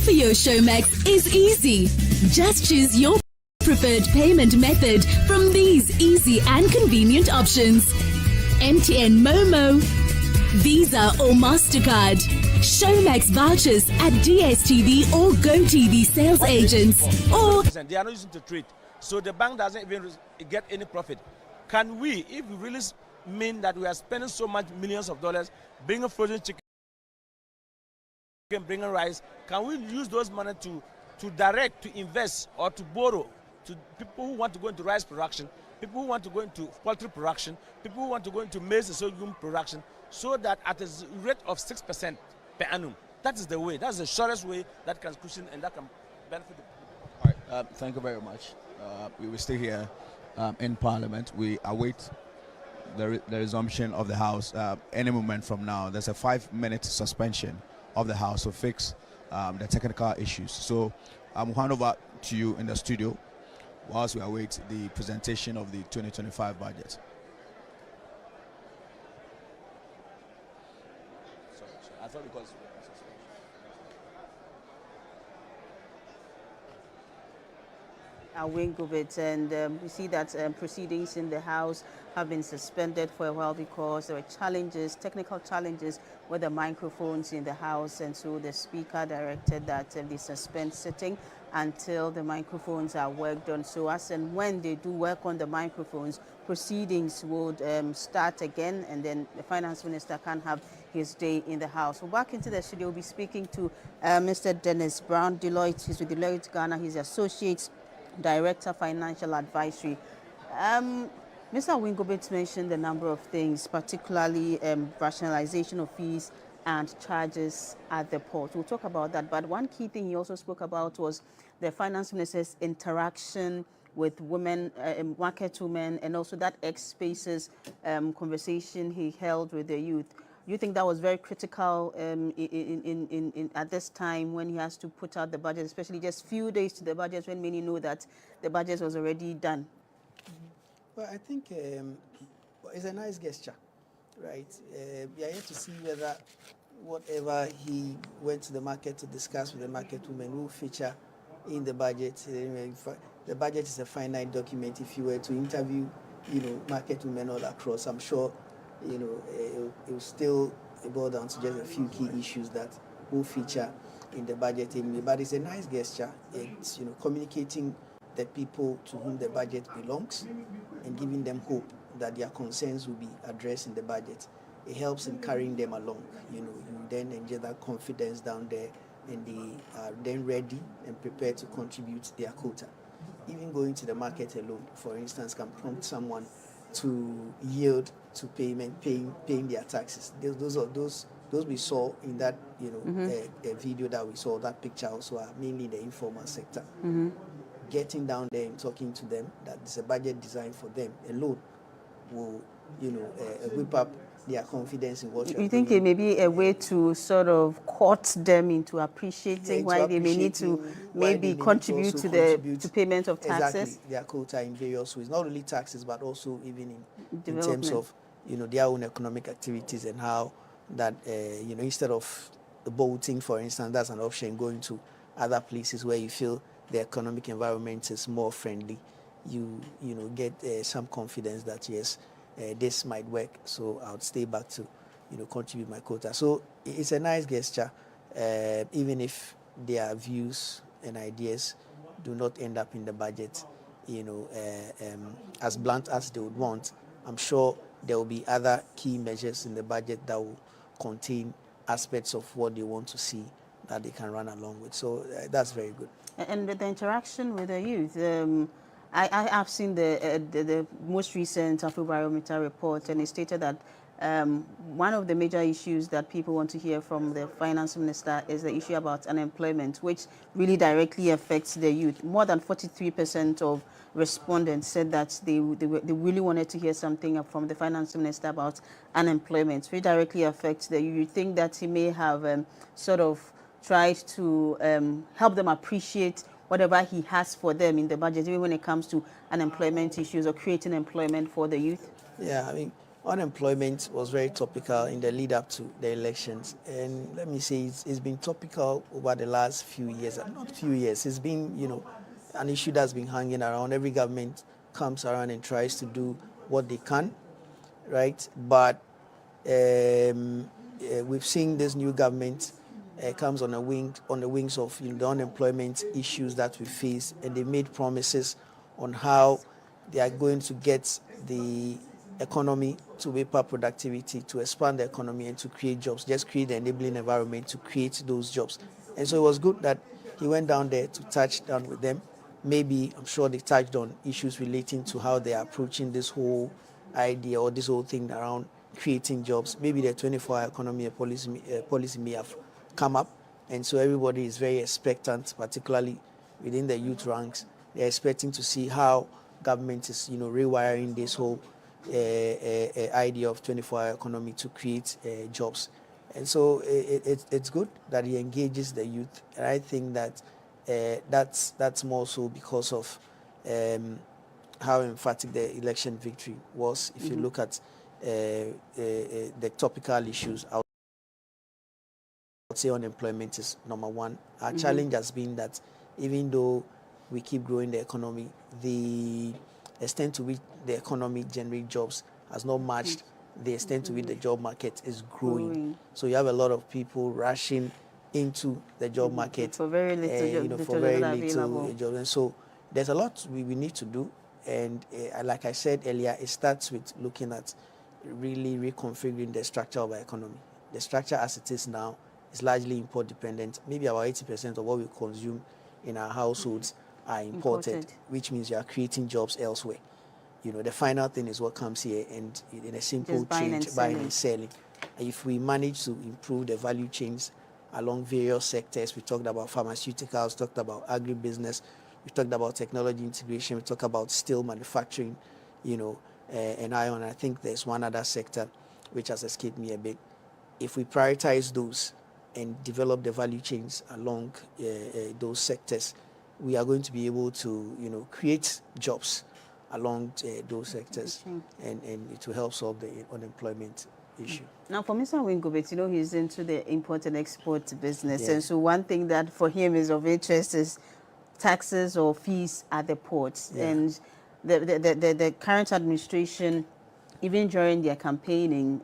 Paying for your Showmax is easy. Just choose your preferred payment method from these easy and convenient options. MTN Momo, Visa or MasterCard, Showmax vouchers at DSTV or GoTV sales agents, or they are not using to trade, so the bank doesn't even get any profit. Can we, if we really mean that we are spending so much millions of dollars bringing frozen chicken, bringing rice, can we use those money to direct, to invest, or to borrow to people who want to go into rice production, people who want to go into poultry production, people who want to go into maize and sorghum production, so that at a rate of 6% per annum, that is the way, that's the surest way that can cushion and that can benefit the people. All right, thank you very much. We will stay here in Parliament. We await the resumption of the House any moment from now. There's a 5-minute suspension of the House to fix the technical issues. So I'm hand over to you in the studio whilst we await the presentation of the 2025 budget. Sorry, I thought because Wingobit, and we see that proceedings in the House have been suspended for a while because there were challenges, technical challenges with the microphones in the House, and so the Speaker directed that they suspend sitting until the microphones are worked on. So as and when they do work on the microphones, proceedings would start again, and then the Finance Minister can have his day in the House. We're back into the studio. We'll be speaking to Mr. Dennis Brown, Deloitte. He's with Deloitte Ghana. He's Associate Director, Financial Advisory. Mr. Wingobit mentioned a number of things, particularly rationalization of fees and charges at the port. We'll talk about that. But one key thing he also spoke about was the Finance Minister's interaction with women, market women, and also that X Spaces conversation he held with the youth. Do you think that was very critical at this time when he has to put out the budget, especially just few days to the budget when many know that the budget was already done? Well, I think it's a nice gesture, right? We are here to see whether whatever he went to the market to discuss with the market women will feature in the budget. The budget is a finite document. If you were to interview, market women all across, I'm sure it will still boil down to just a few key issues that will feature in the budget anyway. But it's a nice gesture. It's communicating the people to whom the budget belongs and giving them hope that their concerns will be addressed in the budget. It helps in carrying them along. You then enjoy that confidence down there, and they are then ready and prepared to contribute their quota. Even going to the market alone, for instance, can prompt someone to yield to paying their taxes. Those we saw in that video that we saw, that picture also are mainly the informal sector. Getting down there and talking to them that it's a budget designed for them alone will whip up their confidence in what you're doing. You think it may be a way to sort of court them into appreciating why they may need to maybe contribute to payment of taxes? Exactly, their quota in various ways, not only taxes but also even in terms of their own economic activities, and how that instead of the boating, for instance, that's an option. Going to other places where you feel the economic environment is more friendly, you get some confidence that yes, this might work, so I would stay back to contribute my quota. So it's a nice gesture, even if their views and ideas do not end up in the budget as blunt as they would want. I'm sure there will be other key measures in the budget that will contain aspects of what they want to see that they can run along with. So that's very good. And the interaction with the youth, I've seen the most recent Afrobarometer report, and it stated that one of the major issues that people want to hear from the Finance Minister is the issue about unemployment, which really directly affects the youth. More than 43% of respondents said that they really wanted to hear something from the Finance Minister about unemployment, which directly affects the youth. You think that he may have sort of tried to help them appreciate whatever he has for them in the budget, even when it comes to unemployment issues or creating employment for the youth? Yeah, I mean, unemployment was very topical in the lead up to the elections. And let me say, it's been topical over the last few years. Not few years, it's been, an issue that's been hanging around. Every government comes around and tries to do what they can, right? But we've seen this new government comes on the wings of the unemployment issues that we face, and they made promises on how they are going to get the economy to whip up productivity, to expand the economy, and to create jobs, just create the enabling environment to create those jobs. And so it was good that he went down there to touch down with them. Maybe, I'm sure they touched on issues relating to how they are approaching this whole idea or this whole thing around creating jobs. Maybe the 24-hour economy policy may have come up, and so everybody is very expectant, particularly within the youth ranks. They're expecting to see how government is, rewiring this whole idea of 24-hour economy to create jobs. And so it's good that he engages the youth, and I think that that's more so because of how emphatic the election victory was. If you look at the topical issues, I would say unemployment is number one. Our challenge has been that even though we keep growing the economy, the extent to which the economy generates jobs has not matched the extent to which the job market is growing. So you have a lot of people rushing into the job market for very little, for very little jobs. And so there's a lot we need to do. And like I said earlier, it starts with looking at really reconfiguring the structure of our economy. The structure as it is now is largely import dependent. Maybe about 80% of what we consume in our households are imported, which means you are creating jobs elsewhere. The final thing is what comes here, and in a simple change, buying and selling. If we manage to improve the value chains along various sectors, we talked about pharmaceuticals, talked about agribusiness, we talked about technology integration, we talked about steel manufacturing, and iron. I think there's one other sector which has escaped me a bit. If we prioritize those and develop the value chains along those sectors, we are going to be able to, create jobs along those sectors, and it will help solve the unemployment issue. Now, for Mr. Wingobet, he's into the import and export business, and so one thing that for him is of interest is taxes or fees at the ports. And the current administration, even during their campaigning,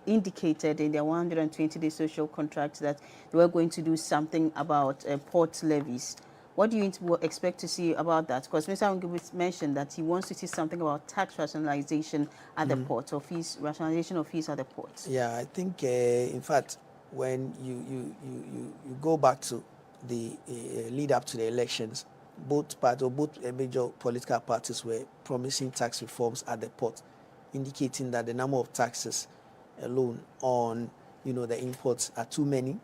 indicated in their 120-day social contract that they were going to do something about port levies. What do you expect to see about that? Because Mr. Wingobet mentioned that he wants to see something about tax rationalization at the port, or fees, rationalization of fees at the ports. Yeah, I think, in fact, when you go back to the lead up to the elections, both major political parties were promising tax reforms at the port, indicating that the number of taxes alone on the imports are too many,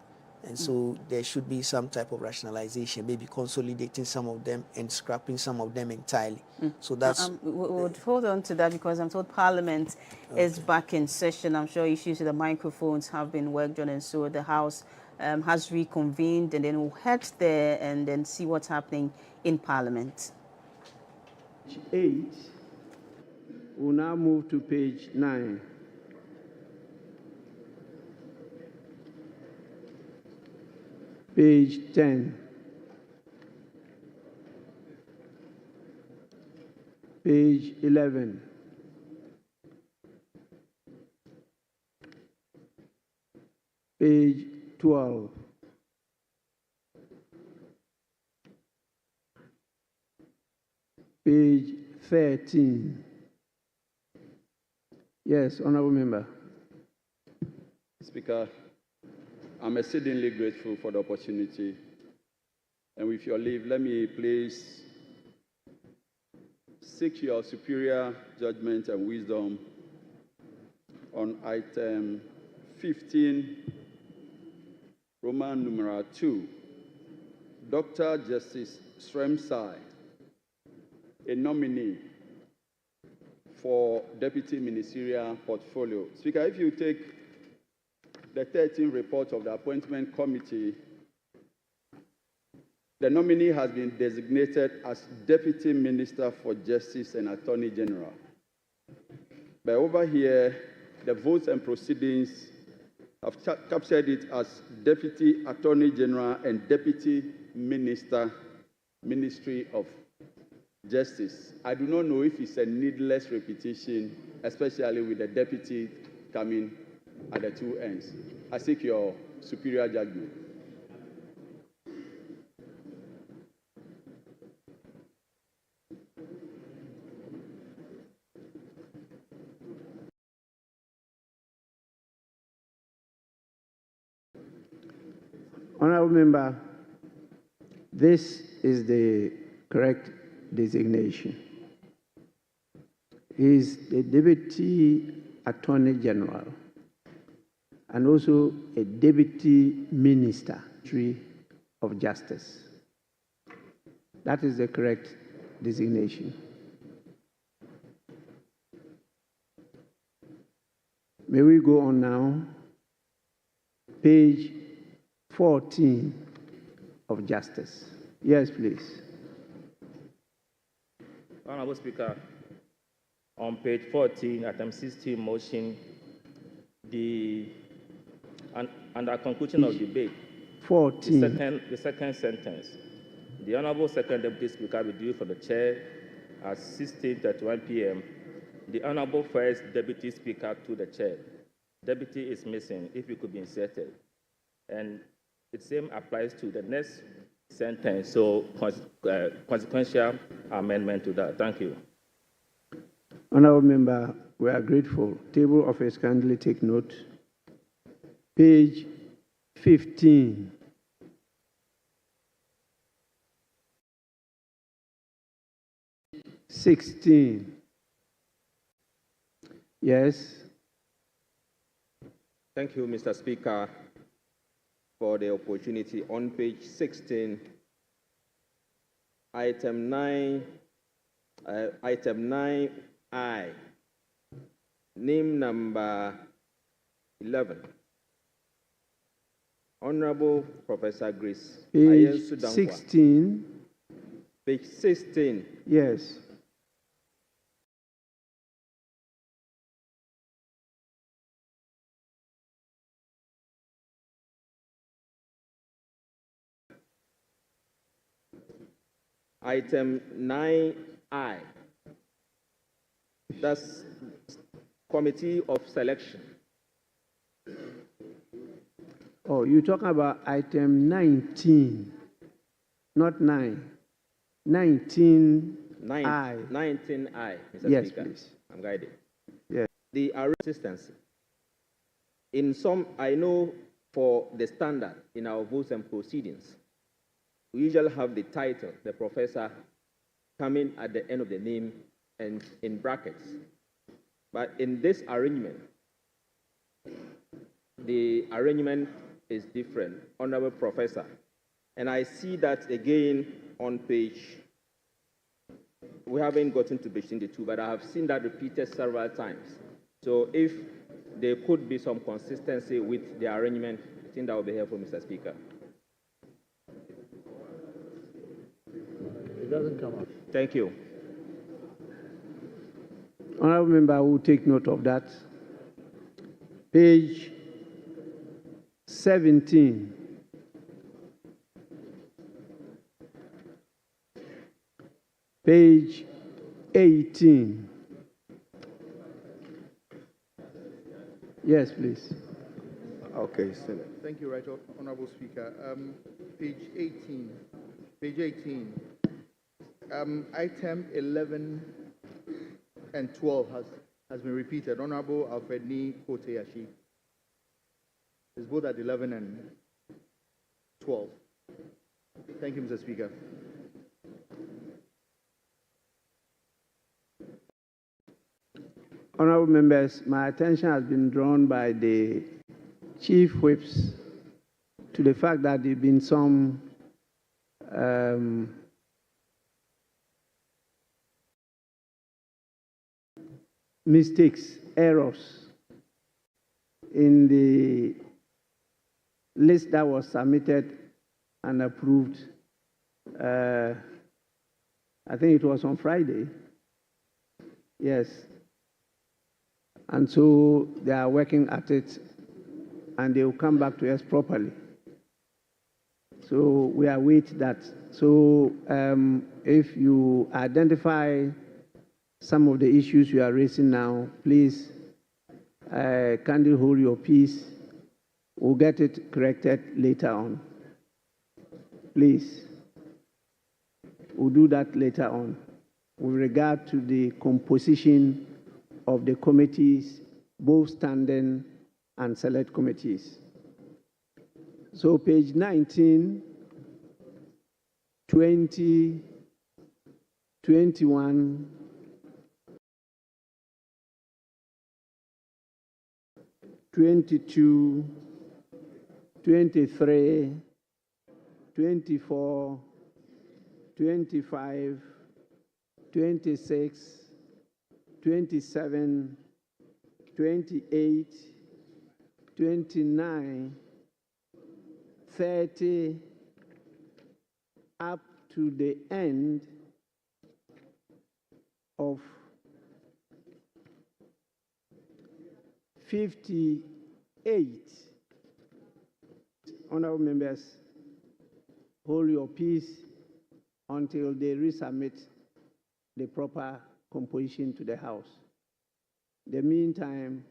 and so there should be some type of rationalization, maybe consolidating some of them and scrapping some of them entirely. So that's we'll hold on to that, because I'm told Parliament is back in session. I'm sure issues with the microphones have been worked on, and so the House has reconvened, and then we'll head there and then see what's happening in Parliament. 8. We'll now move to page 9. Page 10. Page 11. Page 12. Page 13. Yes, Honourable Member. Speaker, I'm exceedingly grateful for the opportunity. And with your leave, let me please seek your superior judgment and wisdom on item 15, Roman numeral 2, Dr. Justice Sremsai, a nominee for Deputy Ministerial Portfolio. Speaker, if you take the 13th report of the Appointment Committee, the nominee has been designated as Deputy Minister for Justice and Attorney General. But over here, the votes and proceedings have captured it as Deputy Attorney General and Deputy Minister, Ministry of Justice. I do not know if it's a needless repetition, especially with the deputy coming at the two ends. I seek your superior judgment. Honorable Member, this is the correct designation. He is the Deputy Attorney General and also a Deputy Minister of Justice. That is the correct designation. May we go on now? Page 14 of Justice. Yes, please. Honorable Speaker, on page 14, item 16 motion, under conclusion of debate, 14. the second sentence, the Honorable Second Deputy Speaker will do for the Chair at 16:31 p.m. The Honorable First Deputy Speaker to the Chair. Deputy is missing, if it could be inserted. And the same applies to the next sentence, so consequential amendment to that. Thank you. Honorable Member, we are grateful. Table of Office, kindly take note. Page 15. Yes. Thank you, Mr. Speaker, for the opportunity. On page 16, item 9I, name number 11. Honorable Professor Grace. Page 16. Page 16. Yes. Item 9I, that's Committee of Selection. Oh, you're talking about item 19, not 9. 19I. 19I, Mr. Yes, Speaker. please. I'm guided. Yes. The consistency. In some, I know for the standard in our votes and proceedings, we usually have the title, the professor, coming at the end of the name and in brackets. But in this arrangement, the arrangement is different, Honorable Professor. And I see that again on page, we haven't gotten to page 22, but I have seen that repeated several times. So if there could be some consistency with the arrangement, I think that would be helpful, Mr. Speaker. It doesn't come up. Thank you. Honorable Member, I will take note of that. Page 17. Page 18. Yes, please. Okay, Thank you, Right Honorable Speaker. Page 18. Page 18. Item 11 and 12 has been repeated. Honorable Alfred Ni Koteyashi is both at 11 and 12. Thank you, Mr. Speaker. Honorable members, my attention has been drawn by the chief whips to the fact that there have been some mistakes, errors in the list that was submitted and approved. I think it was on Friday. Yes. And so they are working at it, and they will come back to us properly. So we await that. So if you identify some of the issues you are raising now, please kindly hold your peace. We'll get it corrected later on. Please. We'll do that later on. With regard to the composition of the committees, both standing and select committees. So page 19, 20, 21, 22, 23, 24, 25, 26, 27, 28, 29, 30, up to the end of 58. Honorable members, hold your peace until they resubmit the proper composition to the House. In the meantime,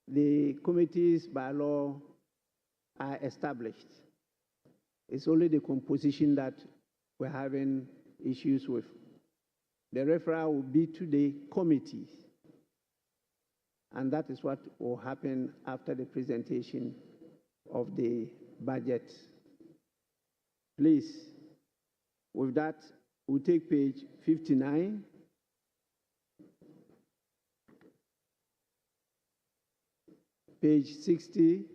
the committees by law are established. It's only the composition that we're having issues with. The referral will be to the committees, and that is what will happen after the presentation of the budget. Please, with that, we'll take page 59. Page 60.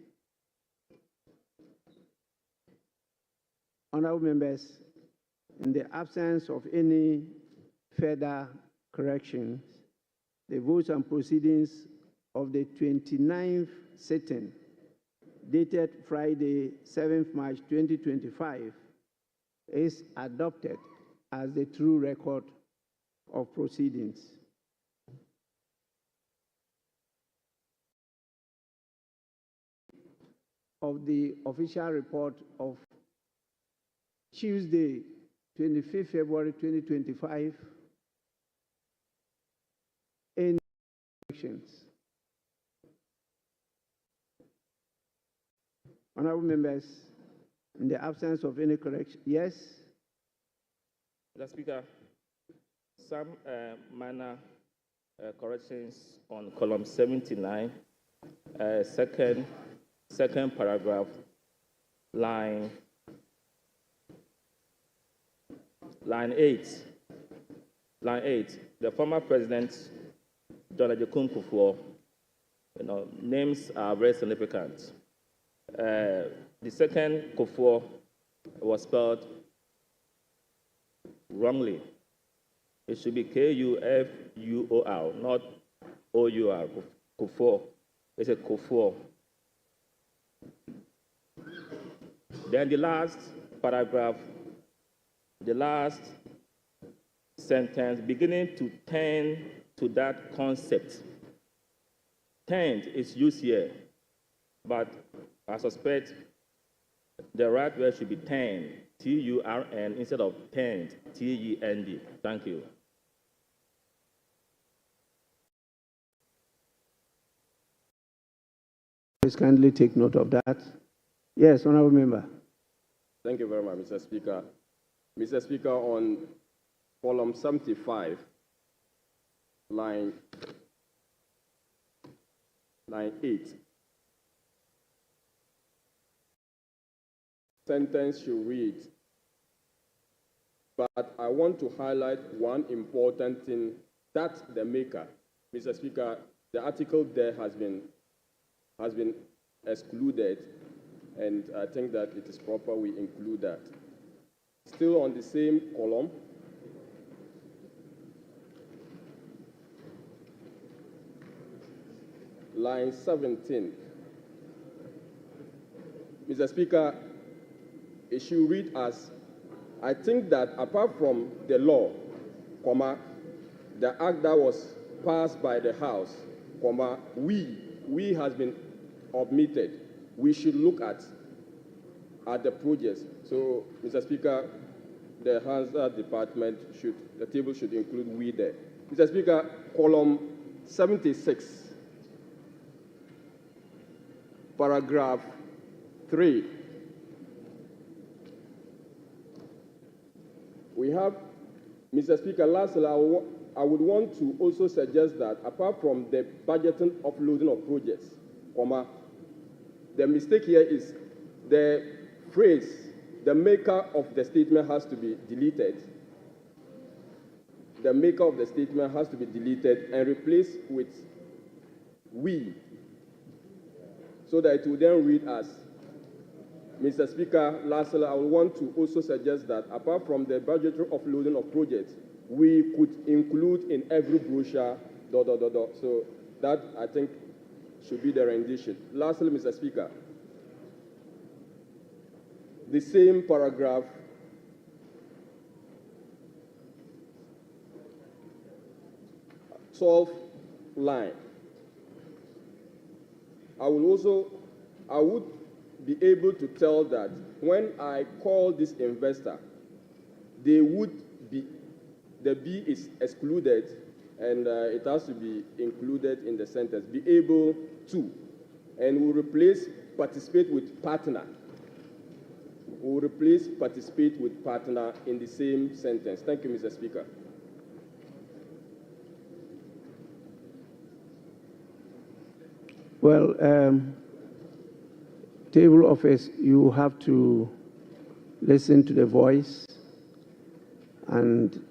Honorable members, in the absence of any further corrections, the votes and proceedings of the 29th sitting, dated Friday, 7th March 2025, is adopted as the true record of proceedings. Of the official report of Tuesday, 25th February 2025, any corrections? Honorable members, in the absence of any correction, yes? Mr. Speaker, some minor corrections on column 79, second paragraph, line 8. Line 8, the former president, John Agyekum Kufuor, names are very significant. The second Kufuor was spelled wrongly. It should be K-U-F-U-O-R, not O-U-R, Kufuor. It's a Kufuor. Then the last paragraph, the last sentence, beginning to tend to that concept. Tend is used here, but I suspect the right word should be tend, T-U-R-N, instead of tend, T-E-N-D. Thank you. Please kindly take note of that. Yes, honorable member. Thank you very much, Mr. Speaker. Mr. Speaker, on column 75, line 8, sentence should read, but I want to highlight one important thing that the maker, Mr. Speaker, the article there has been excluded, and I think that it is proper we include that. Still on the same column, line 17. Mr. Speaker, it should read as, I think that apart from the law, the act that was passed by the House, we has been omitted. We should look at the projects. So, Mr. Speaker, the Hansard department the table should include we there. Mr. Speaker, column 76, paragraph 3. We have, Mr. Speaker, lastly, I would want to also suggest that apart from the budgeting offloading of projects, the mistake here is the phrase, the maker of the statement has to be deleted. The maker of the statement has to be deleted and replaced with we, so that it will then read as, Mr. Speaker, lastly, I would want to also suggest that apart from the budgetary offloading of projects, we could include in every brochure, ... So that, I think, should be the rendition. Lastly, Mr. Speaker, the same paragraph, solve line. I would be able to tell that when I call this investor, the B is excluded, and it has to be included in the sentence, be able to, and we'll replace participate with partner. We'll replace participate with partner in the same sentence. Thank you, Mr. Speaker. Well, table office, you have to listen to the voice and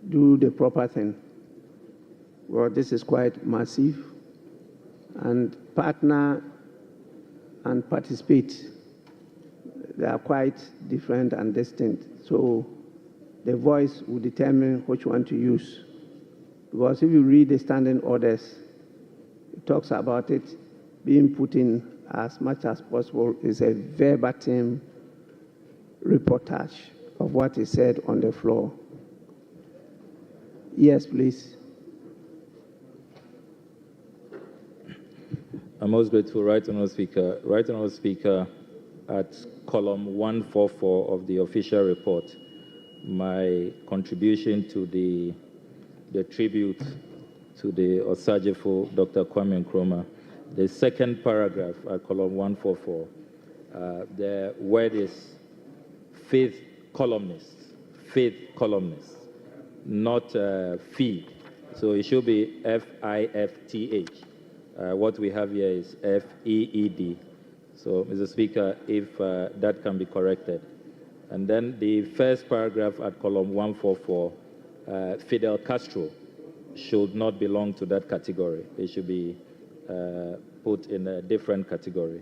do the proper thing. Well, this is quite massive, and partner and participate, they are quite different and distinct. So the voice will determine which one to use. Because if you read the standing orders, it talks about it being put in as much as possible. Is a verbatim reportage of what is said on the floor. Yes, please. I'm most grateful, Right Honourable Speaker. Right Honourable Speaker, at column 144 of the official report, my contribution to the tribute to the Osajefo, Dr. Kwame Nkrumah, the second paragraph at column 144, the word is faith columnists, not fee. So it should be FIFTH. What we have here is FEED. So, Mr. Speaker, if that can be corrected. And then the first paragraph at column 144, Fidel Castro should not belong to that category. It should be put in a different category.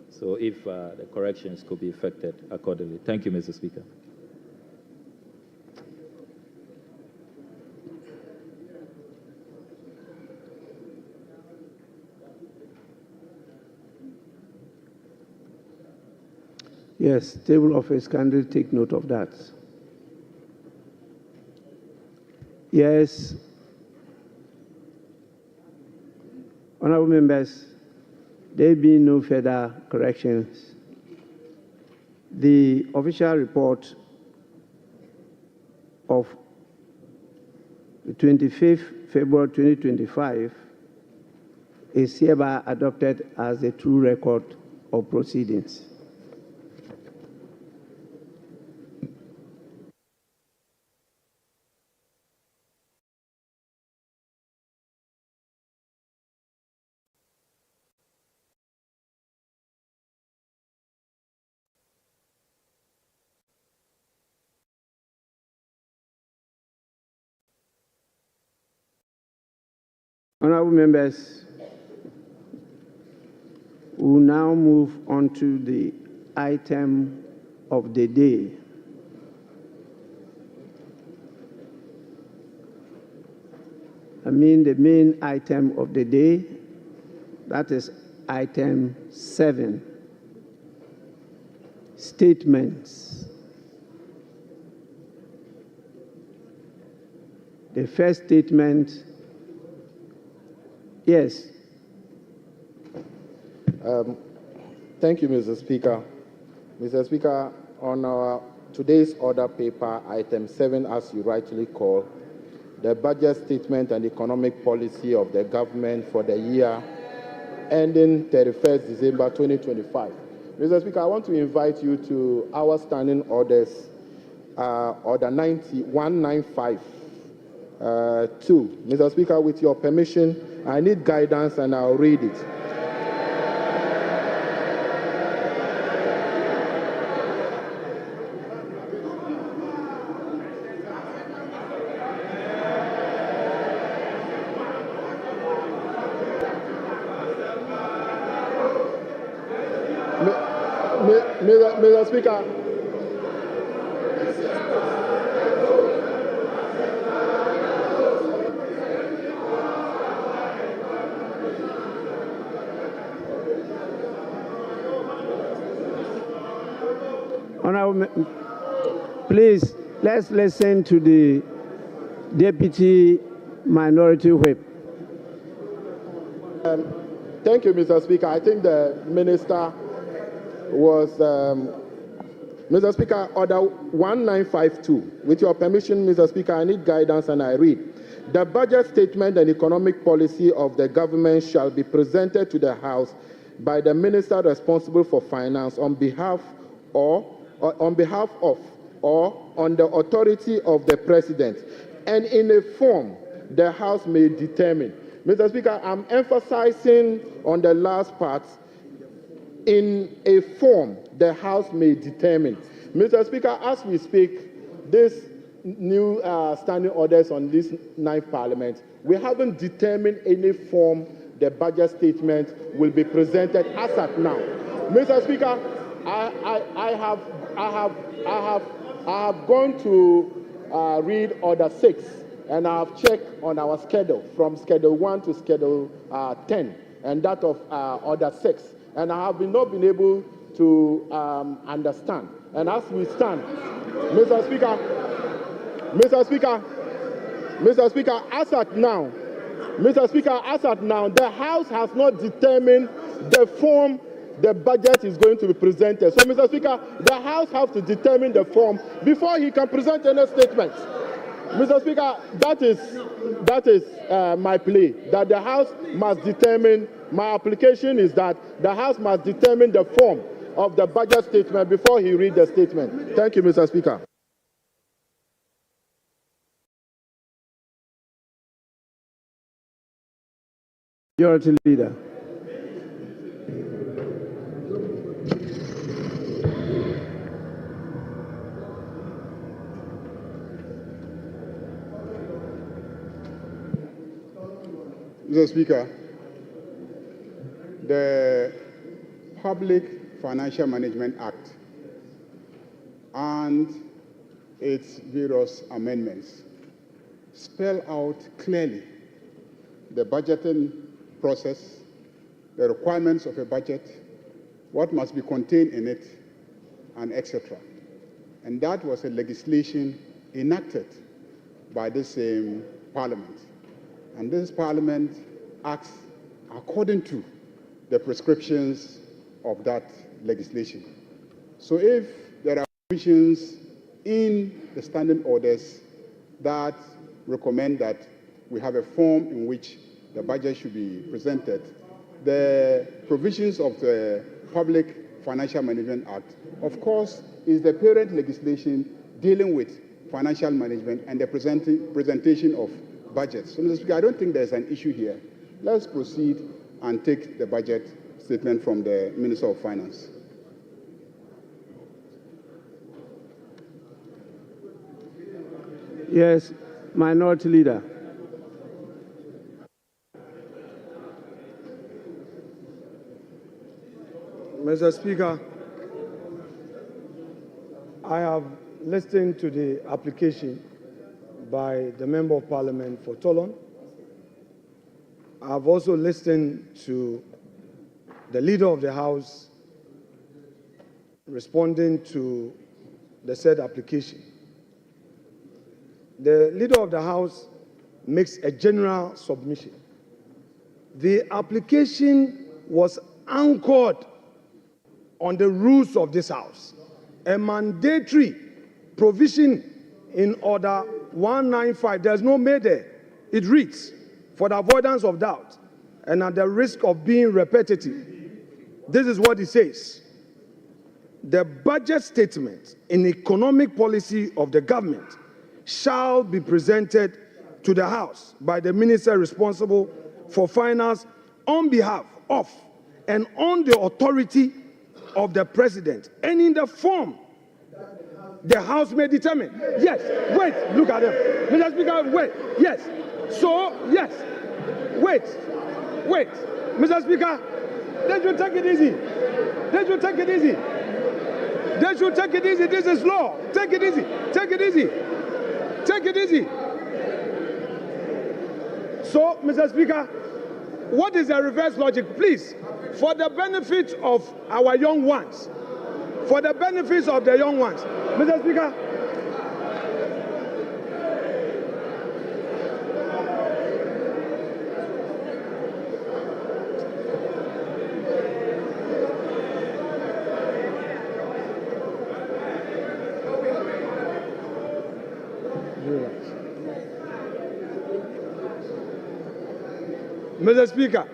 So if the corrections could be effected accordingly. Thank you, Mr. Speaker. Yes, table office, kindly take note of that. Yes. Honourable members, there being no further corrections, the official report of the 25th February 2025 is hereby adopted as a true record of proceedings. Honourable members, we will now move on to the item of the day. I mean the main item of the day, that is item 7, statements. The first statement Yes. Thank you, Mr. Speaker. Mr. Speaker, on our today's order paper, item 7, as you rightly call, the budget statement and economic policy of the government for the year ending 31st December 2025. Mr. Speaker, I want to invite you to our standing orders, order 1952. Mr. Speaker, with your permission, I need guidance and I'll read it. Mr. Speaker, Honorable, please, let's listen to the Deputy Minority Whip. Thank you, Mr. Speaker. I think the Minister was, Mr. Speaker, order 1952. With your permission, Mr. Speaker, I need guidance and I read. The budget statement and economic policy of the government shall be presented to the House by the Minister responsible for finance on behalf of or on the authority of the President, and in a form the House may determine. Mr. Speaker, I'm emphasizing on the last part, in a form the House may determine. Mr. Speaker, as we speak, this new standing orders on this 9th Parliament, we haven't determined any form the budget statement will be presented as at now. Mr. Speaker, I have gone to read Order 6, and I have checked on our schedule from Schedule 1 to Schedule 10, and that of Order 6. And I have not been able to understand. And as we stand, Mr. Speaker, as at now, the House has not determined the form the budget is going to be presented. So, Mr. Speaker, the House has to determine the form before he can present any statements. Mr. Speaker, that is my plea, that the House must determine. My application is that the House must determine the form of the budget statement before he reads the statement. Thank you, Mr. Speaker. Majority Leader. Mr. Speaker, the Public Financial Management Act and its various amendments spell out clearly the budgeting process, the requirements of a budget, what must be contained in it, and etc. And that was a legislation enacted by this same Parliament. And this Parliament acts according to the prescriptions of that legislation. So if there are provisions in the standing orders that recommend that we have a form in which the budget should be presented, the provisions of the Public Financial Management Act, of course, is the parent legislation dealing with financial management and the presentation of budgets. So, Mr. Speaker, I don't think there's an issue here. Let's proceed and take the budget statement from the Minister of Finance. Yes, Minority Leader. Mr. Speaker, I have listened to the application by the Member of Parliament for Tolon. I have also listened to the Leader of the House responding to the said application. The Leader of the House makes a general submission The application was anchored on the rules of this House. A mandatory provision in Order 195, there's no may there. It reads, for the avoidance of doubt and at the risk of being repetitive, this is what it says. The budget statement in economic policy of the government shall be presented to the House by the minister responsible for finance on behalf of and on the authority of the president and in the form the House may determine. Yes, wait, look at them. Mr. Speaker, wait, yes. So, yes, wait. Mr. Speaker, they should take it easy. They should take it easy. They should take it easy. This is law. Take it easy. Take it easy. Take it easy. So, Mr. Speaker, what is the reverse logic? Please, for the benefit of our young ones, for the benefits of the young ones, Mr. Speaker, Mr. Speaker,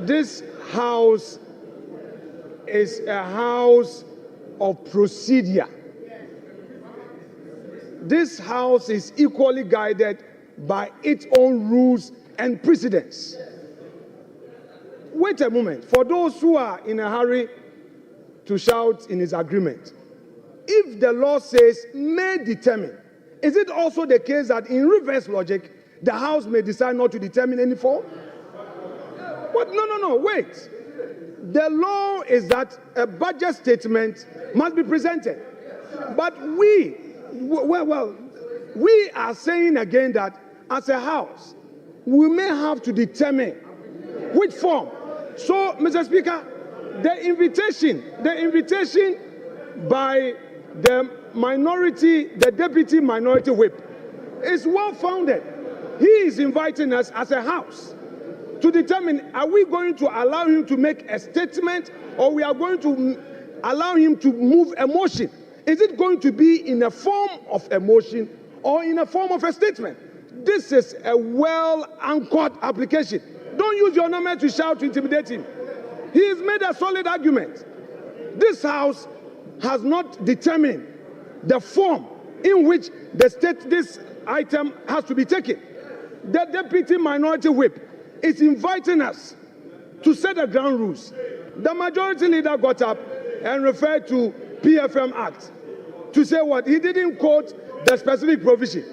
this House is a house of procedure. This House is equally guided by its own rules and precedents. Wait a moment. For those who are in a hurry to shout in his agreement, if the law says may determine, is it also the case that in reverse logic, the House may decide not to determine any form? What? No, wait. The law is that a budget statement must be presented. But we are saying again that as a House, we may have to determine which form. So, Mr. Speaker, the invitation by the deputy minority whip is well founded. He is inviting us as a House to determine, are we going to allow him to make a statement or we are going to allow him to move a motion? Is it going to be in a form of a motion or in a form of a statement? This is a well-anchored application. Don't use your number to shout to intimidate him. He has made a solid argument. This House has not determined the form in which this item has to be taken. The deputy minority whip is inviting us to set the ground rules. The majority leader got up and referred to PFM Act to say what? He didn't quote the specific provision.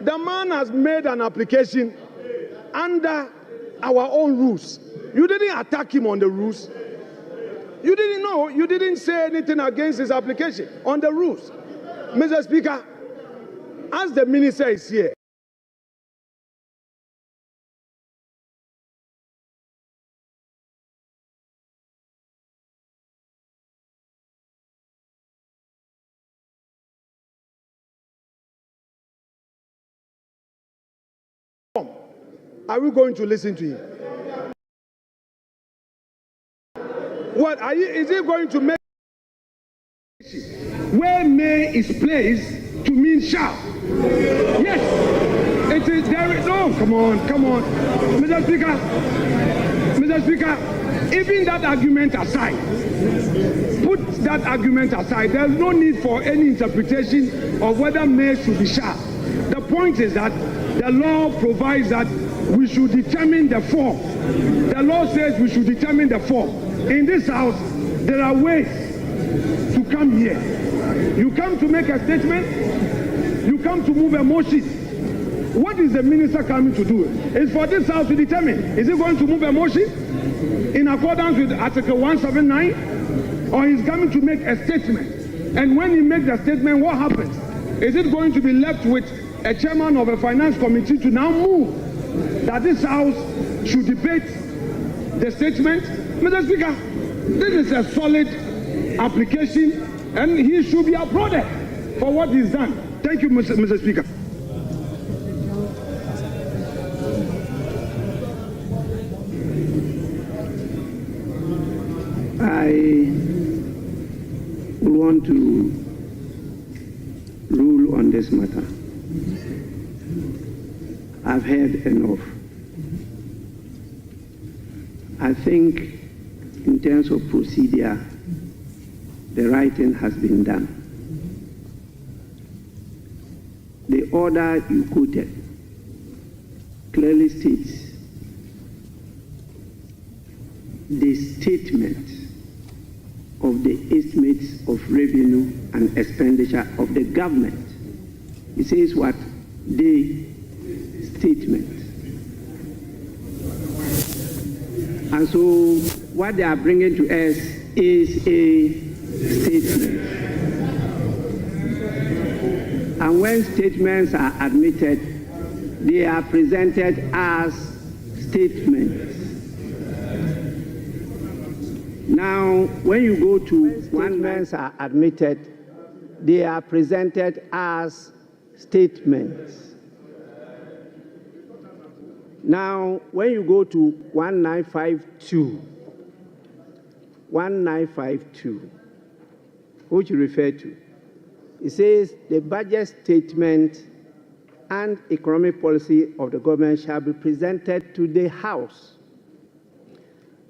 The man has made an application under our own rules. You didn't attack him on the rules. You didn't know. You didn't say anything against his application on the rules. Mr. Speaker, as the minister is here, are we going to listen to him? What is he going to make where may is placed to mean shall? Yes, it is. There is no. Come on, Mr. Speaker. Even that argument aside, put that argument aside. There is no need for any interpretation of whether may should be shall. The point is that the law provides that we should determine the form. The law says we should determine the form. In this House, there are ways to come here. You come to make a statement. You come to move a motion. What is the minister coming to do? It's for this House to determine. Is he going to move a motion in accordance with Article 179? Or he's coming to make a statement? And when he makes the statement, what happens? Is it going to be left with a chairman of a finance committee to now move that this House should debate the statement? Mr. Speaker, this is a solid application and he should be applauded for what he's done. Thank you, Mr. Speaker. I want to rule on this matter. I've heard enough. I think in terms of procedure, the right thing has been done. The order you quoted clearly states the statement of the estimates of revenue and expenditure of the government. It says what? The statement. And so what they are bringing to us is a statement. And when statements are admitted, they are presented as statements. Now, when you go to statements are admitted, they are presented as statements. Now, when you go to 1952, which you refer to, it says the budget statement and economic policy of the government shall be presented to the House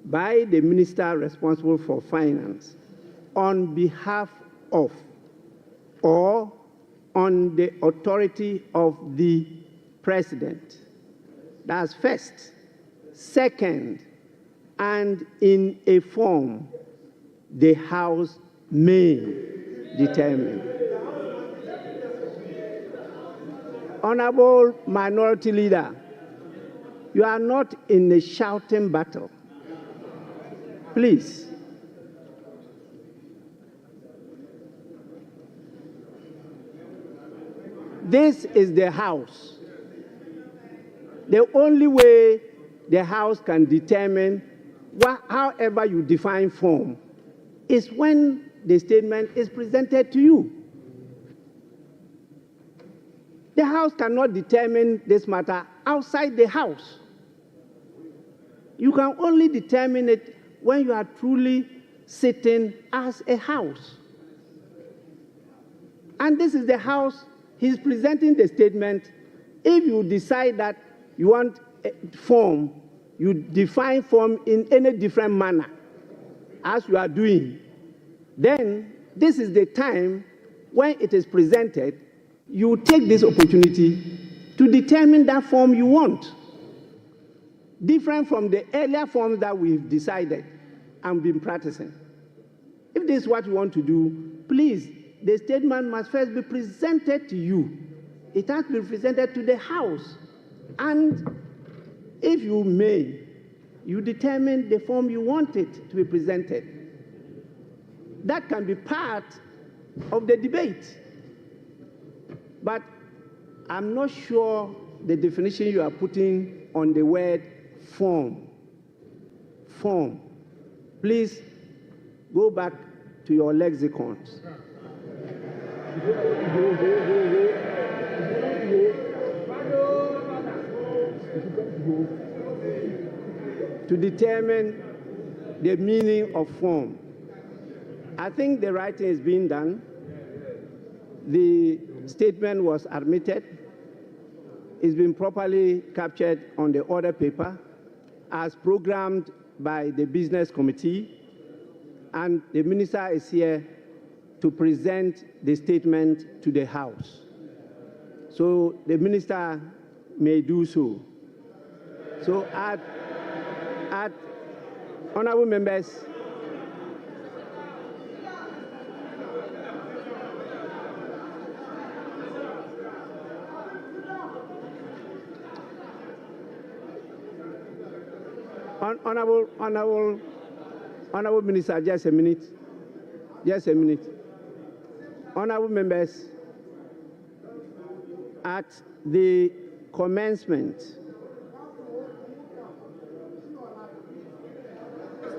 by the minister responsible for finance on behalf of or on the authority of the president. That's first. Second, and in a form the House may determine. Honorable Minority Leader, you are not in a shouting battle. Please. This is the House. The only way the House can determine however you define form is when the statement is presented to you. The House cannot determine this matter outside the House. You can only determine it when you are truly sitting as a House. And this is the House. He's presenting the statement. If you decide that you want a form, you define form in any different manner as you are doing, then this is the time when it is presented, you take this opportunity to determine that form you want, different from the earlier forms that we've decided and been practicing. If this is what you want to do, please, the statement must first be presented to you. It has to be presented to the House. And if you may, you determine the form you want it to be presented. That can be part of the debate. But I'm not sure the definition you are putting on the word form. Form. Please go back to your lexicons. To determine the meaning of form. I think the right thing is being done. The statement was admitted. It's been properly captured on the order paper as programmed by the business committee, and the minister is here to present the statement to the House. So the minister may do so. So at honorable members, Honorable Minister, just a minute. Just a minute. Honorable members, at the commencement,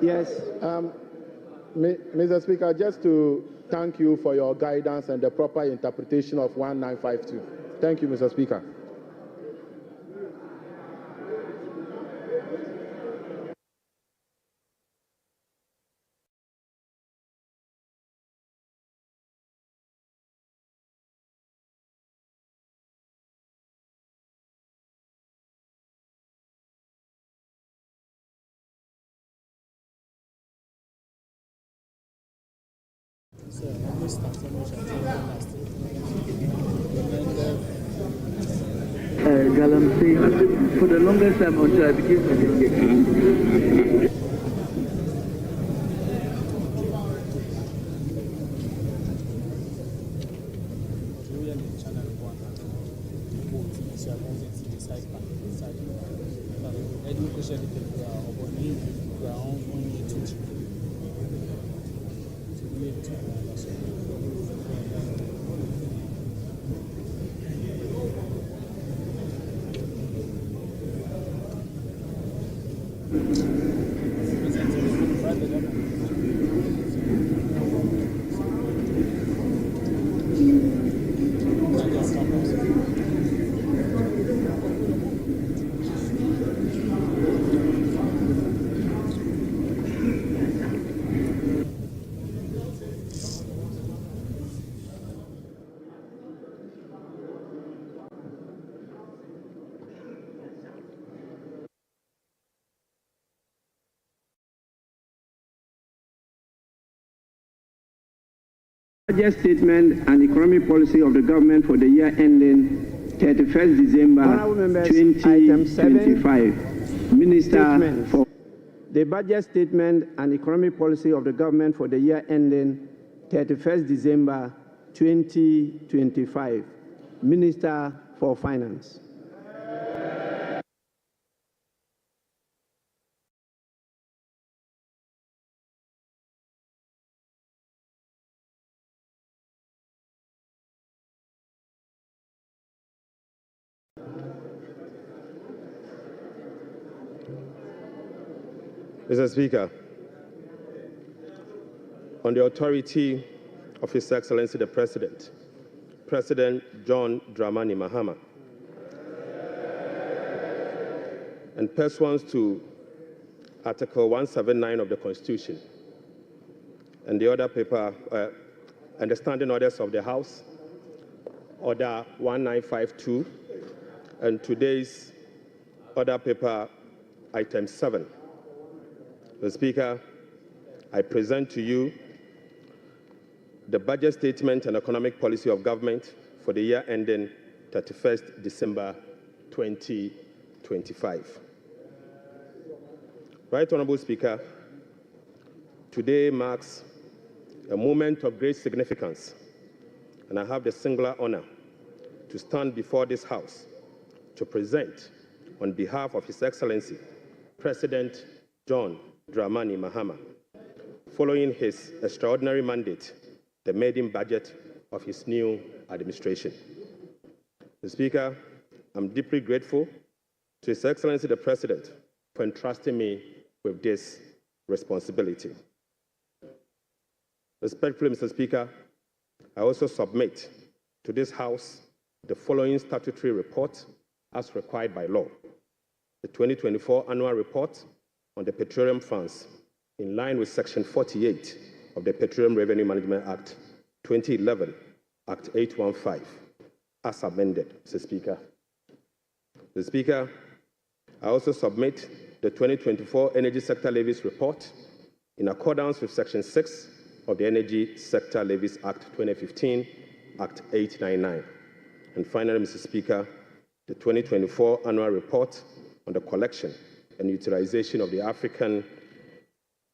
yes. Mr. Speaker, just to thank you for your guidance and the proper interpretation of 1952. Thank you, Mr. Speaker. Galamsey, for the longest time until I became certificate. Budget statement and economic policy of the government for the year ending 31st December 2025. Minister for the budget statement and economic policy of the government for the year ending 31st December 2025. Minister for Finance. Mr. Speaker, on the authority of His Excellency the President, President John Dramani Mahama, and pursuant to Article 179 of the Constitution and the other paper and the standing orders of the House, Order 1952, and today's order paper, Item 7. Mr. Speaker, I present to you the budget statement and economic policy of government for the year ending 31st December 2025. Right Honorable Speaker, today marks a moment of great significance, and I have the singular honor to stand before this House to present, on behalf of His Excellency, President John Dramani Mahama, following his extraordinary mandate, the maiden budget of his new administration. Mr. Speaker, I'm deeply grateful to His Excellency the President for entrusting me with this responsibility. Respectfully, Mr. Speaker, I also submit to this House the following statutory report as required by law. The 2024 annual report on the Petroleum Funds, in line with Section 48 of the Petroleum Revenue Management Act 2011, Act 815, as amended, Mr. Speaker. Mr. Speaker, I also submit the 2024 Energy Sector Levies Report in accordance with Section 6 of the Energy Sector Levies Act 2015, Act 899. And finally, Mr. Speaker, the 2024 Annual Report on the collection and utilization of the African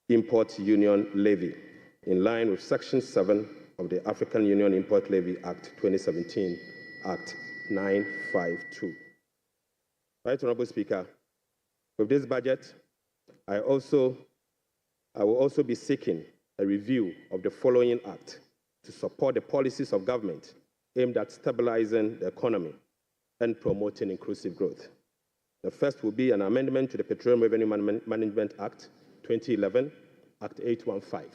Import Union Levy, in line with Section 7 of the African Union Import Levy Act 2017, Act 952. Right Honorable Speaker, with this budget, I will also be seeking a review of the following act to support the policies of government aimed at stabilizing the economy and promoting inclusive growth. The first will be an amendment to the Petroleum Revenue Management Act 2011, Act 815.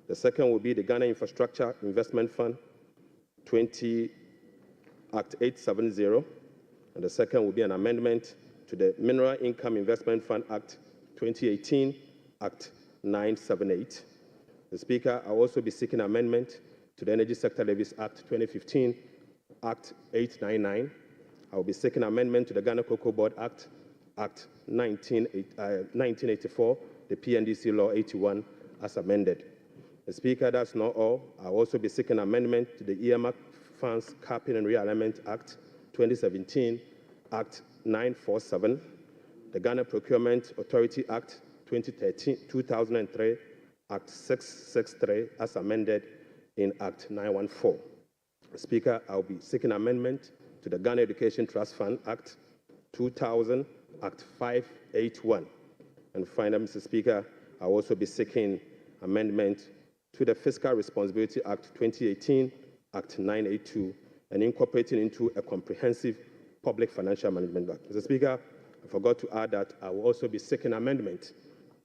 The second will be the Ghana Infrastructure Investment Fund Act 870. And the second will be an amendment to the Mineral Income Investment Fund Act 2018, Act 978. The Speaker, I will also be seeking amendment to the Energy Sector Levies Act 2015, Act 899. I will be seeking amendment to the Ghana Cocoa Board Act, Act 1984, the PNDC Law 81, as amended. Mr. Speaker, that's not all. I'll also be seeking amendment to the Earmark Funds Capping and Realignment Act 2017, Act 947, the Ghana Procurement Authority Act 2003, Act 663, as amended in Act 914. Speaker, I'll be seeking amendment to the Ghana Education Trust Fund Act 2000, Act 581. And finally, Mr. Speaker, I'll also be seeking amendment to the Fiscal Responsibility Act 2018, Act 982, and incorporating into a comprehensive public financial management act. Mr. Speaker, I forgot to add that I will also be seeking amendment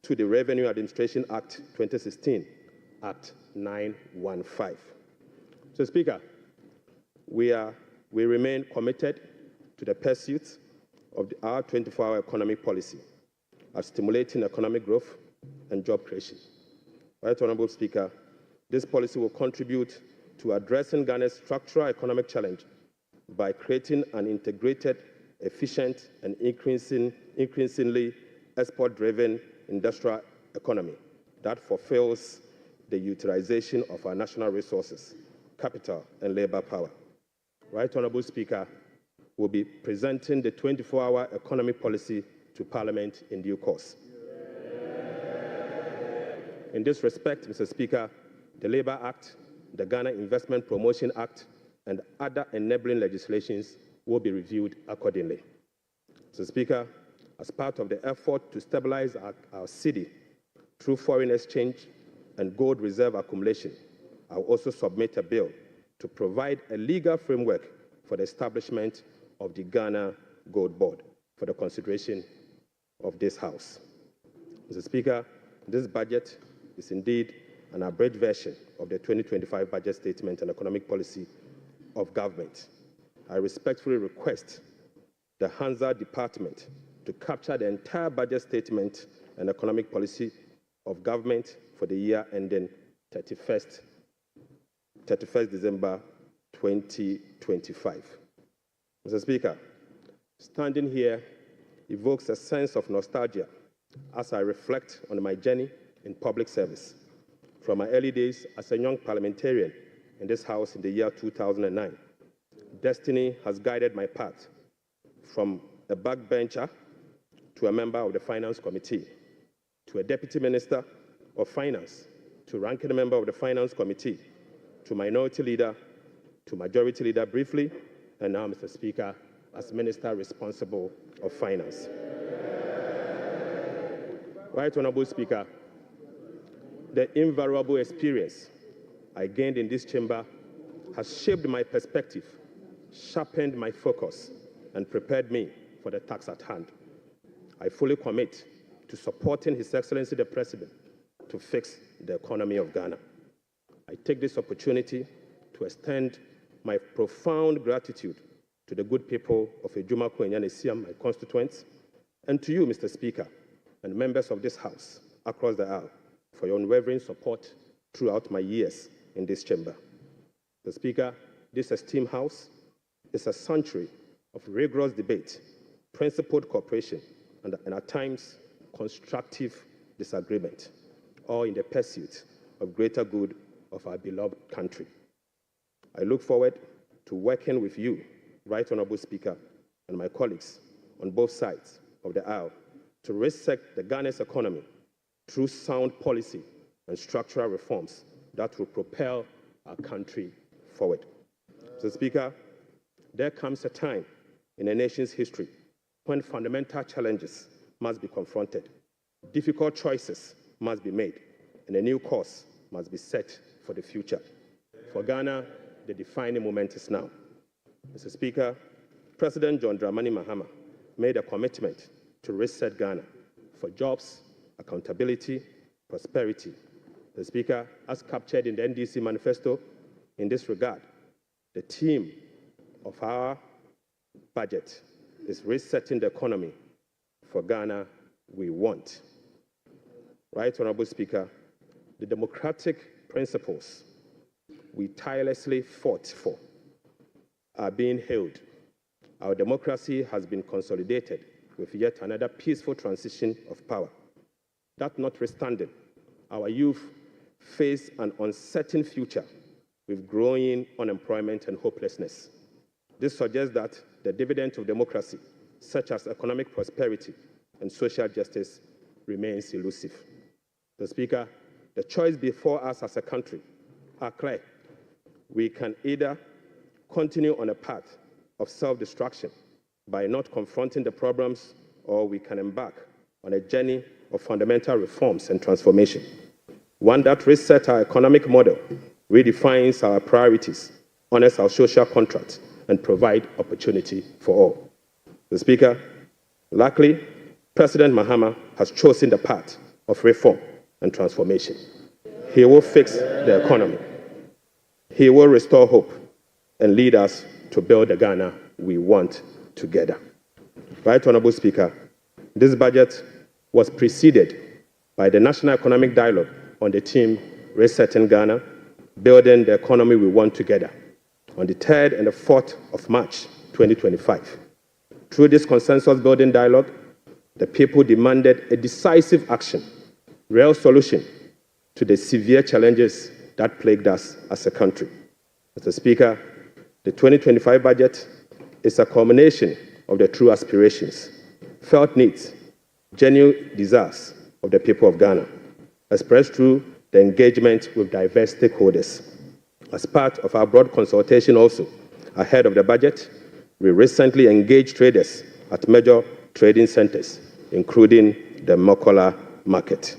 to the Revenue Administration Act 2016, Act 915. So, Speaker, we remain committed to the pursuit of our 24-hour economic policy of stimulating economic growth and job creation. Right, Honourable Speaker, this policy will contribute to addressing Ghana's structural economic challenge by creating an integrated, efficient, and increasingly export-driven industrial economy that fulfills the utilization of our national resources, capital, and labor power. Right, Honourable Speaker, will be presenting the 24-hour economic policy to Parliament in due course. In this respect, Mr. Speaker, the Labour Act, the Ghana Investment Promotion Act, and other enabling legislations will be reviewed accordingly. Mr. Speaker, as part of the effort to stabilize our city through foreign exchange and gold reserve accumulation, I will also submit a bill to provide a legal framework for the establishment of the Ghana Gold Board for the consideration of this House. Mr. Speaker, this budget is indeed an abridged version of the 2025 budget statement and economic policy of government. I respectfully request the Hansard Department to capture the entire budget statement and economic policy of government for the year ending 31st December 2025. Mr. Speaker, standing here evokes a sense of nostalgia as I reflect on my journey in public service. From my early days as a young parliamentarian in this House in the year 2009, destiny has guided my path from a backbencher to a member of the Finance Committee, to a Deputy Minister of Finance, to ranking member of the Finance Committee, to Minority Leader, to Majority Leader briefly, and now, Mr. Speaker, as Minister responsible of Finance. Right, Honourable Speaker, the invaluable experience I gained in this chamber has shaped my perspective, sharpened my focus, and prepared me for the task at hand. I fully commit to supporting His Excellency the President to fix the economy of Ghana. I take this opportunity to extend my profound gratitude to the good people of Ejumako and Yanesiam, my constituents, and to you, Mr. Speaker, and members of this House across the aisle for your unwavering support throughout my years in this chamber. Mr. Speaker, this esteemed House is a sanctuary of rigorous debate, principled cooperation, and at times constructive disagreement, all in the pursuit of greater good of our beloved country. I look forward to working with you, Right Honourable Speaker, and my colleagues on both sides of the aisle to reset the Ghana's economy through sound policy and structural reforms that will propel our country forward. Mr. Speaker, there comes a time in a nation's history when fundamental challenges must be confronted, difficult choices must be made, and a new course must be set for the future. For Ghana, the defining moment is now. Mr. Speaker, President John Dramani Mahama made a commitment to reset Ghana for jobs, accountability, prosperity. Mr. Speaker, as captured in the NDC manifesto, in this regard, the theme of our budget is resetting the economy for Ghana we want. Right, Honourable Speaker, the democratic principles we tirelessly fought for are being held. Our democracy has been consolidated with yet another peaceful transition of power. That notwithstanding, our youth face an uncertain future with growing unemployment and hopelessness. This suggests that the dividend of democracy, such as economic prosperity and social justice, remains elusive. Mr. Speaker, the choice before us as a country are clear. We can either continue on a path of self-destruction by not confronting the problems, or we can embark on a journey of fundamental reforms and transformation, one that resets our economic model, redefines our priorities, honors our social contract, and provides opportunity for all. Mr. Speaker, luckily, President Mahama has chosen the path of reform and transformation. He will fix the economy. He will restore hope and lead us to build the Ghana we want together. Right Honorable Speaker, this budget was preceded by the National Economic Dialogue on the theme Resetting Ghana, Building the Economy We Want Together, on the 3rd and the 4th of March 2025. Through this consensus-building dialogue, the people demanded a decisive action, real solution to the severe challenges that plagued us as a country. Mr. Speaker, the 2025 budget is a culmination of the true aspirations, felt needs, genuine desires of the people of Ghana, expressed through the engagement with diverse stakeholders. As part of our broad consultation also, ahead of the budget, we recently engaged traders at major trading centers, including the Mokola market,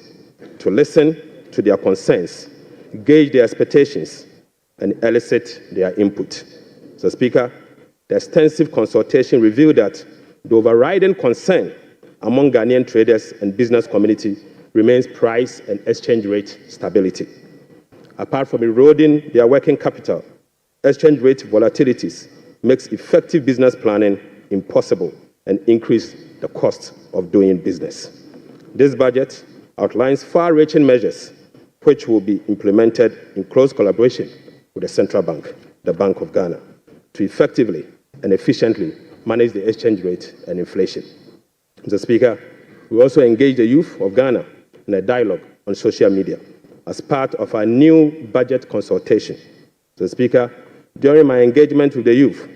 to listen to their concerns, gauge their expectations, and elicit their input. So, Speaker, the extensive consultation revealed that the overriding concern among Ghanaian traders and business community remains price and exchange rate stability. Apart from eroding their working capital, exchange rate volatilities makes effective business planning impossible and increase the cost of doing business. This budget outlines far-reaching measures which will be implemented in close collaboration with the Central Bank, the Bank of Ghana, to effectively and efficiently manage the exchange rate and inflation. Mr. Speaker, we also engage the youth of Ghana in a dialogue on social media as part of our new budget consultation. Mr. Speaker, during my engagement with the youth,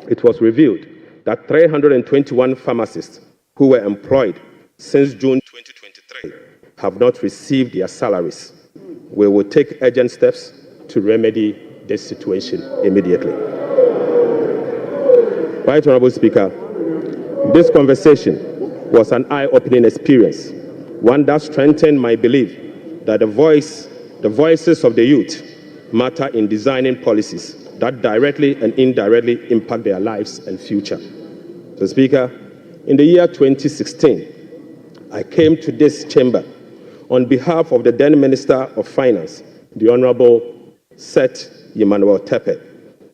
it was revealed that 321 pharmacists who were employed since June 2023 have not received their salaries. We will take urgent steps to remedy this situation immediately. Right Honorable Speaker, this conversation was an eye-opening experience, one that strengthened my belief that the voices of the youth matter in designing policies that directly and indirectly impact their lives and future. So, Speaker, in the year 2016, I came to this chamber on behalf of the then Minister of Finance, the Honorable Seth Emmanuel Tepe,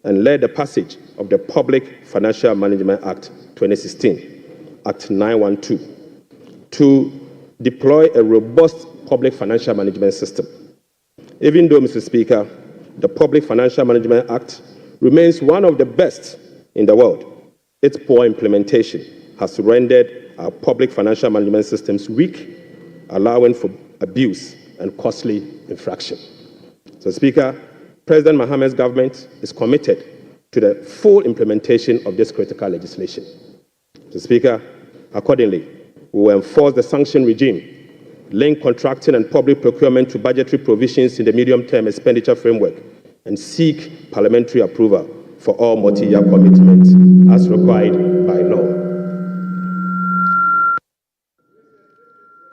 and led the passage of the Public Financial Management Act 2016, Act 912, to deploy a robust public financial management system. Even though, Mr. Speaker, the Public Financial Management Act remains one of the best in the world, its poor implementation has rendered our public financial management systems weak, allowing for abuse and costly infraction. So, Speaker, President Mahama's government is committed to the full implementation of this critical legislation. So, Speaker, accordingly, we will enforce the sanction regime, link contracting and public procurement to budgetary provisions in the medium-term expenditure framework, and seek parliamentary approval for all multi-year commitments as required by law.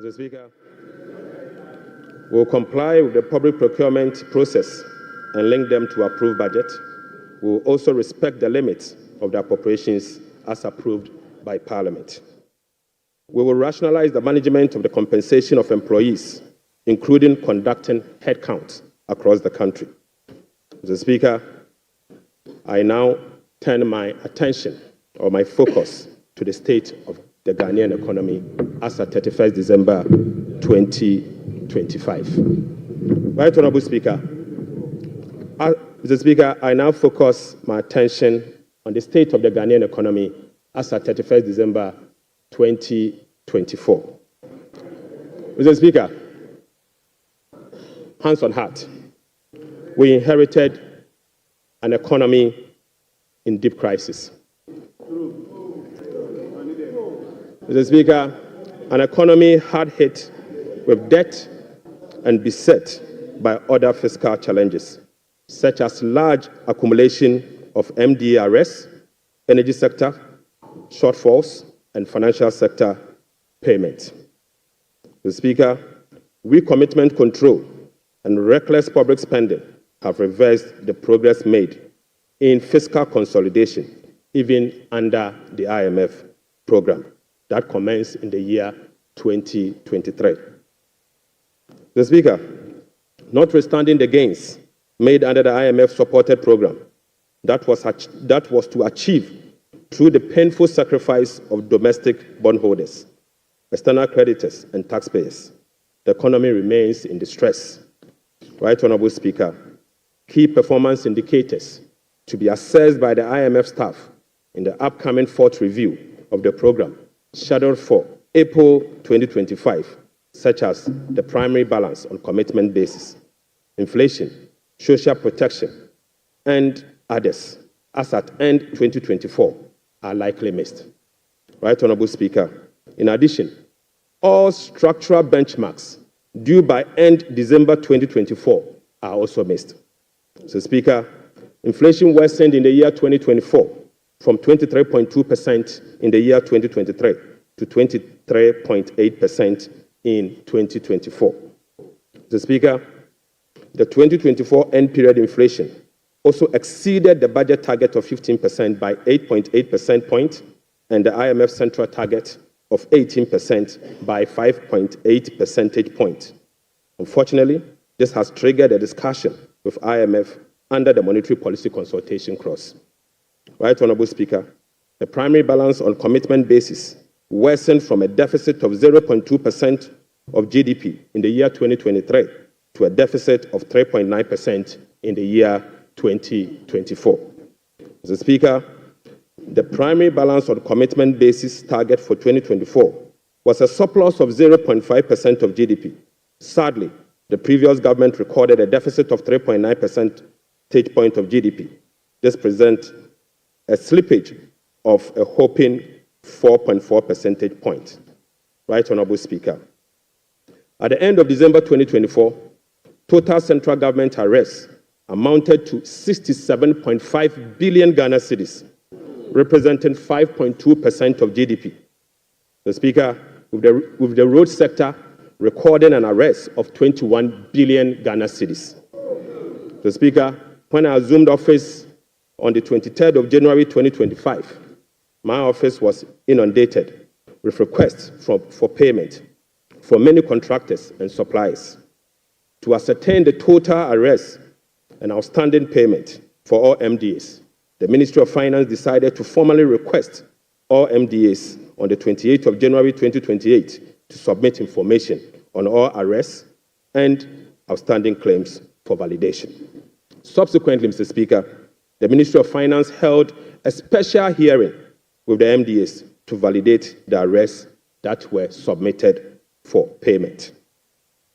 Mr. Speaker, we will comply with the public procurement process and link them to approved budget. We will also respect the limits of the appropriations as approved by Parliament. We will rationalize the management of the compensation of employees, including conducting headcount across the country. Mr. Speaker, I now turn my attention or my focus to the state of the Ghanaian economy as at 31st December 2025. Right Honorable Speaker, Mr. Speaker, I now focus my attention on the state of the Ghanaian economy as at 31st December 2024. Mr. Speaker, hands on heart, we inherited an economy in deep crisis. Mr. Speaker, an economy hard hit with debt and beset by other fiscal challenges, such as large accumulation of MDA arrests, energy sector shortfalls, and financial sector payments. Mr. Speaker, weak commitment control and reckless public spending have reversed the progress made in fiscal consolidation, even under the IMF program that commenced in the year 2023. Mr. Speaker, notwithstanding the gains made under the IMF-supported program that was to achieve through the painful sacrifice of domestic bondholders, external creditors, and taxpayers, the economy remains in distress. Right Honorable Speaker, key performance indicators to be assessed by the IMF staff in the upcoming fourth review of the program, scheduled for April 2025, such as the primary balance on commitment basis, inflation, social protection, and others, as at end 2024, are likely missed. Right Honorable Speaker, in addition, all structural benchmarks due by end December 2024 are also missed. So, Speaker, inflation worsened in the year 2024 from 23.2% in the year 2023 to 23.8% in 2024. So, Speaker, the 2024 end period inflation also exceeded the budget target of 15% by 8.8 percentage points and the IMF central target of 18% by 5.8 percentage points. Unfortunately, this has triggered a discussion with IMF under the monetary policy consultation clause. Right Honorable Speaker, the primary balance on commitment basis worsened from a deficit of 0.2% of GDP in the year 2023 to a deficit of 3.9% in the year 2024. Mr. Speaker, the primary balance on commitment basis target for 2024 was a surplus of 0.5% of GDP. Sadly, the previous government recorded a deficit of 3.9 percentage point of GDP. This presents a slippage of a whopping 4.4 percentage point. Right Honorable Speaker, at the end of December 2024, total central government arrests amounted to 67.5 billion Ghana cedis, representing 5.2% of GDP. The Speaker, with the road sector recording an arrest of 21 billion Ghana cedis. The Speaker, when I assumed office on the 23rd of January 2025, my office was inundated with requests for payment from many contractors and suppliers. To ascertain the total arrests and outstanding payment for all MDAs, the Ministry of Finance decided to formally request all MDAs on the 28th of January 2028 to submit information on all arrests and outstanding claims for validation. Subsequently, Mr. Speaker, the Ministry of Finance held a special hearing with the MDAs to validate the arrests that were submitted for payment.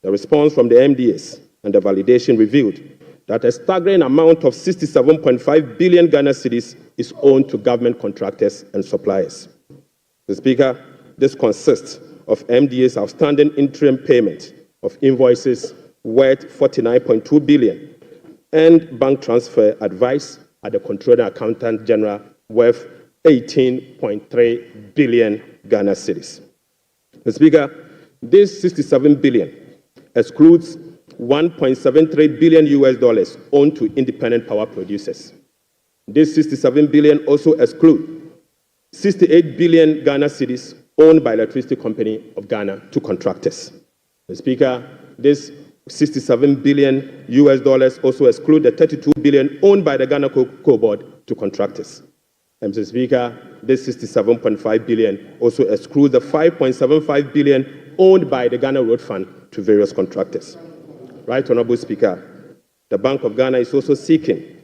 The response from the MDAs and the validation revealed that a staggering amount of 67.5 billion Ghana cedis is owed to government contractors and suppliers. Mr. Speaker, this consists of MDA's outstanding interim payment of invoices worth 49.2 billion and bank transfer advice at the Controller Accountant General worth 18.3 billion Ghana cedis. Mr. Speaker, this 67 billion excludes 1.73 billion US dollars owed to independent power producers. This 67 billion also excludes 68 billion Ghana cedis owned by Electricity Company of Ghana to contractors. Mr. Speaker, this 67 billion US dollars also excludes the 32 billion owned by the Ghana Cocoa Board to contractors. And Mr. Speaker, this 67.5 billion also excludes the 5.75 billion owned by the Ghana Road Fund to various contractors. Right Honorable Speaker, the Bank of Ghana is also seeking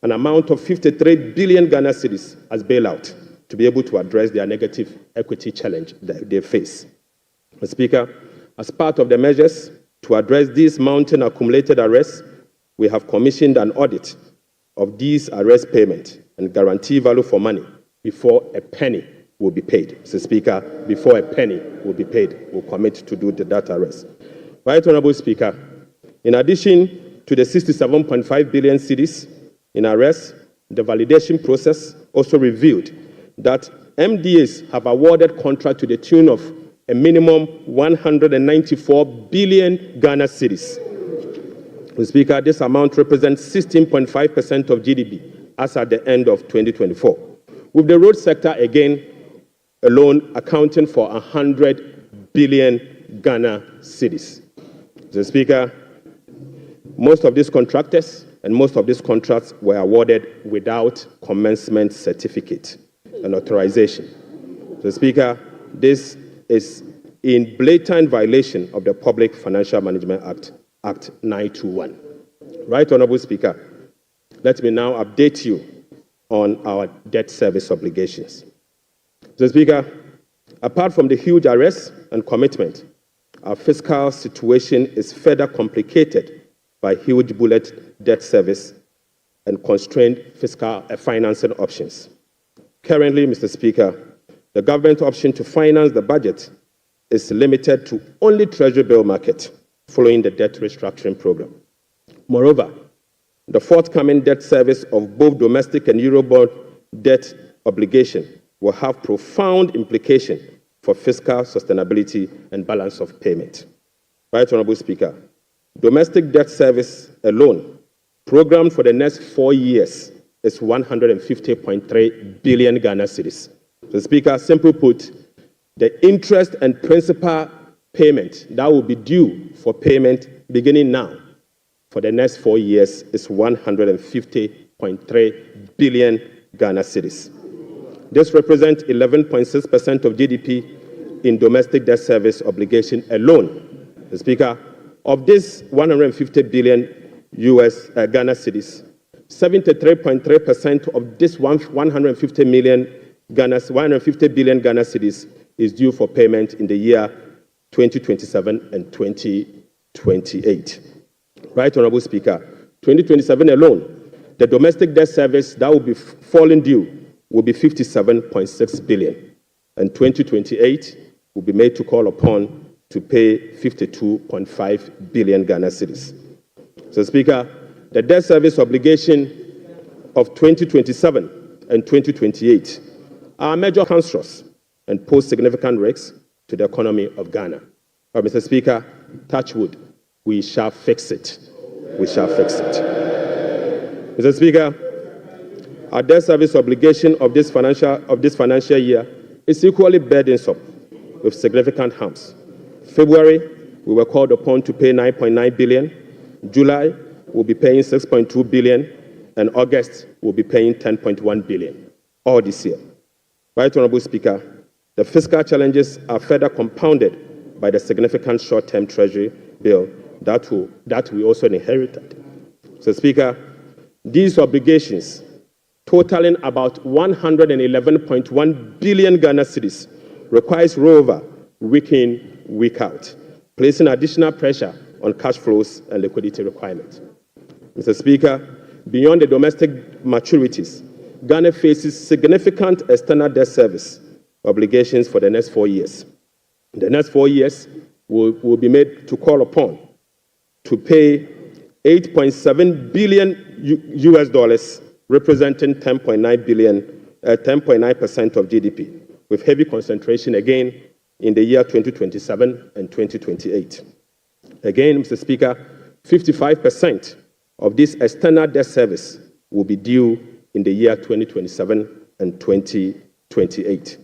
an amount of 53 billion Ghana cedis as bailout to be able to address their negative equity challenge that they face. Mr. Speaker, as part of the measures To address these mounting accumulated arrests, we have commissioned an audit of these arrest payments and guarantee value for money before a penny will be paid. Mr. Speaker, before a penny will be paid, we'll commit to do that arrest. Right Honorable Speaker, in addition to the 67.5 billion cedis in arrests, the validation process also revealed that MDAs have awarded contract to the tune of a minimum 194 billion Ghana cedis. Mr. Speaker, this amount represents 16.5% of GDP as at the end of 2024, with the road sector again alone accounting for 100 billion Ghana cedis. Mr. Speaker, most of these contractors and most of these contracts were awarded without commencement certificate and authorization. Mr. Speaker, this is in blatant violation of the Public Financial Management Act 921. Right Honorable Speaker, let me now update you on our debt service obligations. Mr. Speaker, apart from the huge arrests and commitment, our fiscal situation is further complicated by huge bullet debt service and constrained fiscal financing options. Currently, Mr. Speaker, the government option to finance the budget is limited to only Treasury bill market following the debt restructuring program. Moreover, the forthcoming debt service of both domestic and Eurobond debt obligation will have profound implications for fiscal sustainability and balance of payment. Right Honorable Speaker, domestic debt service alone, programmed for the next 4 years, is 150.3 billion Ghana cedis. So, Speaker, simply put, the interest and principal payment that will be due for payment beginning now for the next 4 years is 150.3 billion Ghana cedis. This represents 11.6% of GDP in domestic debt service obligation alone. The Speaker, of this 150 billion Ghana cedis, 73.3% of this 150 billion Ghana cedis is due for payment in the year 2027 and 2028. Right Honorable Speaker, 2027 alone, the domestic debt service that will be falling due will be 57.6 billion, and 2028 will be made to call upon to pay 52.5 billion Ghana cedis. So, Speaker, the debt service obligation of 2027 and 2028 are major constructs and pose significant risks to the economy of Ghana. But, Mr. Speaker, touch wood, we shall fix it. We shall fix it. Mr. Speaker, our debt service obligation of this financial year is equally burdensome with significant harms. February, we were called upon to pay 9.9 billion. July, we'll be paying 6.2 billion. And August, we'll be paying 10.1 billion, all this year. Right Honorable Speaker, the fiscal challenges are further compounded by the significant short-term Treasury bill that we also inherited. So, Speaker, these obligations, totaling about 111.1 billion Ghana cedis, requires rollover week in, week out, placing additional pressure on cash flows and liquidity requirements. Mr. Speaker, beyond the domestic maturities, Ghana faces significant external debt service obligations for the next 4 years. The next 4 years will be made to call upon to pay $8.7 billion, representing 10.9% of GDP, with heavy concentration again in the year 2027 and 2028. Again, Mr. Speaker, 55% of this external debt service will be due in the year 2027 and 2028.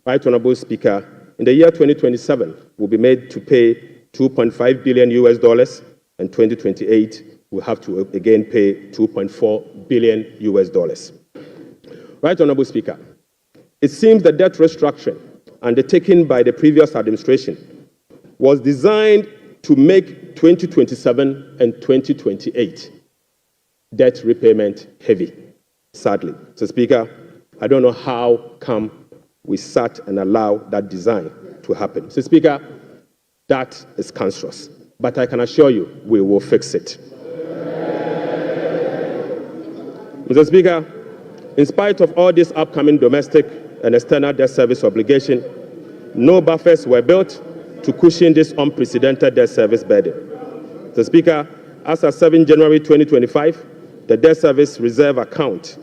Right Honorable Speaker, in the year 2027, we'll be made to pay $2.5 billion, and 2028, we'll have to again pay $2.4 billion. Right Honorable Speaker, it seems the debt restructuring undertaken by the previous administration was designed to make 2027 and 2028 debt repayment heavy, sadly. So, Speaker, I don't know how come we sat and allowed that design to happen. So, Speaker, that is cancerous. but I can assure you we will fix it. Mr. Speaker, in spite of all this upcoming domestic and external debt service obligation, no buffers were built to cushion this unprecedented debt service burden. Mr. Speaker, as of 7 January 2025, the debt service reserve account,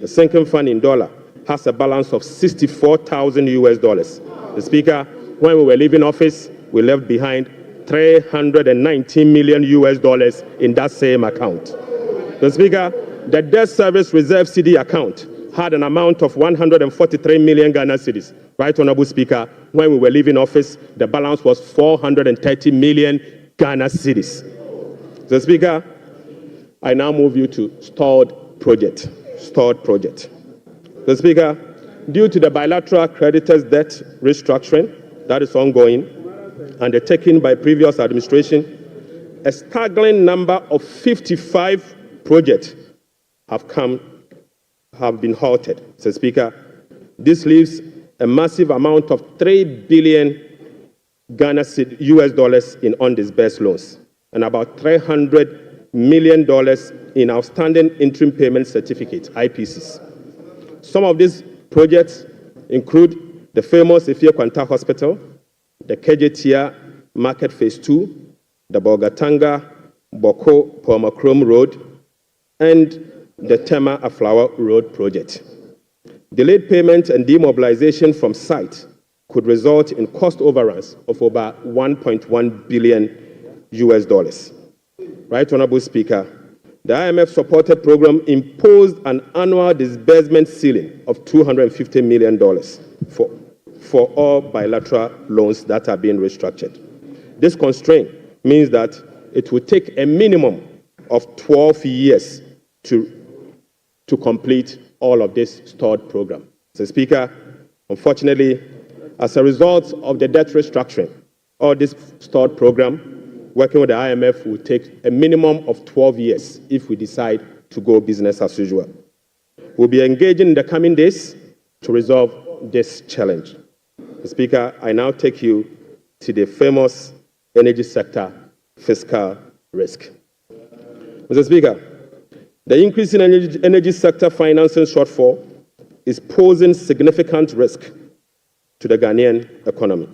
the sinking fund in dollar, has a balance of $64,000 US. Mr. Speaker, when we were leaving office, we left behind $319 million US in that same account. Mr. Speaker, the debt service reserve CD account had an amount of 143 million Ghana cedis. Right, Honorable Speaker, when we were leaving office, the balance was 430 million Ghana cedis. Mr. Speaker, I now move you to stalled project. Mr. Speaker, due to the bilateral creditors' debt restructuring that is ongoing and the taken by previous administration, a staggering number of 55 projects have been halted. Mr. Speaker, this leaves a massive amount of 3 billion Ghana US dollars in undisbursed loans and about $300 million in outstanding interim payment certificates, IPCs. Some of these projects include the famous Ifeanyi Kwanta Hospital, the Kejetia Market Phase 2, the Bolgatanga Boko Pomakrom Road, and the Tema Aflawa Road project. Delayed payment and demobilization from site could result in cost overruns of over 1.1 billion US dollars. Right, Honorable Speaker, the IMF-supported program imposed an annual disbursement ceiling of $250 million for all bilateral loans that are being restructured. This constraint means that it will take a minimum of 12 years to complete all of this stalled program. Mr. Speaker, unfortunately, as a result of the debt restructuring, all this stalled program, working with the IMF, will take a minimum of 12 years if we decide to go business as usual. We'll be engaging in the coming days to resolve this challenge. Mr. Speaker, I now take you to the famous energy sector fiscal risk. Mr. Speaker, the increase in energy sector financing shortfall is posing significant risk to the Ghanaian economy.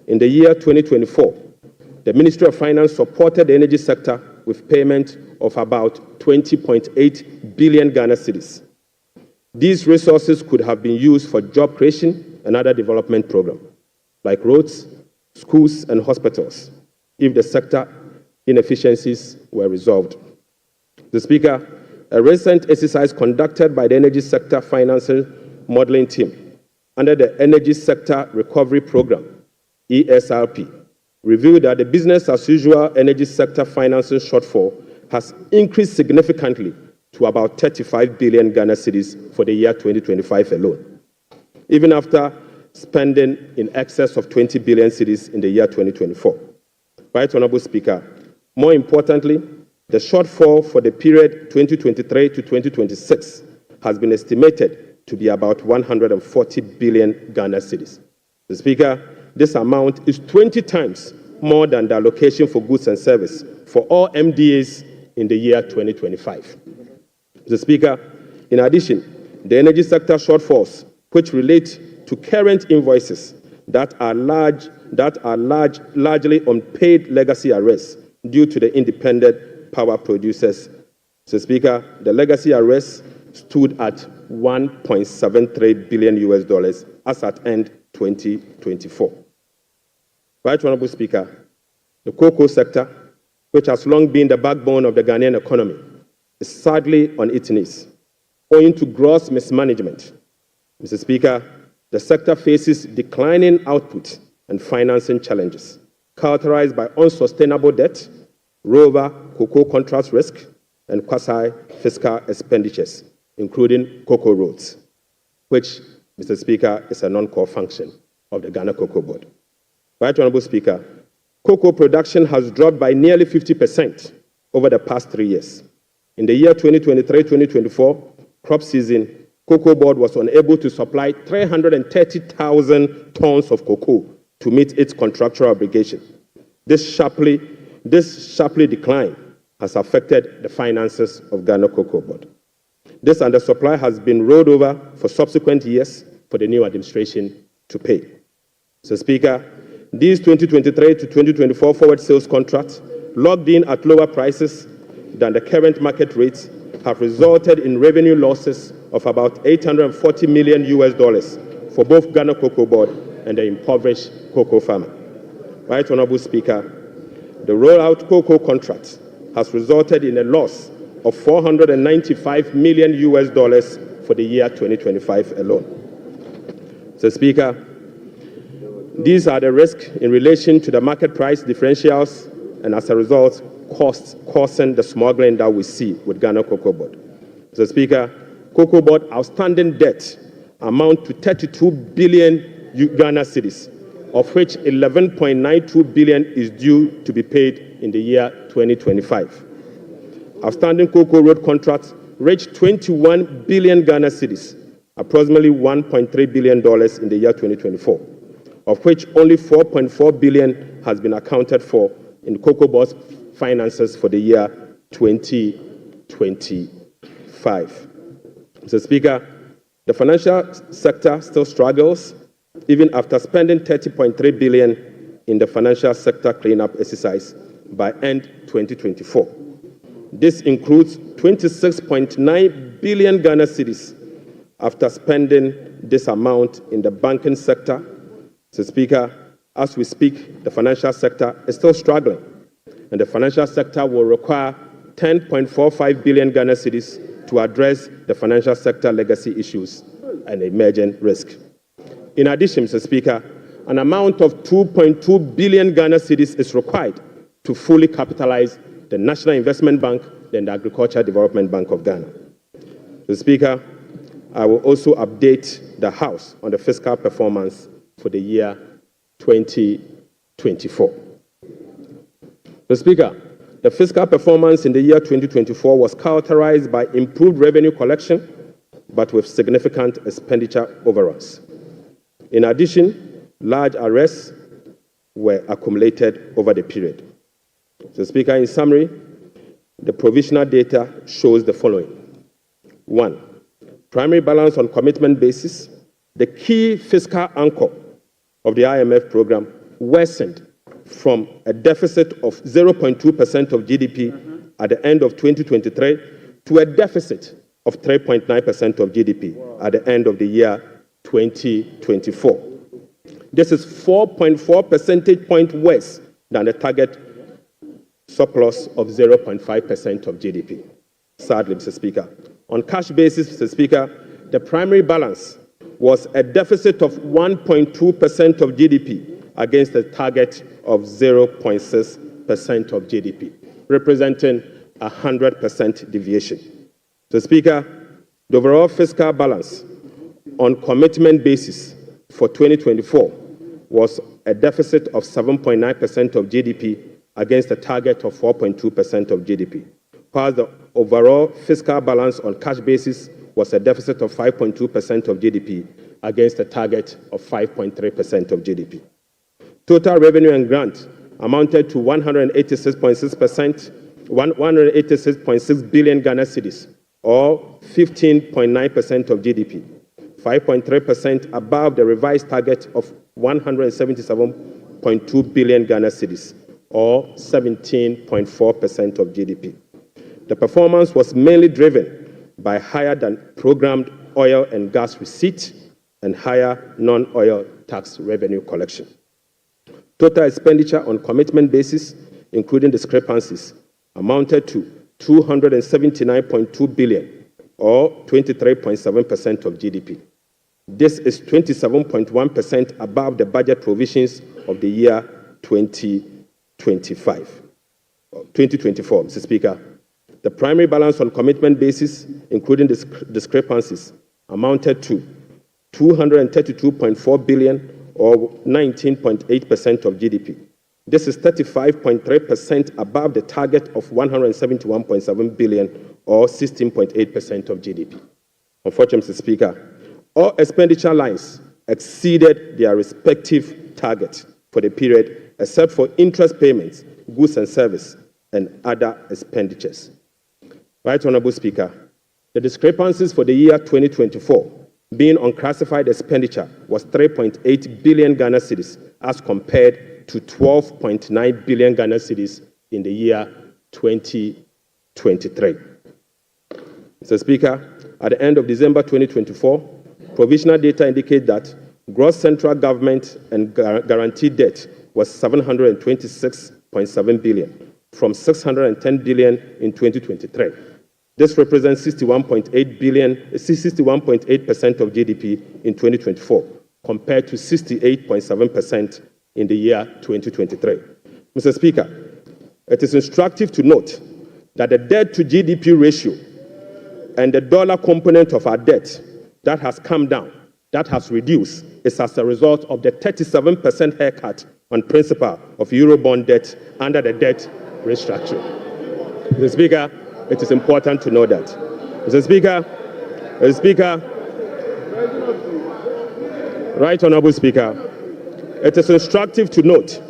In the year 2024, the Ministry of Finance supported the energy sector with payment of about 20.8 billion Ghana cedis. These resources could have been used for job creation and other development programs, like roads, schools, and hospitals, if the sector inefficiencies were resolved. Mr. Speaker, a recent exercise conducted by the Energy Sector Financing Modeling Team under the Energy Sector Recovery Program, ESRP, revealed that the business-as-usual energy sector financing shortfall has increased significantly to about 35 billion Ghana cedis for the year 2025 alone, even after spending in excess of 20 billion cedis in the year 2024. Right, Honorable Speaker, more importantly, the shortfall for the period 2023 to 2026 has been estimated to be about 140 billion Ghana cedis. Mr. Speaker, this amount is 20 times more than the allocation for goods and service for all MDAs in the year 2025. Mr. Speaker, in addition, the energy sector shortfalls, which relate to current invoices that are largely unpaid legacy arrests due to the independent power producers. Mr. Speaker, the legacy arrests stood at 1.73 billion US dollars as at end 2024. Right, Honorable Speaker, the cocoa sector, which has long been the backbone of the Ghanaian economy, is sadly on its knees, owing to gross mismanagement. Mr. Speaker, the sector faces declining output and financing challenges, characterized by unsustainable debt, rollover cocoa contract risk, and quasi-fiscal expenditures, including cocoa roads, which, Mr. Speaker, is a non-core function of the Ghana Cocoa Board. Right, Honorable Speaker, cocoa production has dropped by nearly 50% over the past 3 years. In the year 2023-2024 crop season, Cocoa Board was unable to supply 330,000 tons of cocoa to meet its contractual obligation. This sharply This sharply decline has affected the finances of Ghana Cocoa Board. This undersupply has been rolled over for subsequent years for the new administration to pay. Mr. Speaker, these 2023 to 2024 forward sales contracts, locked in at lower prices than the current market rates, have resulted in revenue losses of about $840 million for both Ghana Cocoa Board and the impoverished cocoa farmer. Right, Honorable Speaker, the rollout cocoa contract has resulted in a loss of $495 million for the year 2025 alone. Mr. Speaker, these are the risks in relation to the market price differentials and, as a result, costs causing the smuggling that we see with Ghana Cocoa Board. Mr. Speaker, Cocoa Board outstanding debt amount to 32 billion Ghana cedis, of which 11.92 billion is due to be paid in the year 2025. Outstanding cocoa road contracts reached 21 billion Ghana cedis, approximately $1.3 billion in the year 2024, of which only 4.4 billion has been accounted for in Cocoa Board's finances for the year 2025. Mr. Speaker, the financial sector still struggles even after spending 30.3 billion in the financial sector cleanup exercise by end 2024. This includes 26.9 billion Ghana cedis after spending this amount in the banking sector. Mr. Speaker, as we speak, the financial sector is still struggling, and the financial sector will require 10.45 billion Ghana cedis to address the financial sector legacy issues and emerging risk. In addition, Mr. Speaker, an amount of 2.2 billion Ghana cedis is required to fully capitalize the National Investment Bank and the Agricultural Development Bank of Ghana. Mr. Speaker, I will also update the House on the fiscal performance for the year 2024. Mr. Speaker, the fiscal performance in the year 2024 was characterized by improved revenue collection, but with significant expenditure overruns. In addition, large arrests were accumulated over the period. Mr. Speaker, in summary, the provisional data shows the following. 1. Primary balance on commitment basis, the key fiscal anchor of the IMF program, worsened from a deficit of 0.2% of GDP at the end of 2023 to a deficit of 3.9% of GDP at the end of the year 2024. This is 4.4 percentage points worse than the target surplus of 0.5% of GDP. Sadly, Mr. Speaker, on cash basis, Mr. Speaker, the primary balance was a deficit of 1.2% of GDP against a target of 0.6% of GDP, representing a 100% deviation. Mr. Speaker, the overall fiscal balance on commitment basis for 2024 was a deficit of 7.9% of GDP against a target of 4.2% of GDP, while the overall fiscal balance on cash basis was a deficit of 5.2% of GDP against a target of 5.3% of GDP. Total revenue and grant amounted to 186.6 billion Ghana cedis, or 15.9% of GDP, 5.3% above the revised target of 177.2 billion Ghana cedis, or 17.4% of GDP. The performance was mainly driven by higher than programmed oil and gas receipt and higher non-oil tax revenue collection. Total expenditure on commitment basis, including discrepancies, amounted to 279.2 billion, or 23.7% of GDP. This is 27.1% above the budget provisions of the year 2024, Mr. Speaker. The primary balance on commitment basis, including discrepancies, amounted to 232.4 billion, or 19.8% of GDP. This is 35.3% above the target of 171.7 billion, or 16.8% of GDP. Unfortunately, Mr. Speaker, all expenditure lines exceeded their respective targets for the period except for interest payments, goods and service, and other expenditures. Right Honourable Speaker, the discrepancies for the year 2024 being unclassified expenditure was 3.8 billion Ghana cedis as compared to 12.9 billion Ghana cedis in the year 2023. Mr. Speaker, at the end of December 2024, provisional data indicate that gross central government and guaranteed debt was 726.7 billion from 610 billion in 2023. This represents 61.8% of GDP in 2024, compared to 68.7% in the year 2023. Mr. Speaker, it is instructive to note that the debt to GDP ratio and the dollar component of our debt that has come down, that has reduced, is as a result of the 37% haircut on principal of Eurobond debt under the debt restructuring. Mr. Speaker, it is important to know that. Mr. Speaker, Right Honourable Speaker, it is instructive to note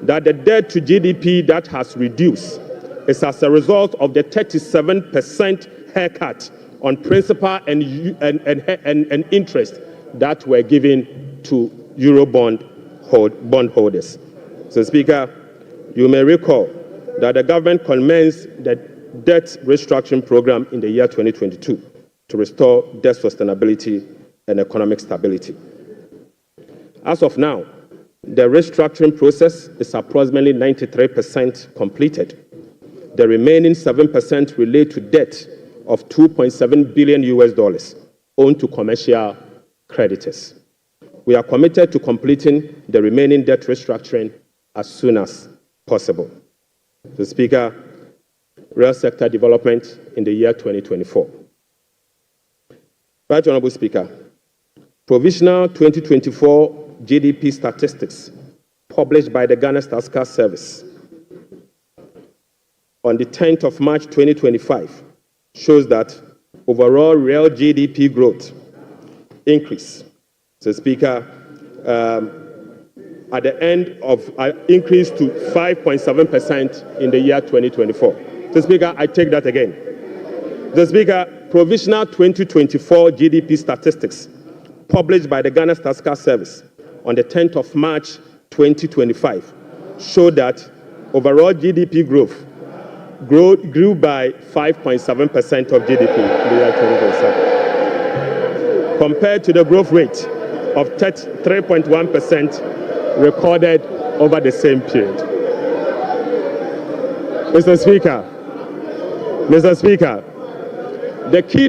that the debt to GDP that has reduced is as a result of the 37% haircut on principal and interest that were given to Eurobond bondholders. So, Speaker, you may recall that the government commenced the debt restructuring program in the year 2022 to restore debt sustainability and economic stability. As of now, the restructuring process is approximately 93% completed. The remaining 7% relate to debt of $2.7 billion owed to commercial creditors. We are committed to completing the remaining debt restructuring as soon as possible. So, Speaker, real sector development in the year 2024. Right Honourable Speaker, provisional 2024 GDP statistics published by the Ghana Statistical Service on the 10th of March 2025 shows that overall real GDP growth increase. So, Speaker, at the end of increased to 5.7% in the year 2024. So, Speaker, I take that again. The Speaker, provisional 2024 GDP statistics published by the Ghana Statistical Service on the 10th of March 2025 show that overall GDP growth grew by 5.7% of GDP in the year 2027, compared to the growth rate of 3.1% recorded over the same period. Mr. Speaker, the key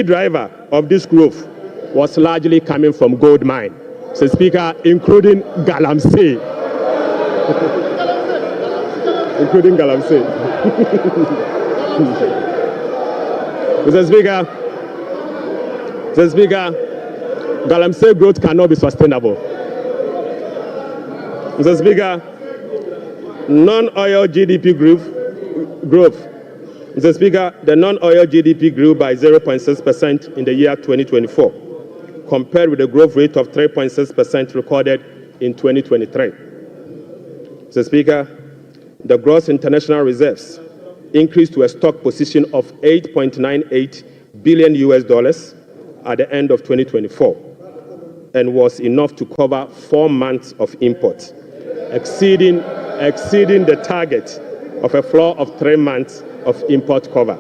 driver of this growth was largely coming from gold mine. So, Speaker, including Galamsey. Including Galamsey. Mr. Speaker, Galamsey growth cannot be sustainable. Mr. Speaker, non-oil GDP growth. Mr. Speaker, the non-oil GDP grew by 0.6% in the year 2024, compared with the growth rate of 3.6% recorded in 2023. Mr. Speaker, the gross international reserves increased to a stock position of $8.98 billion at the end of 2024 and was enough to cover 4 months of imports, exceeding the target of a floor of 3 months of import cover.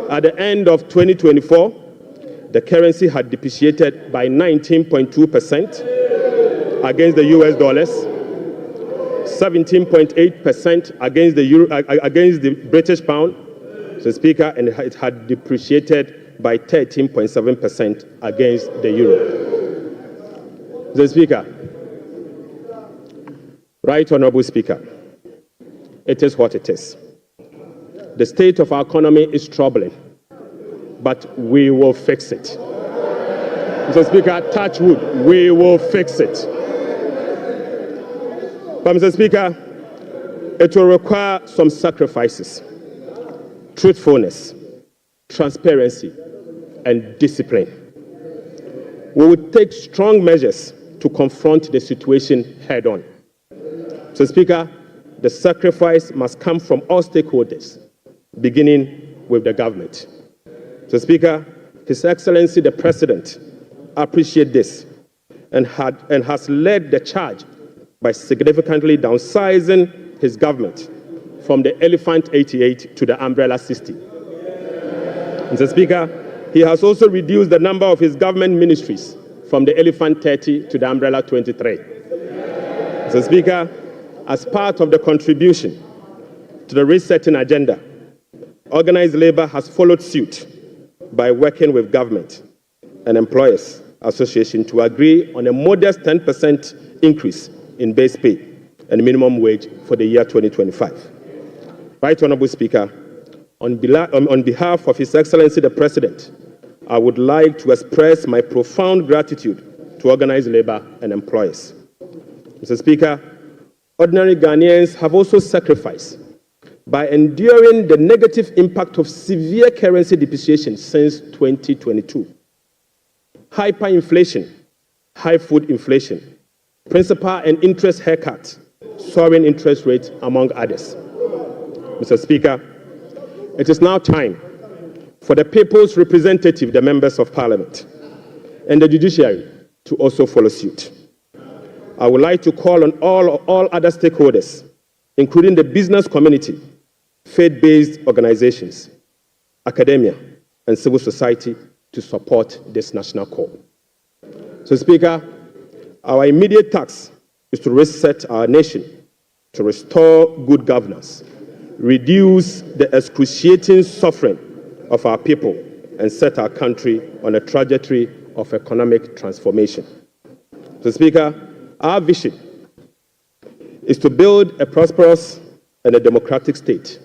At the end of 2024, the currency had depreciated by 19.2% against the US dollars, 17.8% against the euro, against the British pound, so, Speaker, and it had depreciated by 13.7% against the euro. The Speaker, Right Honourable Speaker, it is what it is. The state of our economy is troubling, but we will fix it. Mr. Speaker, touch wood, we will fix it. But, Mr. Speaker, it will require some sacrifices, truthfulness, transparency, and discipline. We will take strong measures to confront the situation head-on. So, Speaker, the sacrifice must come from all stakeholders, beginning with the government. So, Speaker, His Excellency the President appreciates this and has led the charge by significantly downsizing his government from the Elephant 88 to the Umbrella 60. Mr. Speaker, he has also reduced the number of his government ministries from the Elephant 30 to the Umbrella 23. Mr. Speaker, as part of the contribution to the resetting agenda, organized labor has followed suit by working with government and employers association to agree on a modest 10% increase in base pay and minimum wage for the year 2025. Right Honorable Speaker, on behalf of His Excellency the President, I would like to express my profound gratitude to organized labor and employers. Mr. Speaker, ordinary Ghanaians have also sacrificed by enduring the negative impact of severe currency depreciation since 2022. Hyperinflation, high food inflation, principal and interest haircuts, soaring interest rates, among others. Mr. Speaker, it is now time for the people's representative, the members of Parliament, and the judiciary to also follow suit. I would like to call on all other stakeholders, including the business community, faith-based organizations, academia, and civil society to support this national call. So, Speaker, our immediate task is to reset our nation, to restore good governance, reduce the excruciating suffering of our people, and set our country on a trajectory of economic transformation. So, Speaker, our vision is to build a prosperous and a democratic state,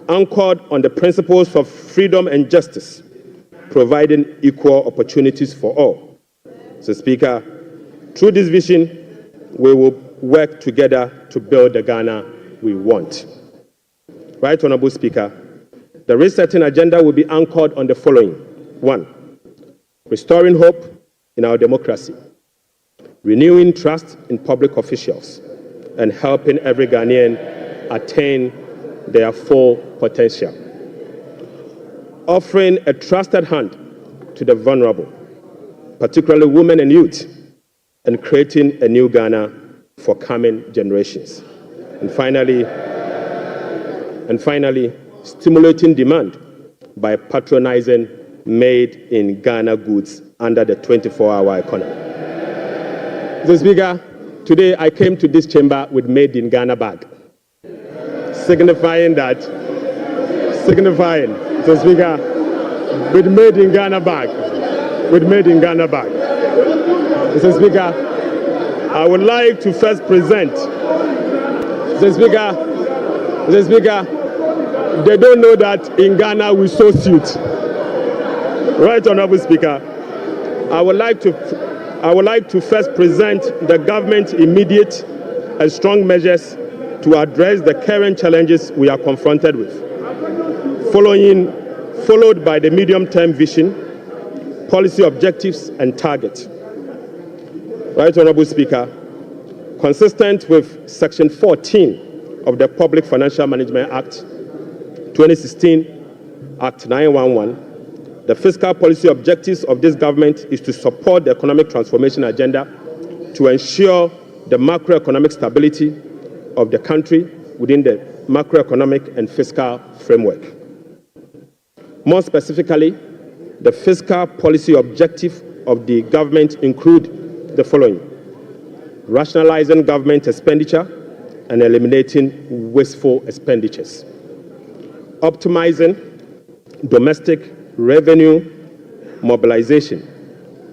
anchored on the principles of freedom and justice, providing equal opportunities for all. So, Speaker, through this vision, we will work together to build the Ghana we want. Right Honorable Speaker, the resetting agenda will be anchored on the following. 1, restoring hope in our democracy, renewing trust in public officials, and helping every Ghanaian attain their full potential. Offering a trusted hand to the vulnerable, particularly women and youth, and creating a new Ghana for coming generations. And finally, stimulating demand by patronizing made-in-Ghana goods under the 24-hour economy. Mr. Speaker, today I came to this chamber with made-in-Ghana bag, signifying, Mr. Speaker, with made-in-Ghana bag, Mr. Speaker, I would like to first present, Mr. Speaker, they don't know that in Ghana we sew suit. Right, Honorable Speaker, I would like to first present the government's immediate and strong measures to address the current challenges we are confronted with, followed by the medium-term vision, policy objectives, and targets. Right, Honorable Speaker, consistent with Section 14 of the Public Financial Management Act 2016, Act 911, the fiscal policy objectives of this government is to support the economic transformation agenda to ensure the macroeconomic stability of the country within the macroeconomic and fiscal framework. More specifically, the fiscal policy objective of the government include the following: rationalizing government expenditure and eliminating wasteful expenditures, optimizing domestic revenue mobilization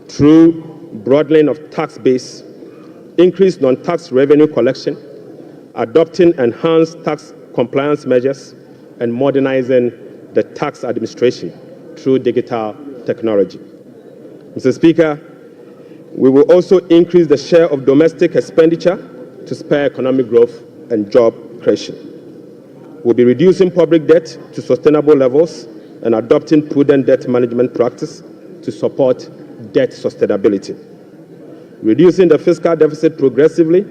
through broadening of tax base, increased non-tax revenue collection, adopting enhanced tax compliance measures, and modernizing the tax administration through digital technology. Mr. Speaker, we will also increase the share of domestic expenditure to spur economic growth and job creation. We'll be reducing public debt to sustainable levels and adopting prudent debt management practice to support debt sustainability. reducing the fiscal deficit progressively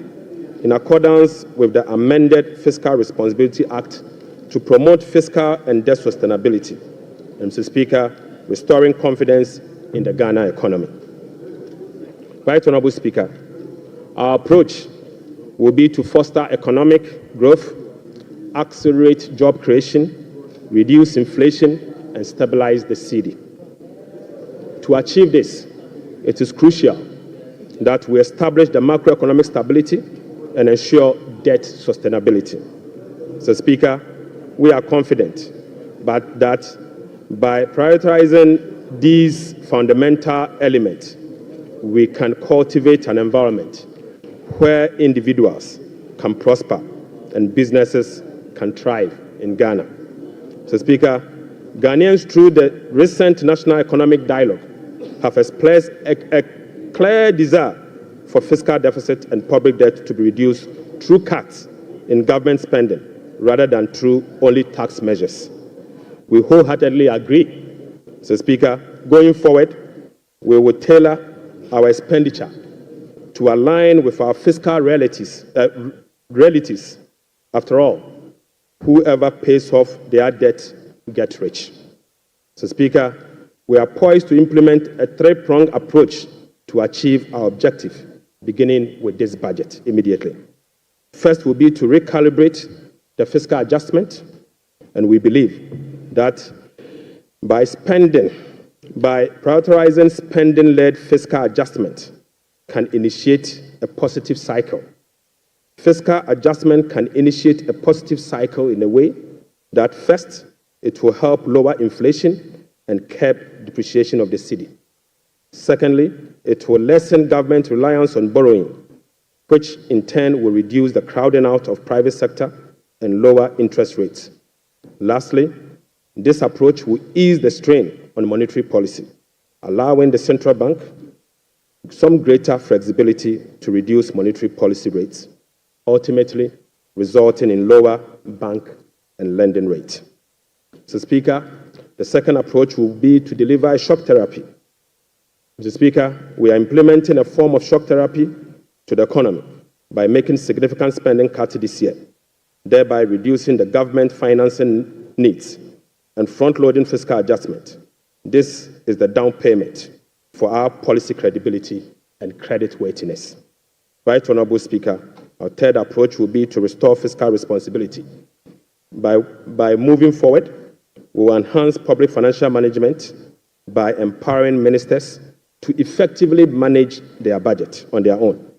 in accordance with the amended Fiscal Responsibility Act to promote fiscal and debt sustainability. And Mr. Speaker, restoring confidence in the Ghana economy. Right Honorable Speaker, our approach will be to foster economic growth, accelerate job creation, reduce inflation, and stabilize the cedi. To achieve this, it is crucial that we establish the macroeconomic stability and ensure debt sustainability. Mr. Speaker, we are confident that by prioritizing these fundamental elements, we can cultivate an environment where individuals can prosper and businesses can thrive in Ghana. Mr. Speaker, Ghanaians through the recent National Economic Dialogue have expressed a clear desire for fiscal deficit and public debt to be reduced through cuts in government spending rather than through only tax measures. We wholeheartedly agree, Mr. Speaker. Going forward, we will tailor our expenditure to align with our fiscal realities. After all, whoever pays off their debt gets rich. Mr. Speaker, we are poised to implement a three-pronged approach to achieve our objective, beginning with this budget immediately. First will be to recalibrate the fiscal adjustment, and we believe that by prioritizing spending-led fiscal adjustment can initiate a positive cycle. Fiscal adjustment can initiate a positive cycle in a way that first, it will help lower inflation and curb depreciation of the cedi. Secondly, it will lessen government reliance on borrowing, which in turn will reduce the crowding out of private sector and lower interest rates. Lastly, this approach will ease the strain on monetary policy, allowing the central bank some greater flexibility to reduce monetary policy rates, ultimately resulting in lower bank and lending rates. Mr. Speaker, the second approach will be to deliver a shock therapy. Mr. Speaker, we are implementing a form of shock therapy to the economy by making significant spending cuts this year, thereby reducing the government financing needs and front-loading fiscal adjustment. This is the down payment for our policy credibility and creditworthiness. Right Honorable Speaker, our third approach will be to restore fiscal responsibility. By moving forward, we will enhance public financial management by empowering ministers to effectively manage their budget on their own,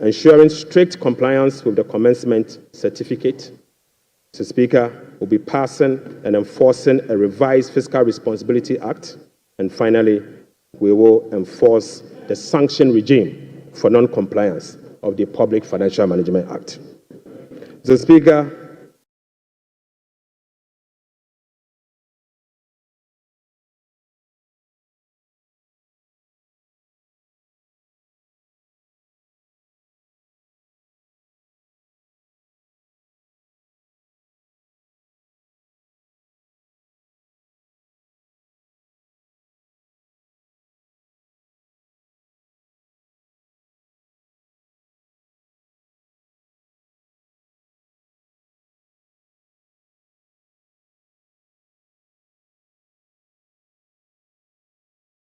ensuring strict compliance with the commencement certificate. Mr. Speaker, we'll be passing and enforcing a revised Fiscal Responsibility Act. And finally, we will enforce the sanction regime for non-compliance of the Public Financial Management Act. Mr. Speaker,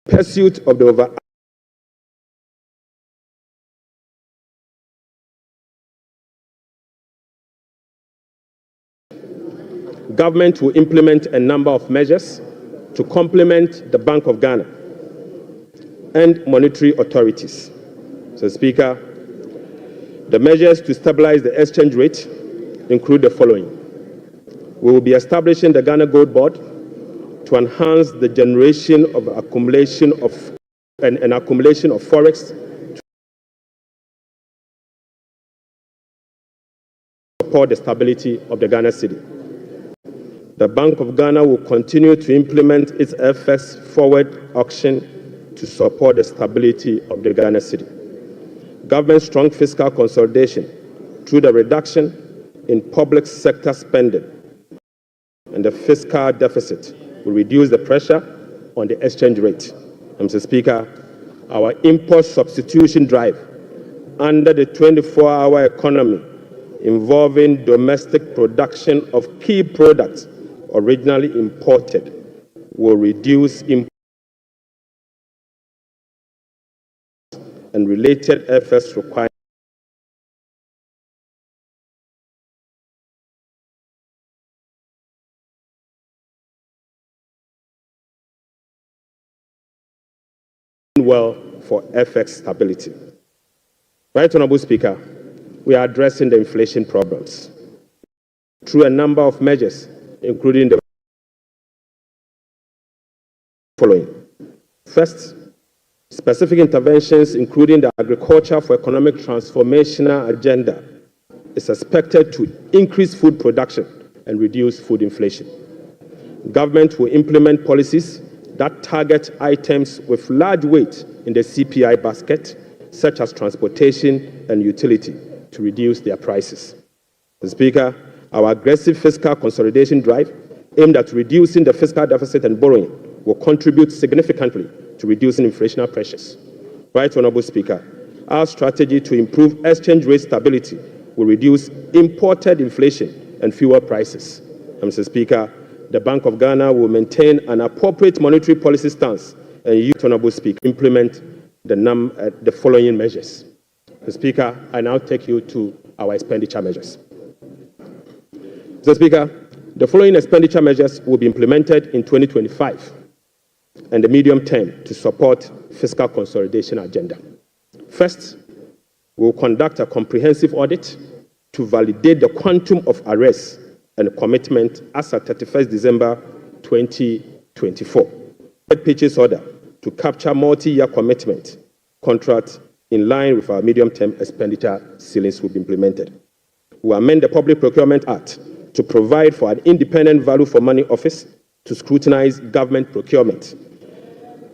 pursuit of the government will implement a number of measures to complement the Bank of Ghana and monetary authorities. Mr. Speaker, the measures to stabilize the exchange rate include the following. We will be establishing the Ghana Gold Board to enhance the generation of accumulation of forex to support the stability of the Ghana cedi. The Bank of Ghana will continue to implement its FX forward auction to support the stability of the Ghana cedi. Government strong fiscal consolidation through the reduction in public sector spending and the fiscal deficit will reduce the pressure on the exchange rate. Mr. Speaker, our import substitution drive under the 24-hour economy involving domestic production of key products originally imported will reduce import and related FS requirements well for FX stability. Right, Honorable Speaker, we are addressing the inflation problems through a number of measures, including the following. First, specific interventions, including the Agriculture for Economic Transformational Agenda, is expected to increase food production and reduce food inflation. Government will implement policies that target items with large weight in the CPI basket, such as transportation and utility, to reduce their prices. Mr. Speaker, our aggressive fiscal consolidation drive aimed at reducing the fiscal deficit and borrowing will contribute significantly to reducing inflationary pressures. Right, Honorable Speaker, our strategy to improve exchange rate stability will reduce imported inflation and fuel prices. And Mr. Speaker, the Bank of Ghana will maintain an appropriate monetary policy stance and use, Honorable Speaker, implement the following measures. Mr. Speaker, I now take you to our expenditure measures. Mr. Speaker, the following expenditure measures will be implemented in 2025 and the medium term to support fiscal consolidation agenda. First, we will conduct a comprehensive audit to validate the quantum of arrests and commitment as at 31st December 2024. Purchase order to capture multi-year commitment contracts in line with our medium-term expenditure ceilings will be implemented. We will amend the Public Procurement Act to provide for an independent value for money office to scrutinize government procurement.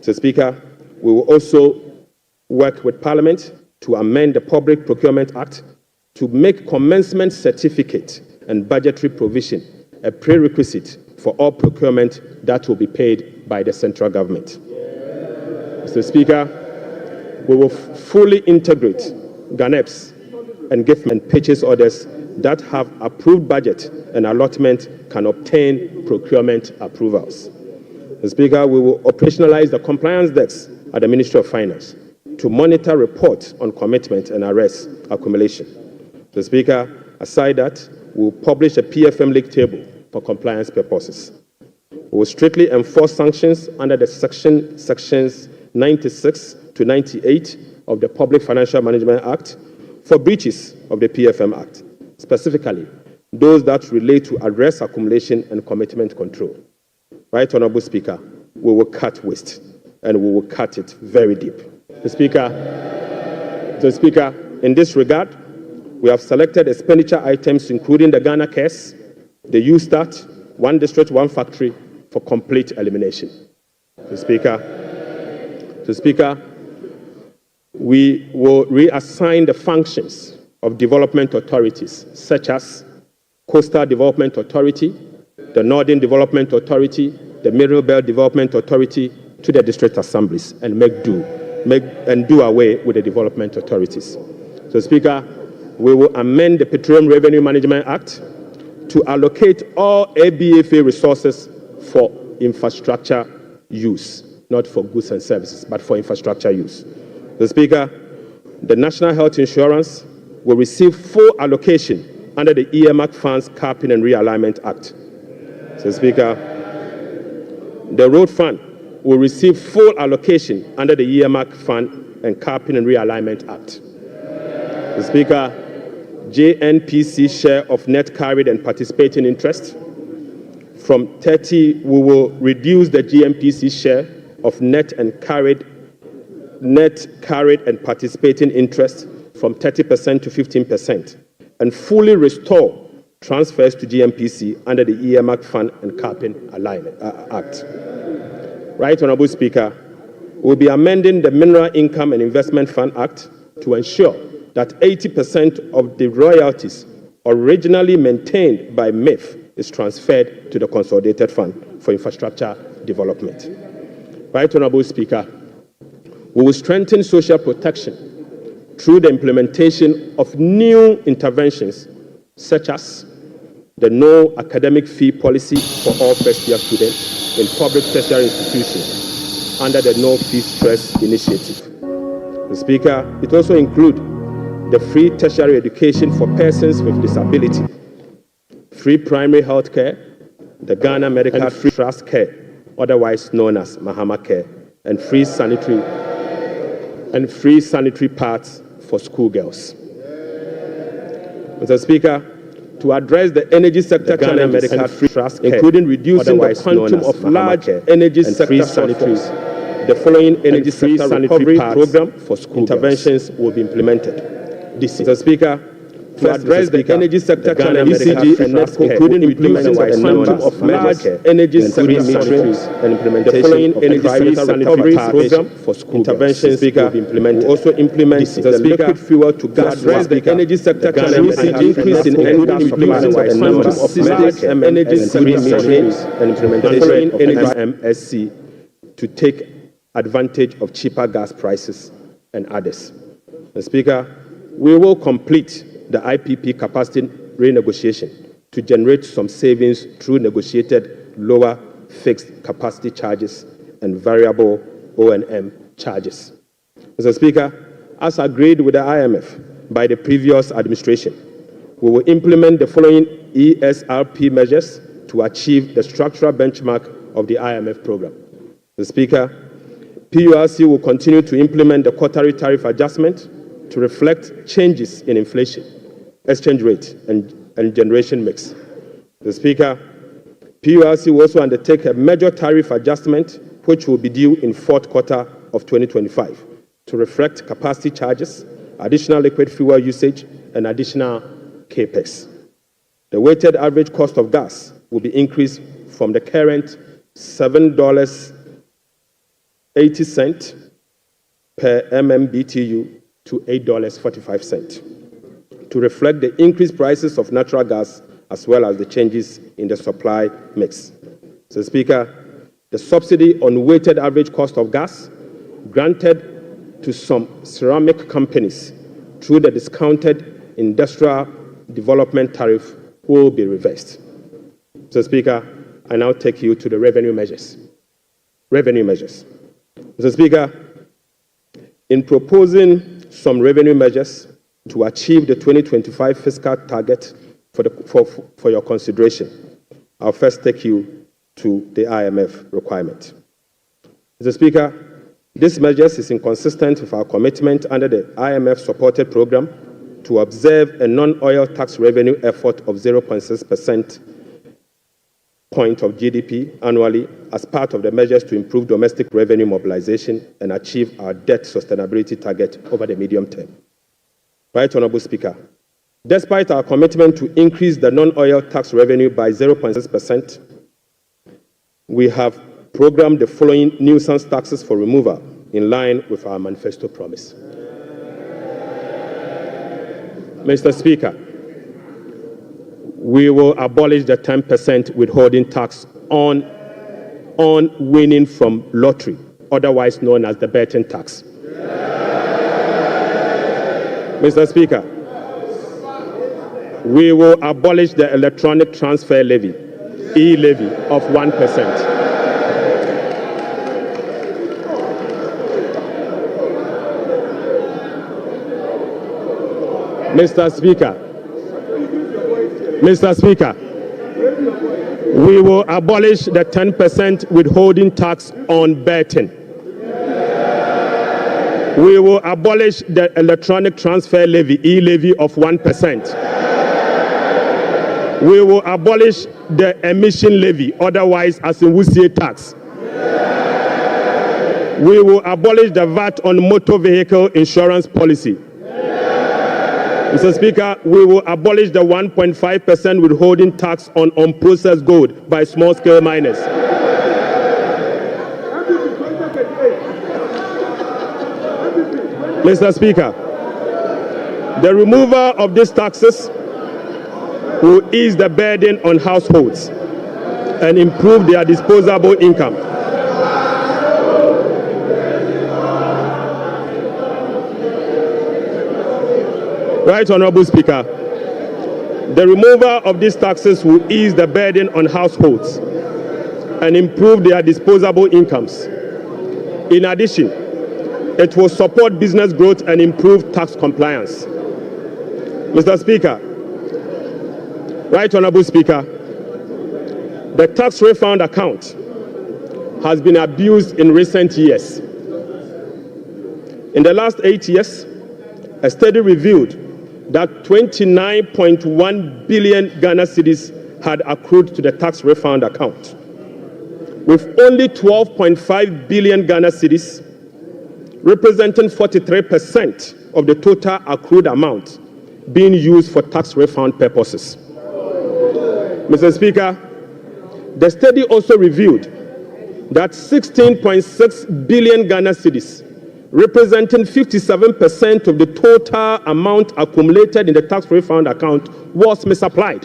Mr. Speaker, we will also work with Parliament to amend the Public Procurement Act to make commencement certificate and budgetary provision a prerequisite for all procurement that will be paid by the central government. Mr. Speaker, we will fully integrate GANEPS and government purchase orders that have approved budget and allotment can obtain procurement approvals. Mr. Speaker, we will operationalize the compliance desk at the Ministry of Finance to monitor reports on commitment and arrest accumulation. Mr. Speaker, aside that, we will publish a PFM league table for compliance purposes. We will strictly enforce sanctions under the sections 96 to 98 of the Public Financial Management Act for breaches of the PFM Act, specifically those that relate to arrest accumulation and commitment control. Right, Honorable Speaker, we will cut waste and we will cut it very deep. Mr. Speaker, in this regard, we have selected expenditure items including the Ghana Cares, the U-Start, One District, One Factory for complete elimination. Mr. Speaker, we will reassign the functions of development authorities such as Coastal Development Authority, the Northern Development Authority, the Middle Belt Development Authority to the district assemblies and do away with the development authorities. So, Speaker, we will amend the Petroleum Revenue Management Act to allocate all ABFA resources for infrastructure use, not for goods and services, but for infrastructure use. So, Speaker, the National Health Insurance will receive full allocation under the earmark funds capping and realignment act. So, Speaker, the Road Fund will receive full allocation under the earmark fund and capping and realignment act. So, Speaker, JNPC share of net carried and participating interest from 30, we will reduce the GNPC share of net carried and participating interest from 30% to 15% and fully restore transfers to GNPC under the earmark fund and capping alignment act. Right, Honorable Speaker, we'll be amending the Mineral Income and Investment Fund Act to ensure that 80% of the royalties originally maintained by MIF is transferred to the Consolidated Fund for Infrastructure Development. Right, Honorable Speaker, We will strengthen social protection through the implementation of new interventions such as the no academic fee policy for all first-year students in public tertiary institutions under the No Fee Stress Initiative. Mr. Speaker, it also includes the free tertiary education for persons with disability, free primary health care, the Ghana Medical Trust Care, otherwise known as Mahama Care, and free sanitary pads for schoolgirls. Mr. Speaker, to address the energy sector challenges, including reducing the quantum of large energy sector shortfalls, the following energy sector recovery program for school interventions will be implemented. Mr. Speaker, to address the energy sector challenges, ECG and NETCO, including reducing the quantum of large energy sector shortfalls and implementation of the energy sector recovery program for school interventions will be implemented. We also implement the liquid fuel to gas address the energy sector challenges, increase in energy supply and number of large energy sector shortfalls and implementation of MSC to take advantage of cheaper gas prices and others. Mr. Speaker, we will complete the IPP capacity renegotiation to generate some savings through negotiated lower fixed capacity charges and variable O&M charges. Mr. Speaker, as agreed with the IMF by the previous administration, we will implement the following ESRP measures to achieve the structural benchmark of the IMF program. Mr. Speaker, PURC will continue to implement the quarterly tariff adjustment to reflect changes in inflation, exchange rate, and generation mix. The Speaker, PURC will also undertake a major tariff adjustment, which will be due in fourth quarter of 2025, to reflect capacity charges, additional liquid fuel usage, and additional CAPEX. The weighted average cost of gas will be increased from the current $7.80 per MMBTU to $8.45 to reflect the increased prices of natural gas as well as the changes in the supply mix. So, Speaker, the subsidy on weighted average cost of gas granted to some ceramic companies through the discounted industrial development tariff will be reversed. So, Speaker, I now take you to the revenue measures. Revenue measures. Mr. Speaker, in proposing some revenue measures to achieve the 2025 fiscal target for your consideration, I'll first take you to the IMF requirement. Mr. Speaker, this measure is inconsistent with our commitment under the IMF-supported program to observe a non-oil tax revenue effort of 0.6% point of GDP annually as part of the measures to improve domestic revenue mobilization and achieve our debt sustainability target over the medium term. Right, Honorable Speaker, despite our commitment to increase the non-oil tax revenue by 0.6%, we have programmed the following nuisance taxes for removal in line with our manifesto promise. Mr. Speaker, we will abolish the 10% withholding tax on winning from lottery, otherwise known as the betting tax. Mr. Speaker, we will abolish the electronic transfer levy, e-levy, of 1%. Mr. Speaker, we will abolish the 10% withholding tax on betting. We will abolish the electronic transfer levy, e-levy, of 1%. We will abolish the emission levy, otherwise as in Wusie tax. We will abolish the VAT on motor vehicle insurance policy. Mr. Speaker, we will abolish the 1.5% withholding tax on unprocessed gold by small-scale miners. Mr. Speaker, the removal of these taxes will ease the burden on households and improve their disposable income. Right, Honorable Speaker. The removal of these taxes will ease the burden on households and improve their disposable incomes. In addition, it will support business growth and improve tax compliance. Mr. Speaker, Right Honorable Speaker, the tax refund account has been abused in recent years. In the last 8 years, a study revealed that 29.1 billion Ghana cedis had accrued to the tax refund account, with only 12.5 billion Ghana cedis, representing 43% of the total accrued amount, being used for tax refund purposes. Mr. Speaker, the study also revealed that 16.6 billion Ghana cedis, representing 57% of the total amount accumulated in the tax refund account, was misapplied.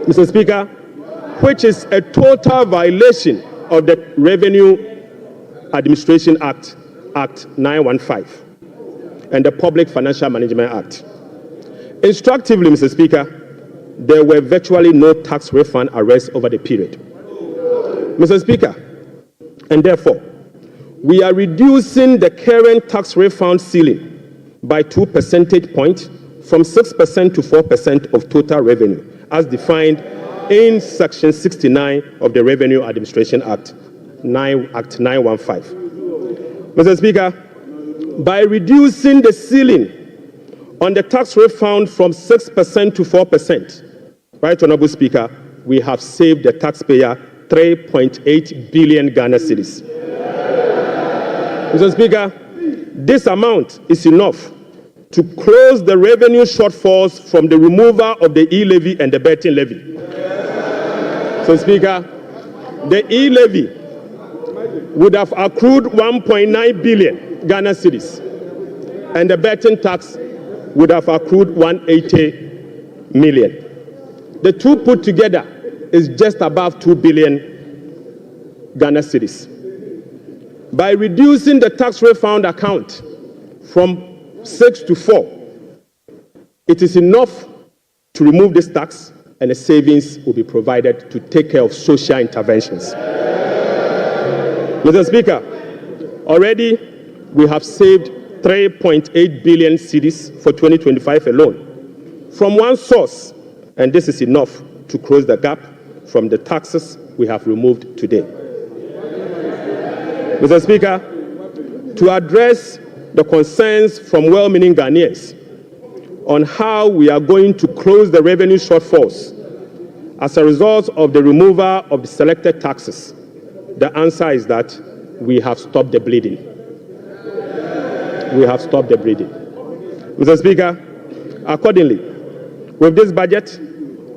Mr. Speaker, which is a total violation of the Revenue Administration Act, Act 915, and the Public Financial Management Act. Instructively, Mr. Speaker, there were virtually no tax refund arrests over the period. Mr. Speaker, and therefore, we are reducing the current tax refund ceiling by 2 percentage points from 6% to 4% of total revenue, as defined in Section 69 of the Revenue Administration Act, Act 915. Mr. Speaker, by reducing the ceiling on the tax refund from 6% to 4%, Right Honorable Speaker, we have saved the taxpayer 3.8 billion Ghana cedis. Mr. Speaker, this amount is enough to close the revenue shortfalls from the removal of the e-levy and the betting levy. So, Speaker, the e-levy would have accrued 1.9 billion Ghana cedis, and the betting tax would have accrued 180 million. The two put together is just above 2 billion Ghana cedis. By reducing the tax refund account from 6 to 4, it is enough to remove this tax, and the savings will be provided to take care of social interventions. Mr. Speaker, already we have saved 3.8 billion cedis for 2025 alone from one source, and this is enough to close the gap from the taxes we have removed today. Mr. Speaker, to address the concerns from well-meaning Ghanaians on how we are going to close the revenue shortfalls as a result of the removal of the selected taxes, the answer is that we have stopped the bleeding. We have stopped the bleeding. Mr. Speaker, accordingly, with this budget,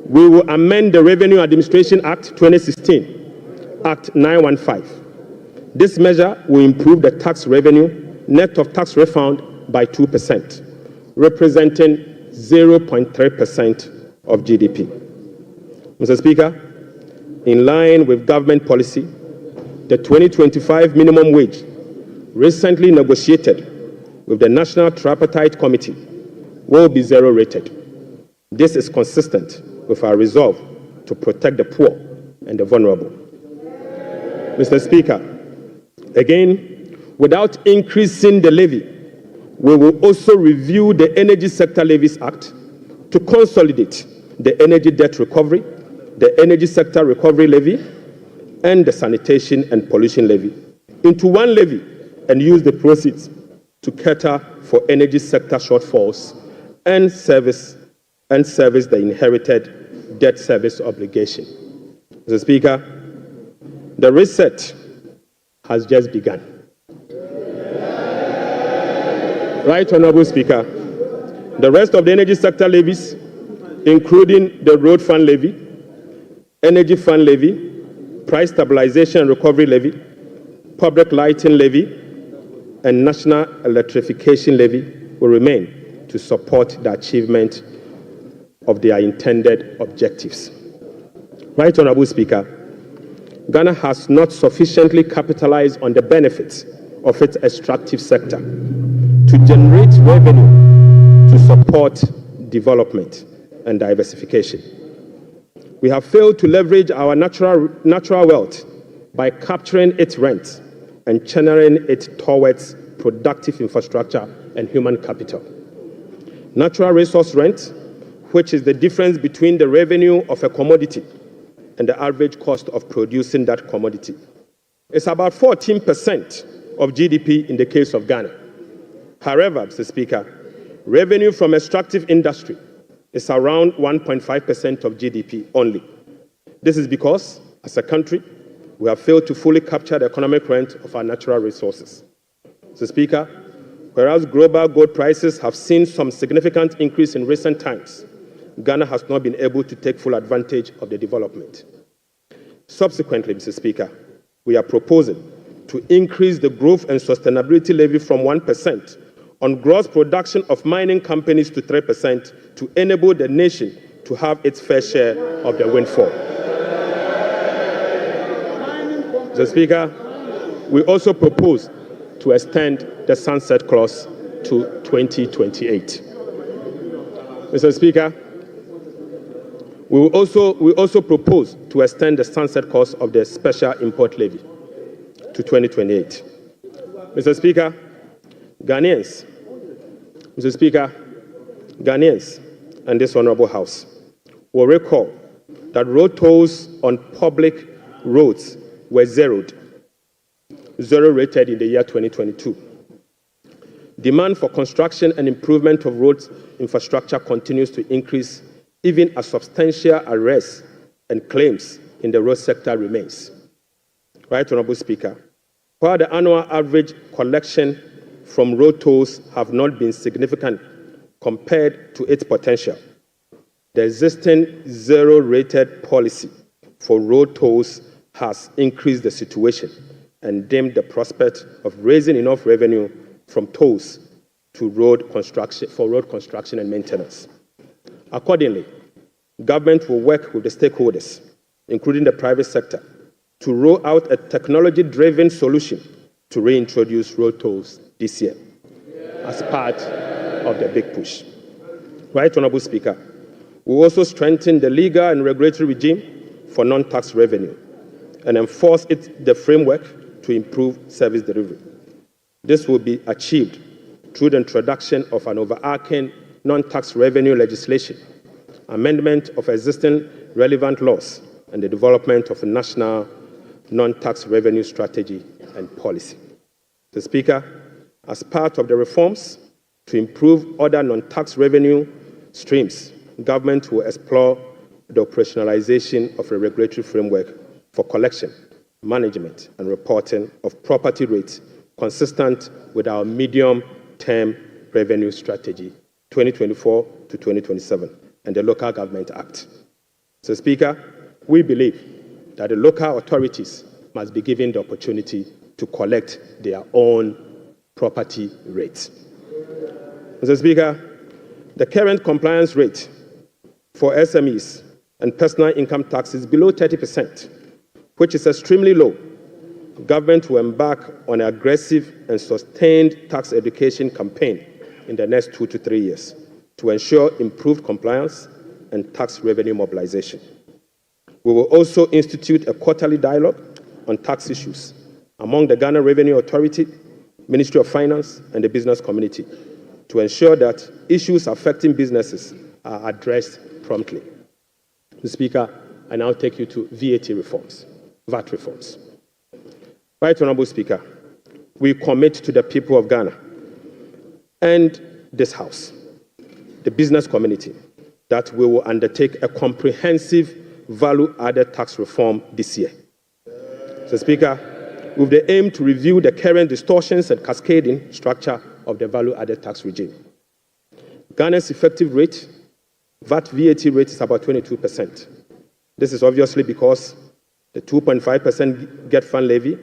we will amend the Revenue Administration Act 2016, Act 915. This measure will improve the tax revenue net of tax refund by 2%, representing 0.3% of GDP. Mr. Speaker, in line with government policy, the 2025 minimum wage recently negotiated with the National Tripartite Committee will be zero rated. This is consistent with our resolve to protect the poor and the vulnerable. Mr. Speaker, again, without increasing the levy, we will also review the Energy Sector Levies Act to consolidate the energy debt recovery, the Energy Sector Recovery Levy, and the Sanitation and Pollution Levy into one levy and use the proceeds to cater for energy sector shortfalls and service the inherited debt service obligation. Mr. Speaker, the reset has just begun. Right Honorable Speaker, the rest of the energy sector levies, including the Road Fund Levy, Energy Fund Levy, Price Stabilization and Recovery Levy, Public Lighting Levy, and National Electrification Levy will remain to support the achievement of their intended objectives. Right Honorable Speaker, Ghana has not sufficiently capitalized on the benefits of its extractive sector to generate revenue to to support development and diversification. We have failed to leverage our natural wealth by capturing its rent and channeling it towards productive infrastructure and human capital. Natural resource rent, which is the difference between the revenue of a commodity and the average cost of producing that commodity, is about 14% of GDP in the case of Ghana. However, Mr. Speaker, revenue from extractive industry is around 1.5% of GDP only. This is because, as a country, we have failed to fully capture the economic rent of our natural resources. Mr. Speaker, whereas global gold prices have seen some significant increase in recent times, Ghana has not been able to take full advantage of the development. Subsequently, Mr. Speaker, we are proposing to increase the growth and sustainability levy from 1% on gross production of mining companies to 3% to enable the nation to have its fair share of the windfall. Mr. Speaker, we also propose to extend the sunset clause to 2028. Mr. Speaker, we also propose to extend the sunset clause of the special import levy to 2028. Mr. Speaker, Ghanaians and this Honorable House will recall that road tolls on public roads were zero rated in the year 2022. Demand for construction and improvement of road infrastructure continues to increase, even as substantial arrests and claims in the road sector remains. Right, Honorable Speaker, while the annual average collection from road tolls have not been significant compared to its potential, the existing zero-rated policy for road tolls has increased the situation and dimmed the prospect of raising enough revenue from tolls to road construction and maintenance. Accordingly, government will work with the stakeholders, including the private sector, to roll out a technology-driven solution to reintroduce road tolls this year as part of the big push. Right, Honorable Speaker, we will also strengthen the legal and regulatory regime for non-tax revenue and enforce the framework to improve service delivery. This will be achieved through the introduction of an overarching non-tax revenue legislation, amendment of existing relevant laws, and the development of a national non-tax revenue strategy and policy. Mr. Speaker, as part of the reforms to improve other non-tax revenue streams, government will explore the operationalization of a regulatory framework for collection, management, and reporting of property rates consistent with our medium-term revenue strategy, 2024 to 2027, and the Local Government Act. Mr. Speaker, we believe that the local authorities must be given the opportunity to collect their own property rates. Mr. Speaker, the current compliance rate for SMEs and personal income tax is below 30%, which is extremely low. Government will embark on an aggressive and sustained tax education campaign in the next 2 to 3 years to ensure improved compliance and tax revenue mobilization. We will also institute a quarterly dialogue on tax issues among the Ghana Revenue Authority, Ministry of Finance, and the business community to ensure that issues affecting businesses are addressed promptly. Mr. Speaker, I now take you to VAT reforms. Right, Honorable Speaker, we commit to the people of Ghana and this House, the business community, that we will undertake a comprehensive value-added tax reform this year. Mr. Speaker, with the aim to review the current distortions and cascading structure of the value-added tax regime. Ghana's effective rate, VAT rate is about 22%. This is obviously because the 2.5% Get Fund levy,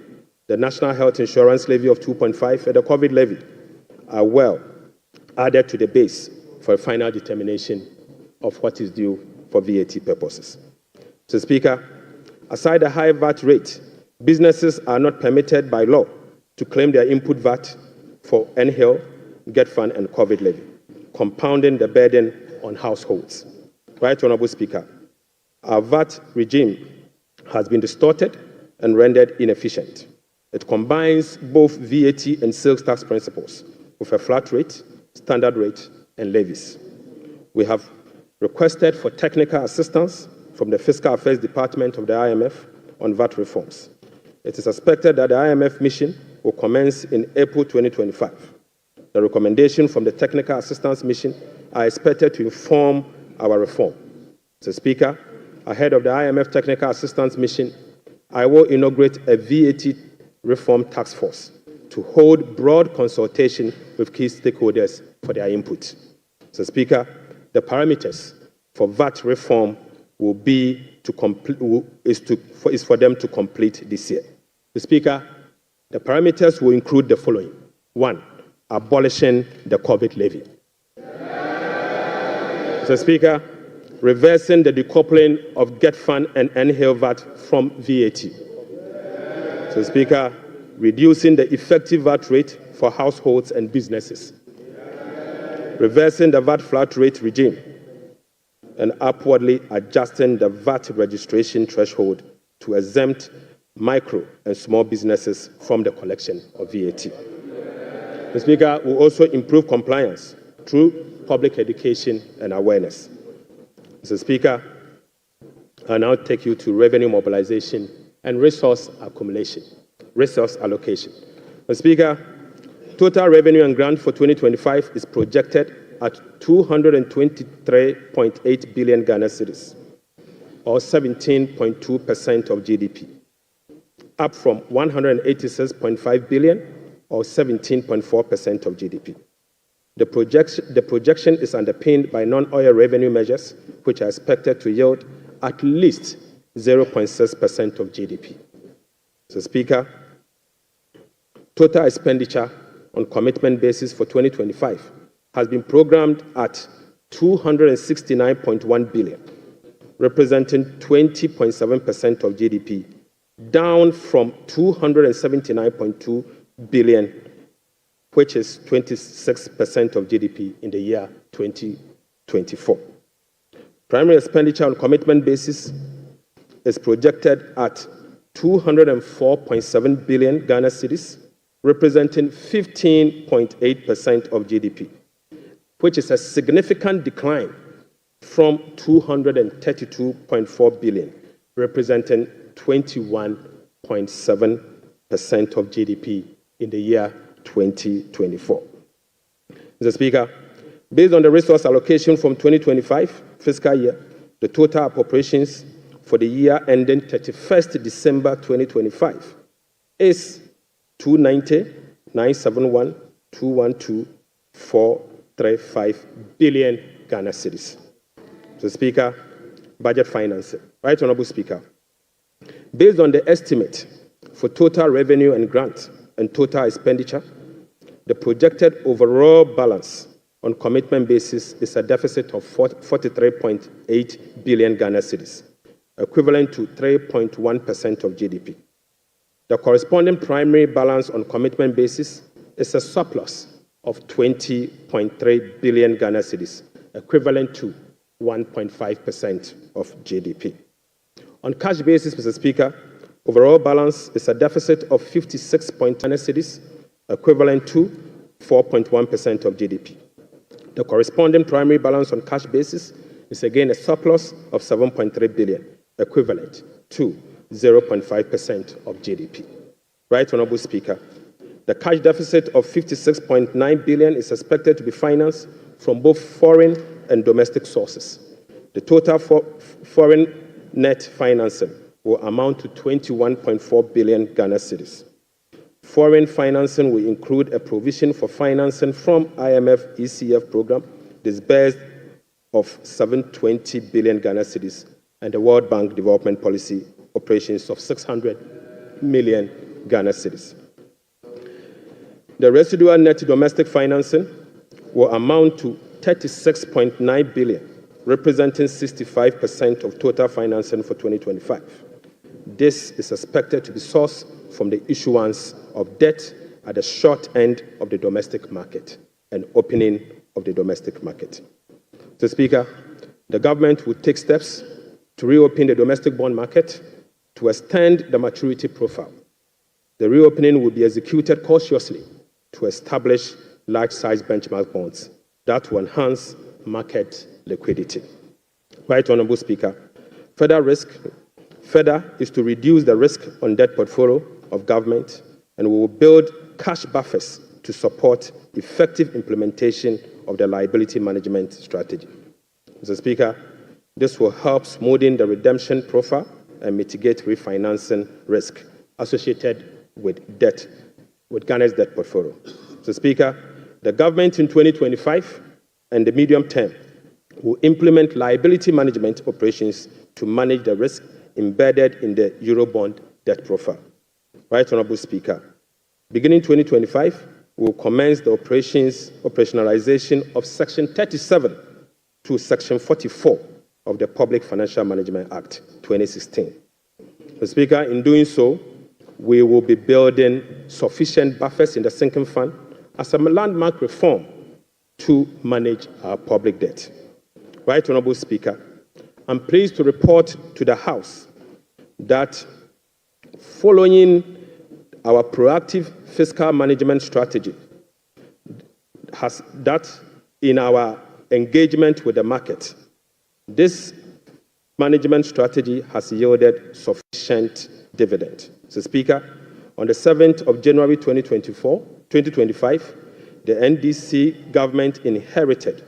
the National Health Insurance levy of 2.5%, and the COVID levy are well added to the base for a final determination of what is due for VAT purposes. Mr. Speaker, aside the high VAT rate, businesses are not permitted by law to claim their input VAT for NHIL, Get Fund, and COVID levy. compounding the burden on households. Right Honorable Speaker, our VAT regime has been distorted and rendered inefficient. It combines both VAT and sales tax principles with a flat rate, standard rate, and levies. We have requested for technical assistance from the Fiscal Affairs Department of the IMF on VAT reforms. It is expected that the IMF mission will commence in April 2025. The recommendations from the Technical Assistance Mission are expected to inform our reform. Mr. Speaker, ahead of the IMF Technical Assistance Mission, I will inaugurate a VAT reform task force to hold broad consultation with key stakeholders for their input. Mr. Speaker, the parameters for VAT reform will be is for them to complete this year. Mr. Speaker, the parameters will include the following. 1, abolishing the COVID levy. Mr. Speaker, reversing the decoupling of GET-FUN and NHIL VAT from VAT. Mr. Speaker, reducing the effective VAT rate for households and businesses. Reversing the VAT flat rate regime and upwardly adjusting the VAT registration threshold to exempt micro and small businesses from the collection of VAT. Mr. Speaker, will also improve compliance through public education and awareness. Mr. Speaker, I now take you to revenue mobilization and resource allocation. Mr. Speaker, total revenue and grant for 2025 is projected at 223.8 billion Ghana cedis, or 17.2% of GDP, up from 186.5 billion, or 17.4% of GDP. The projection is underpinned by non-oil revenue measures, which are expected to yield at least 0.6% of GDP. Mr. Speaker, total expenditure on commitment basis for 2025 has been programmed at 269.1 billion, representing 20.7% of GDP, down from 279.2 billion, which is 26% of GDP in the year 2024. Primary expenditure on commitment basis is projected at 204.7 billion Ghana cedis, representing 15.8% of GDP, which is a significant decline from 232.4 billion, representing 21.7% of GDP in the year 2024. Mr. Speaker, based on the resource allocation from 2025 fiscal year, the total appropriations for the year ending 31st December 2025 is 290,971,212,435 billion Ghana cedis. Mr. Speaker, budget financing. Right Honorable Speaker, based on the estimate for total revenue and grant and total expenditure, the projected overall balance on commitment basis is a deficit of 43.8 billion Ghana cedis, equivalent to 3.1% of GDP. The corresponding primary balance on commitment basis is a surplus of 20.3 billion Ghana cedis, equivalent to 1.5% of GDP. On cash basis, Mr. Speaker, overall balance is a deficit of 56.10 cedis, equivalent to 4.1% of GDP. The corresponding primary balance on cash basis is again a surplus of 7.3 billion, equivalent to 0.5% of GDP. Right Honorable Speaker, the cash deficit of 56.9 billion is expected to be financed from both foreign and domestic sources. The total foreign net financing will amount to 21.4 billion Ghana cedis. Foreign financing will include a provision for financing from IMF ECF program disbursed of 720 billion Ghana cedis and the World Bank Development Policy operations of 600 million Ghana cedis. The residual net domestic financing will amount to 36.9 billion, representing 65% of total financing for 2025. This is expected to be sourced from the issuance of debt at the short end of the domestic market and opening of the domestic market. Mr. Speaker, the government will take steps to reopen the domestic bond market to extend the maturity profile. The reopening will be executed cautiously to establish large-size benchmark bonds that will enhance market liquidity. Right Honourable Speaker, further is to reduce the risk on debt portfolio of government, and we will build cash buffers to support effective implementation of the liability management strategy. Mr. Speaker, this will help smoothing the redemption profile and mitigate refinancing risk associated with Ghana's debt portfolio. Mr. Speaker, the government in 2025 and the medium term will implement liability management operations to manage the risk embedded in the Eurobond debt profile. Right Honourable Speaker, beginning 2025, we will commence the operationalization of Section 37 to Section 44 of the Public Financial Management Act 2016. Mr. Speaker, in doing so, we will be building sufficient buffers in the sinking fund as a landmark reform to manage our public debt. Right Honourable Speaker, I'm pleased to report to the House that following our proactive fiscal management strategy, in our engagement with the market, this management strategy has yielded sufficient dividend. Mr. Speaker, on the 7th of January 2025, the NDC government inherited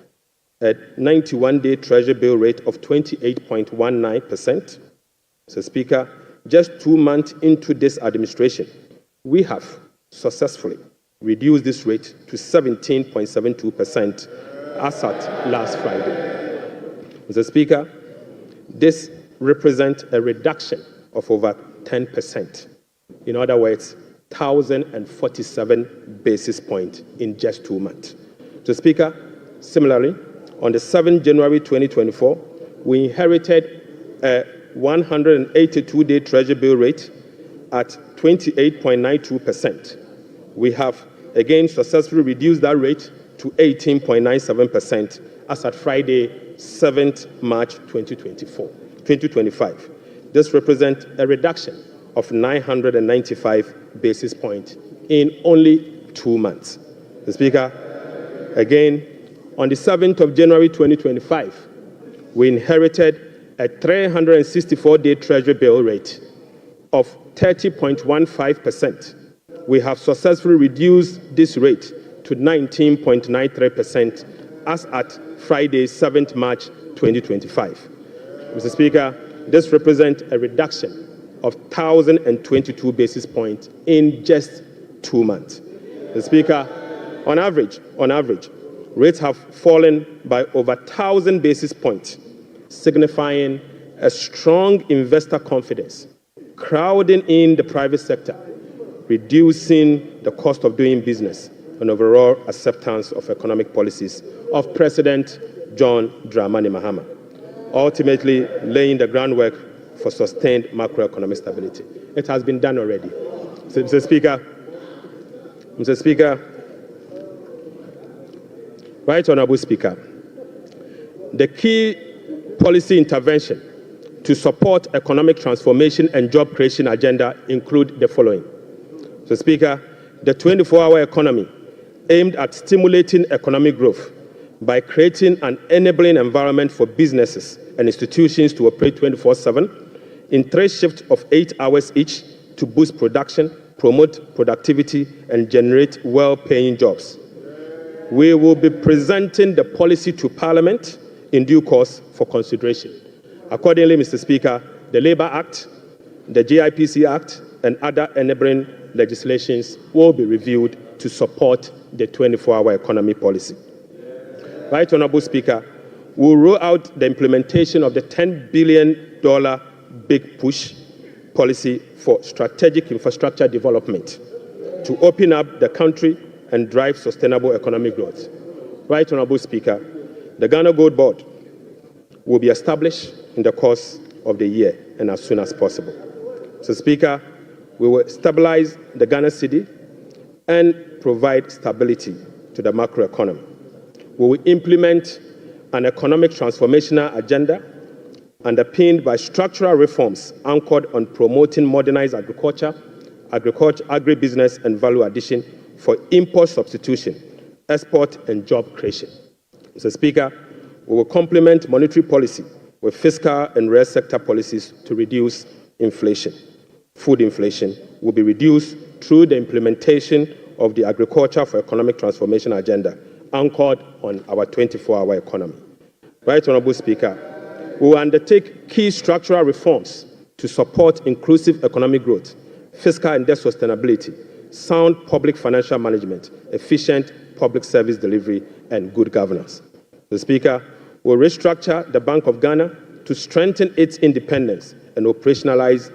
a 91-day Treasury bill rate of 28.19%. Mr. Speaker, just 2 months into this administration, we have successfully reduced this rate to 17.72% as at last Friday. Mr. Speaker, this represents a reduction of over 10%. In other words, 1,047 basis points in just 2 months. Mr. Speaker, similarly, on the 7th January 2024, we inherited a 182-day Treasury bill rate at 28.92%. We have again successfully reduced that rate to 18.97% as at Friday, 7th March 2025. This represents a reduction of 995 basis points in only 2 months. Mr. Speaker, again, on the 7th of January 2025, we inherited a 364-day Treasury bill rate of 30.15%. We have successfully reduced this rate to 19.93% as at Friday, 7th March 2025. Mr. Speaker, this represents a reduction of 1,022 basis points in just 2 months. Mr. Speaker, on average, rates have fallen by over 1,000 basis points, signifying a strong investor confidence, crowding in the private sector, reducing the cost of doing business, and overall acceptance of economic policies of President John Dramani Mahama, ultimately laying the groundwork for sustained macroeconomic stability. It has been done already. Mr. Speaker, Right Honourable Speaker, the key policy intervention to support economic transformation and job creation agenda include the following. Mr. Speaker, the 24-hour economy aimed at stimulating economic growth by creating an enabling environment for businesses and institutions to operate 24/7 in 3 shifts of 8 hours each to boost production, promote productivity, and generate well-paying jobs. We will be presenting the policy to Parliament in due course for consideration. Accordingly, Mr. Speaker, the Labour Act, the GIPC Act, and other enabling legislations will be reviewed to support the 24-hour economy policy. Right Honourable Speaker, we will roll out the implementation of the $10 billion Big Push policy for strategic infrastructure development to open up the country and drive sustainable economic growth. Right Honourable Speaker, the Ghana Gold Board will be established in the course of the year and as soon as possible. So, Speaker, we will stabilize the Ghana cedi and provide stability to the macroeconomy. we will implement an economic transformational agenda underpinned by structural reforms anchored on promoting modernized agriculture, agribusiness, and value addition for import substitution, export, and job creation. Mr. Speaker, we will complement monetary policy with fiscal and real sector policies to reduce inflation. Food inflation will be reduced through the implementation of the Agriculture for Economic Transformation agenda, anchored on our 24-hour economy. Right Honourable Speaker, we will undertake key structural reforms to support inclusive economic growth, fiscal and debt sustainability, sound public financial management, efficient public service delivery, and good governance. The Speaker will restructure the Bank of Ghana to strengthen its independence and operationalize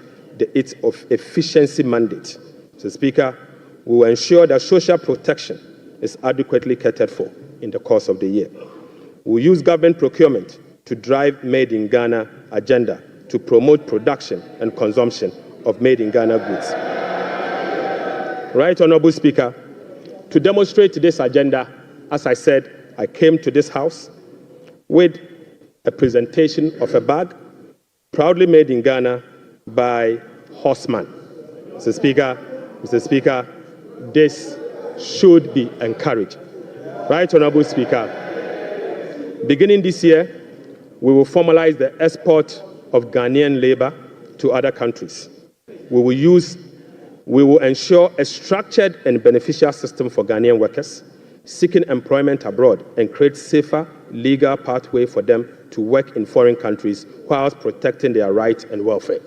its efficiency mandate. Mr. Speaker, we will ensure that social protection is adequately catered for in the course of the year. We will use government procurement to drive Made in Ghana agenda to promote production and consumption of Made in Ghana goods. Right Honourable Speaker, to demonstrate this agenda, as I said, I came to this House with a presentation of a bag proudly made in Ghana by Horseman. Mr. Speaker, this should be encouraged. Right Honourable Speaker, beginning this year, we will formalize the export of Ghanaian labor to other countries. We will ensure a structured and beneficial system for Ghanaian workers seeking employment abroad and create safer legal pathway for them to work in foreign countries whilst protecting their rights and welfare.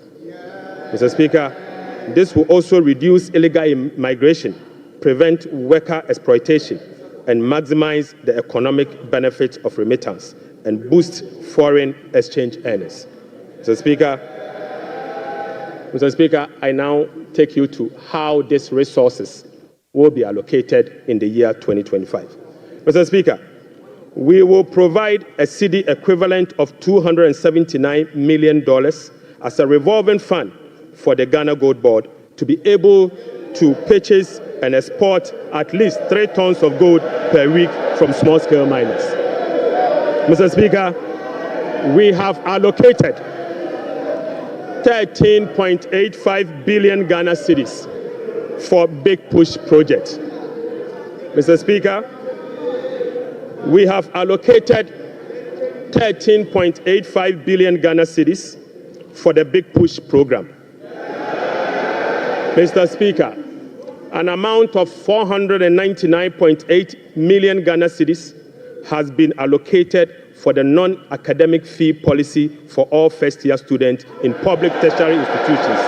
Mr. Speaker, this will also reduce illegal migration, prevent worker exploitation, and maximize the economic benefits of remittance and boost foreign exchange earners. Mr. Speaker, I now take you to how these resources will be allocated in the year 2025. Mr. Speaker, we will provide a cedi equivalent of $279 million as a revolving fund for the Ghana Gold Board to be able to purchase and export at least 3 tons of gold per week from small-scale miners. Mr. Speaker, we have allocated 13.85 billion Ghana cedis for Big Push project. Mr. Speaker, we have allocated 13.85 billion Ghana cedis for the Big Push program. Mr. Speaker, an amount of 499.8 million Ghana cedis has been allocated for the non-academic fee policy for all first-year students in public tertiary institutions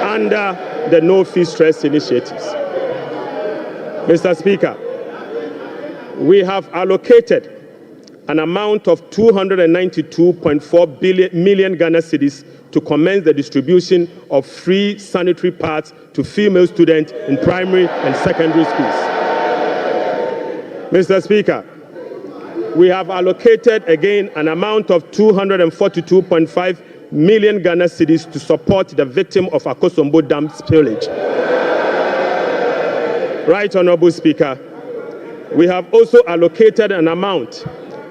under the No Fee Stress initiatives. Mr. Speaker, we have allocated an amount of 292.4 million Ghana cedis to commence the distribution of free sanitary pads to female students in primary and secondary schools. Mr. Speaker, we have allocated again an amount of 242.5 million Ghana cedis to support the victim of Akosombo Dam spillage. Right Honourable Speaker, we have also allocated an amount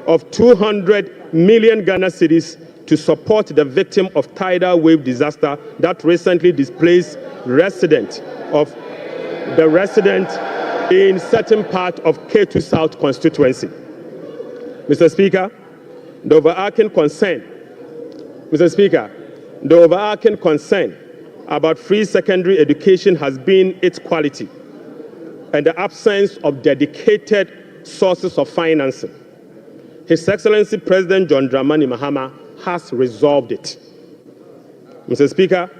of 200 million Ghana cedis to support the victim of tidal wave disaster that recently displaced resident in certain part of K2 South constituency. Mr. Speaker, the overarching concern about free secondary education has been its quality and the absence of dedicated sources of financing. His Excellency President John Dramani Mahama has resolved it. Mr. Speaker,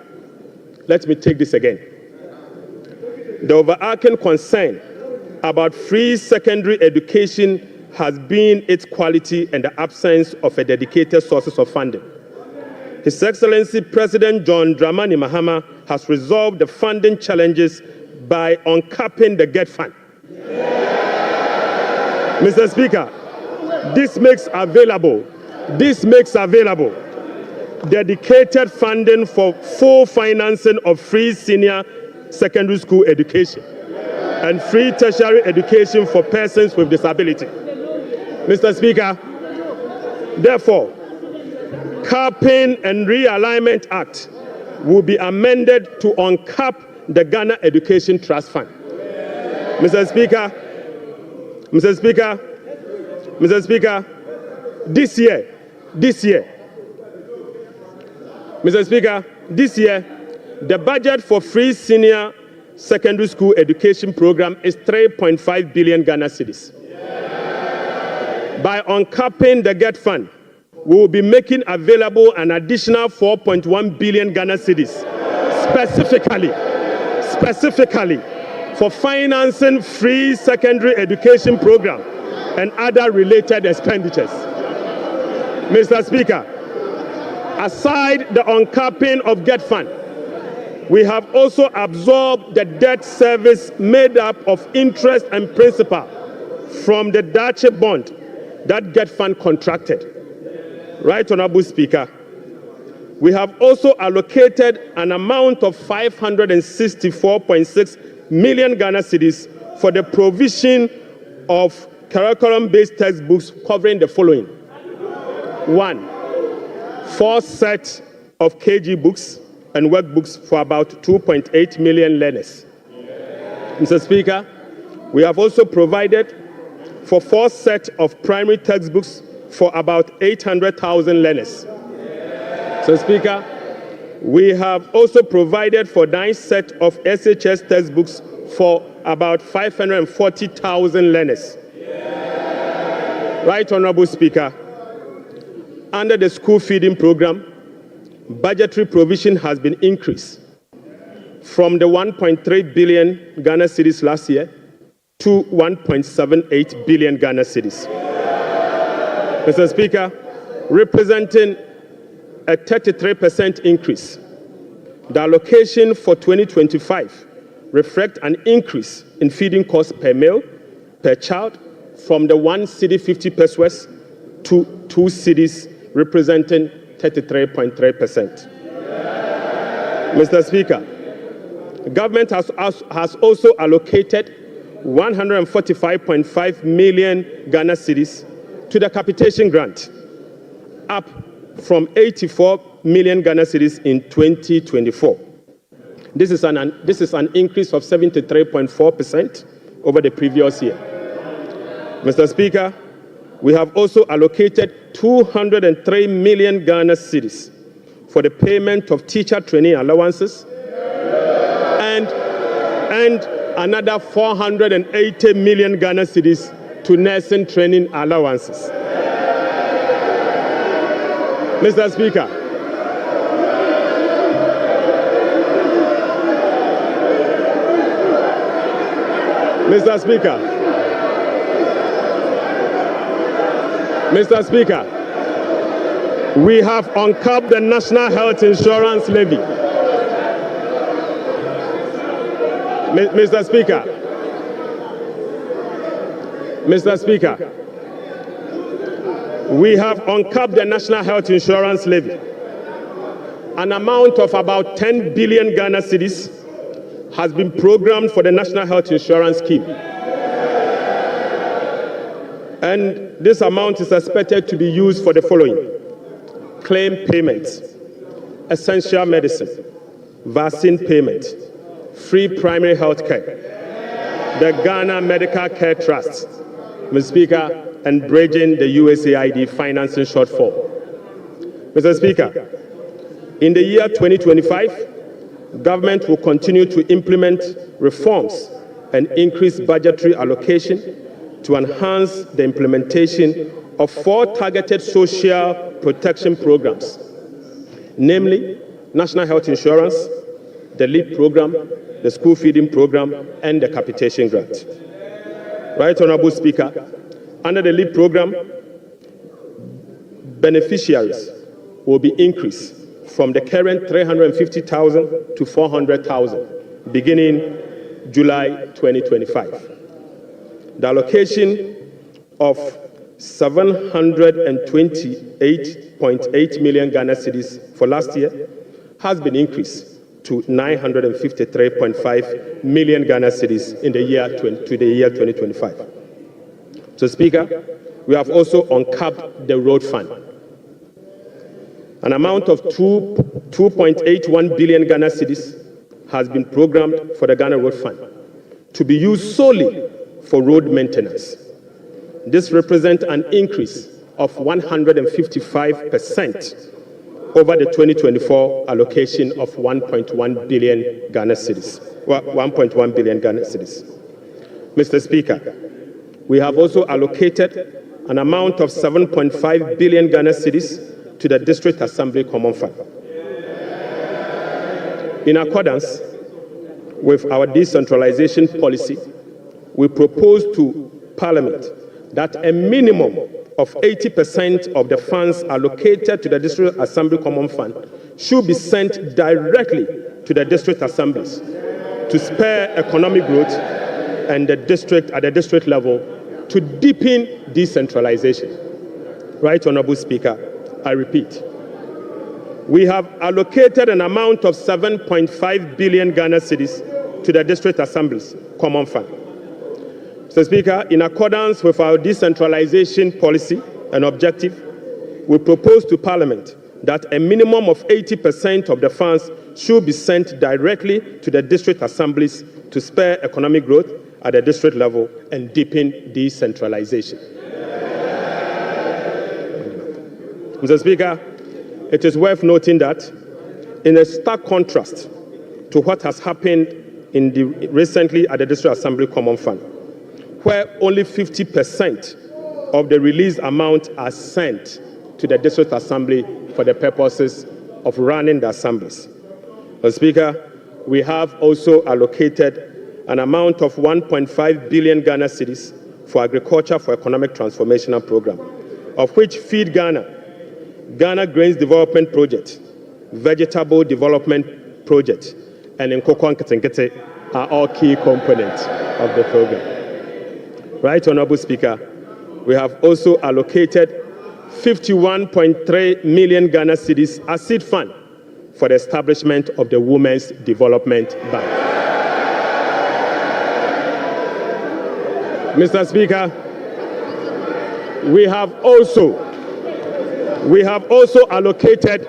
let me take this again. The overarching concern about free secondary education has been its quality and the absence of a dedicated sources of funding. His Excellency President John Dramani Mahama has resolved the funding challenges by uncapping the GET fund. Mr. Speaker, this makes available dedicated funding for full financing of free senior secondary school education and free tertiary education for persons with disability. Mr. Speaker, therefore, Capping and Realignment Act will be amended to uncap the Ghana Education Trust Fund. Mr. Speaker, this year, the budget for free senior secondary school education program is 3.5 billion Ghana cedis. By uncapping the GET fund, we will be making available an additional 4.1 billion Ghana cedis, specifically for financing free secondary education program and other related expenditures. Mr. Speaker, aside the uncapping of GET fund, we have also absorbed the debt service made up of interest and principal from the Dache bond that GET fund contracted. Right, Honorable Speaker, we have also allocated an amount of 564.6 million Ghana cedis for the provision of curriculum-based textbooks covering the following. 1, 4 sets of KG books and workbooks for about 2.8 million learners. Mr. Speaker, we have also provided for 4 sets of primary textbooks for about 800,000 learners. Mr. Speaker, we have also provided for 9 sets of SHS textbooks for about 540,000 learners. Right, Honorable Speaker, under the school feeding program, budgetary provision has been increased from the 1.3 billion Ghana cedis last year to 1.78 billion Ghana cedis. Mr. Speaker, representing a 33% increase. The allocation for 2025 reflects an increase in feeding costs per meal, per child, from the 1 cedi 50 pesos to 2 cedis, representing 33.3%. Mr. Speaker, the government has also allocated 145.5 million Ghana cedis to the capitation grant, up from 84 million Ghana cedis in 2024. This is an increase of 73.4% over the previous year. Mr. Speaker, we have also allocated 203 million Ghana cedis for the payment of teacher training allowances and another 480 million Ghana cedis to nursing training allowances. Mr. Speaker, we have uncapped the National Health Insurance Levy. Mr. Speaker, we have uncapped the National Health Insurance Levy. An amount of about 10 billion Ghana cedis has been programmed for the National Health Insurance Scheme. And this amount is expected to be used for the following: claim payments, essential medicine, vaccine payment, free primary health care, the Ghana Medical Care Trust, Mr. Speaker, and bridging the USAID financing shortfall. Mr. Speaker, in the year 2025, government will continue to implement reforms and increase budgetary allocation to enhance the implementation of 4 targeted social protection programs, namely National Health Insurance, the LEAP program, the school feeding program, and the capitation grant. Right, Honorable Speaker, under the LEAP program, beneficiaries will be increased from the current 350,000 to 400,000 beginning July 2025. The allocation of 728.8 million Ghana cedis for last year has been increased to 953.5 million Ghana cedis in the year 2025. So, Speaker, we have also uncapped the road fund. An amount of 2.81 billion Ghana cedis has been programmed for the Ghana Road Fund to be used solely for road maintenance. This represents an increase of 155% over the 2024 allocation of 1.1 billion Ghana cedis. 1.1 billion Ghana cedis. Mr. Speaker, we have also allocated an amount of 7.5 billion Ghana cedis to the District Assembly Common Fund. In accordance with our decentralization policy, we propose to Parliament that a minimum of 80% of the funds allocated to the District Assembly Common Fund should be sent directly to the district assemblies to spur economic growth and at the district level to deepen decentralization. Right, Honorable Speaker, I repeat, we have allocated an amount of 7.5 billion Ghana cedis to the district assemblies common fund. Mr. Speaker, in accordance with our decentralization policy and objective, we propose to Parliament that a minimum of 80% of the funds should be sent directly to the district assemblies to spur economic growth at the district level and deepen decentralization. Mr. Speaker, it is worth noting that in a stark contrast to what has happened recently at the District Assembly Common Fund, where only 50% of the released amount are sent to the District Assembly for the purposes of running the assemblies. Mr. Speaker, we have also allocated an amount of 1.5 billion Ghana cedis for Agriculture for Economic Transformation Program, of which Feed Ghana, Ghana Grains Development Project, Vegetable Development Project, and Nkoko Nketenkete are all key components of the program. Right, Honorable Speaker, we have also allocated 51.3 million Ghana cedis as seed fund for the establishment of the Women's Development Bank. Mr. Speaker, we have also allocated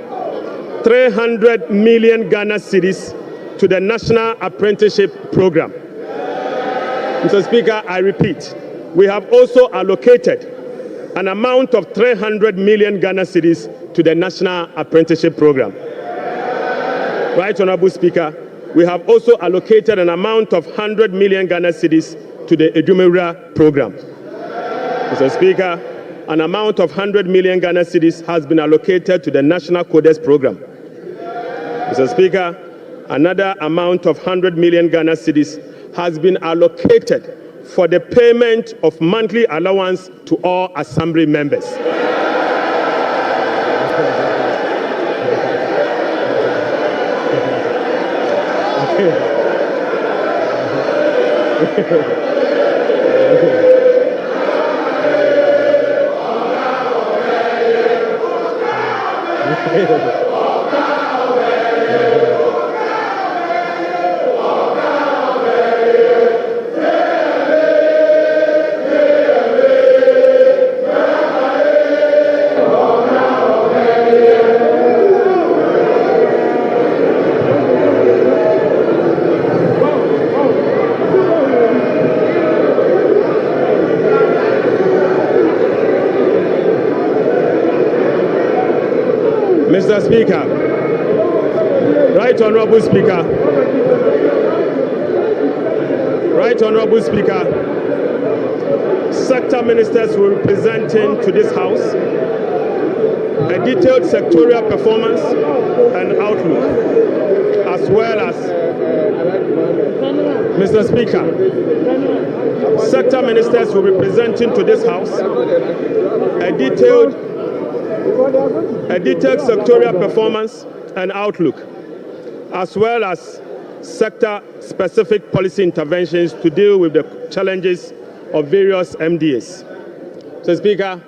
300 million Ghana cedis to the National Apprenticeship Program. Mr. Speaker, I repeat, we have also allocated an amount of 300 million Ghana cedis to the National Apprenticeship Program. Right, Honorable Speaker, we have also allocated an amount of 100 million Ghana cedis to the Edumewura Program. Mr. Speaker, an amount of 100 million Ghana cedis has been allocated to the National Codes Program. Mr. Speaker, another amount of 100 million Ghana cedis has been allocated for the payment of monthly allowance to all assembly members. Mr. Speaker, Right Honorable Speaker, sector ministers will be presenting to this House a detailed sectorial performance and outlook, as well as, Mr. Speaker, sector ministers will be presenting to this House a detailed sectorial performance and outlook, as well as sector-specific policy interventions to deal with the challenges of various MDAs. So, Speaker,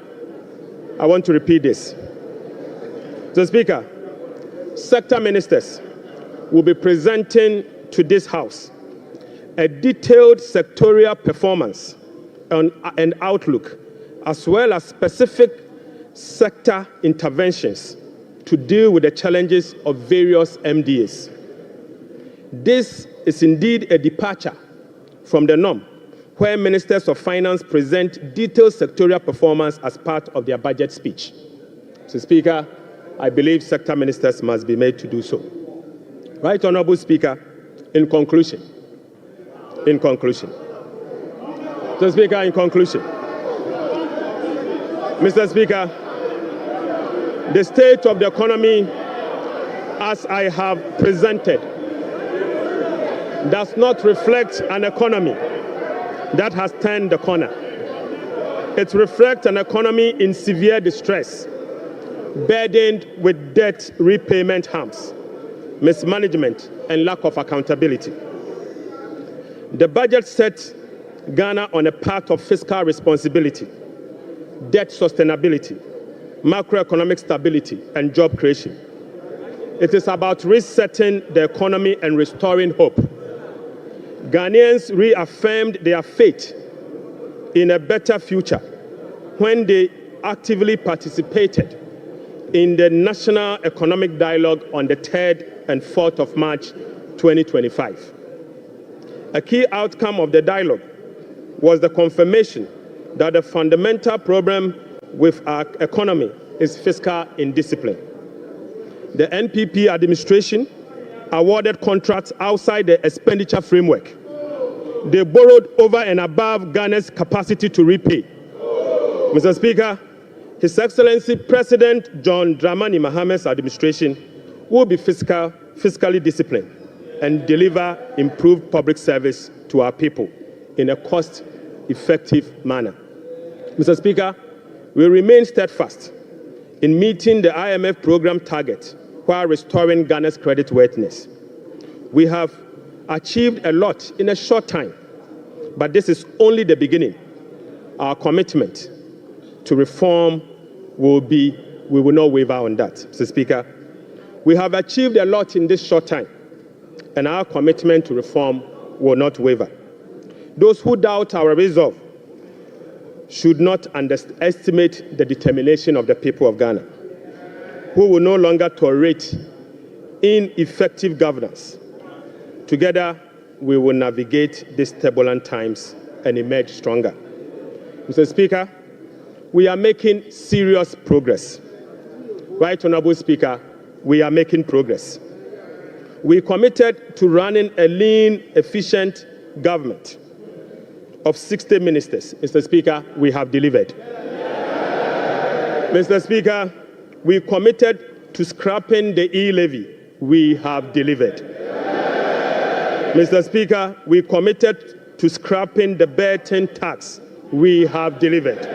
I want to repeat this. So, Speaker, sector ministers will be presenting to this House a detailed sectorial performance and outlook, as well as specific sector interventions to deal with the challenges of various MDAs. This is indeed a departure from the norm, where ministers of finance present detailed sectorial performance as part of their budget speech. Mr. Speaker, I believe sector ministers must be made to do so. Right Honorable Speaker, in conclusion, Mr. Speaker, in conclusion, Mr. Speaker, the state of the economy, as I have presented, does not reflect an economy that has turned the corner. It reflects an economy in severe distress, burdened with debt repayment harms, mismanagement, and lack of accountability. The budget sets Ghana on a path of fiscal responsibility, debt sustainability, macroeconomic stability, and job creation. It is about resetting the economy and restoring hope. Ghanaians reaffirmed their faith in a better future when they actively participated in the National Economic Dialogue on the 3rd and 4th of March 2025. A key outcome of the dialogue was the confirmation that the fundamental problem with our economy is fiscal indiscipline. The NPP administration awarded contracts outside the expenditure framework. They borrowed over and above Ghana's capacity to repay. Mr. Speaker, His Excellency President John Dramani Mahamad's administration will be fiscally disciplined and deliver improved public service to our people in a cost-effective manner. Mr. Speaker, we remain steadfast in meeting the IMF program target while restoring Ghana's creditworthiness. We have achieved a lot in a short time, but this is only the beginning. Our commitment to reform we will not waver on that, Mr. Speaker. We have achieved a lot in this short time, and our commitment to reform will not waver. Those who doubt our resolve should not underestimate the determination of the people of Ghana, who will no longer tolerate ineffective governance. Together, we will navigate these turbulent times and emerge stronger. Mr. Speaker, we are making serious progress. Right Honorable Speaker, we are making progress. We committed to running a lean, efficient government of 60 ministers. Mr. Speaker, we have delivered. Mr. Speaker, we committed to scrapping the e-levy. We have delivered. Mr. Speaker, we committed to scrapping the burden tax. We have delivered.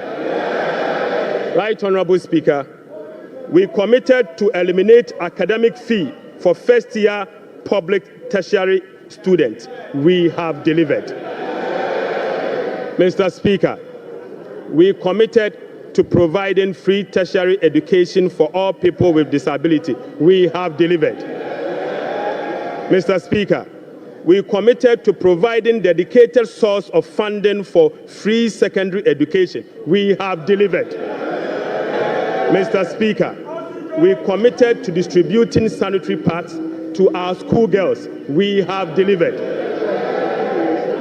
Right Honorable Speaker, we committed to eliminate academic fee for first-year public tertiary students. We have delivered. Mr. Speaker, we committed to providing free tertiary education for all people with disability. We have delivered. Mr. Speaker, we committed to providing dedicated source of funding for free secondary education. We have delivered. Mr. Speaker, we committed to distributing sanitary pads to our schoolgirls. We have delivered.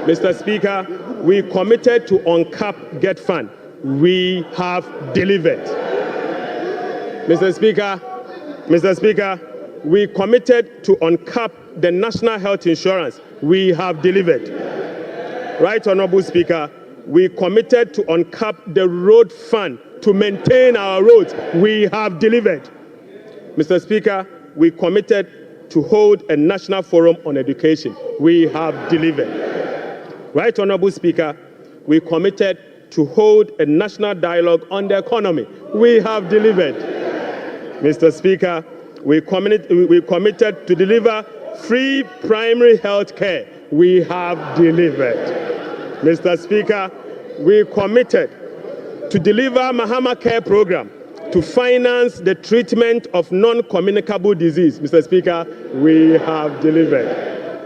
Mr. Speaker, we committed to uncap Get Fund. We have delivered. Mr. Speaker, we committed to uncap the National Health Insurance. We have delivered. Right Honorable Speaker, we committed to uncap the road fund to maintain our roads. We have delivered. Mr. Speaker, we committed to hold a national forum on education. We have delivered. Right Honorable Speaker, we committed to hold a national dialogue on the economy. We have delivered. Mr. Speaker, we committed to deliver free primary health care. We have delivered. Mr. Speaker, we committed to deliver Mahama Care Program to finance the treatment of non-communicable disease. Mr. Speaker, we have delivered.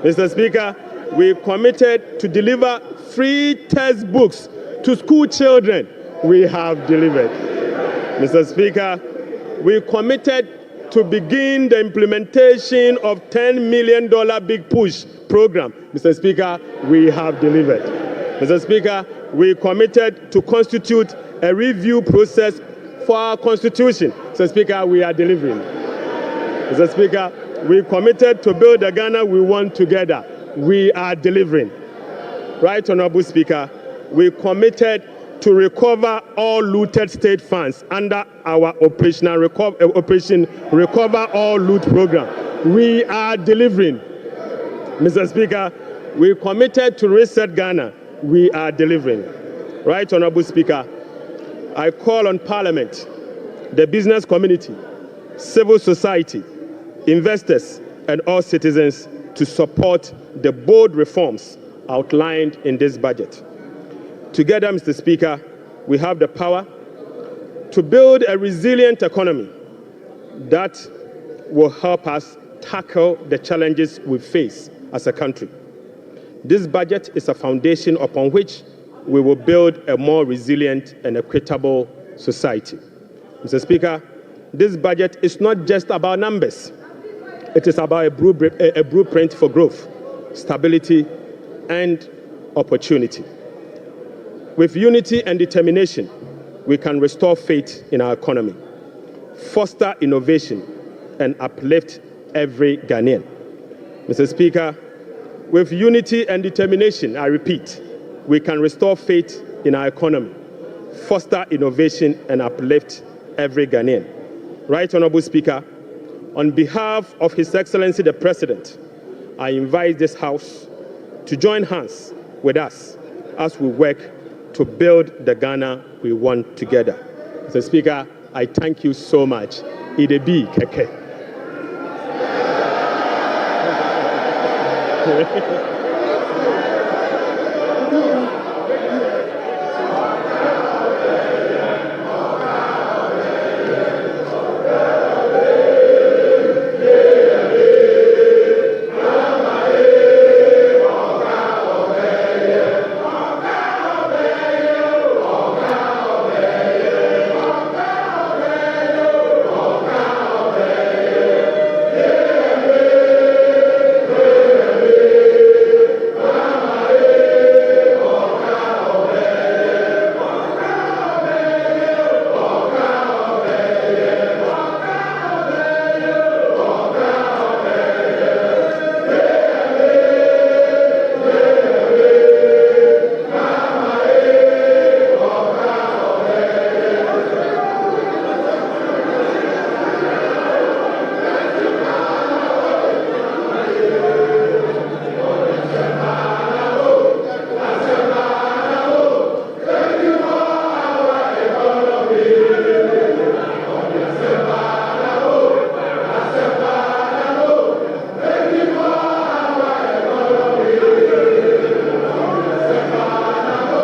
Mr. Speaker, we committed to deliver free textbooks to school children, we have delivered. Mr. Speaker, we committed to begin the implementation of $10 million Big Push program. Mr. Speaker, we have delivered. Mr. Speaker, we committed to constitute a review process for our constitution. Mr. Speaker, we are delivering. Mr. Speaker, we committed to build the Ghana we want together. We are delivering. Right, Honorable Speaker, we committed to recover all looted state funds under our Operation Recover All Loot program. We are delivering. Mr. Speaker, we committed to reset Ghana. We are delivering. Right, Honorable Speaker, I call on Parliament, the business community, civil society, investors, and all citizens to support the bold reforms outlined in this budget. Together, Mr. Speaker, we have the power to build a resilient economy that will help us tackle the challenges we face as a country. This budget is a foundation upon which we will build a more resilient and equitable society. Mr. Speaker, this budget is not just about numbers. It is about a blueprint for growth, stability, and opportunity. With unity and determination, we can restore faith in our economy, foster innovation, and uplift every Ghanaian. Mr. Speaker, with unity and determination, I repeat, we can restore faith in our economy, foster innovation, and uplift every Ghanaian. Right, Honorable Speaker, on behalf of His Excellency the President, I invite this House to join hands with us as we work to build the Ghana we want together. Mr. Speaker, I thank you so much. Idebi Keke.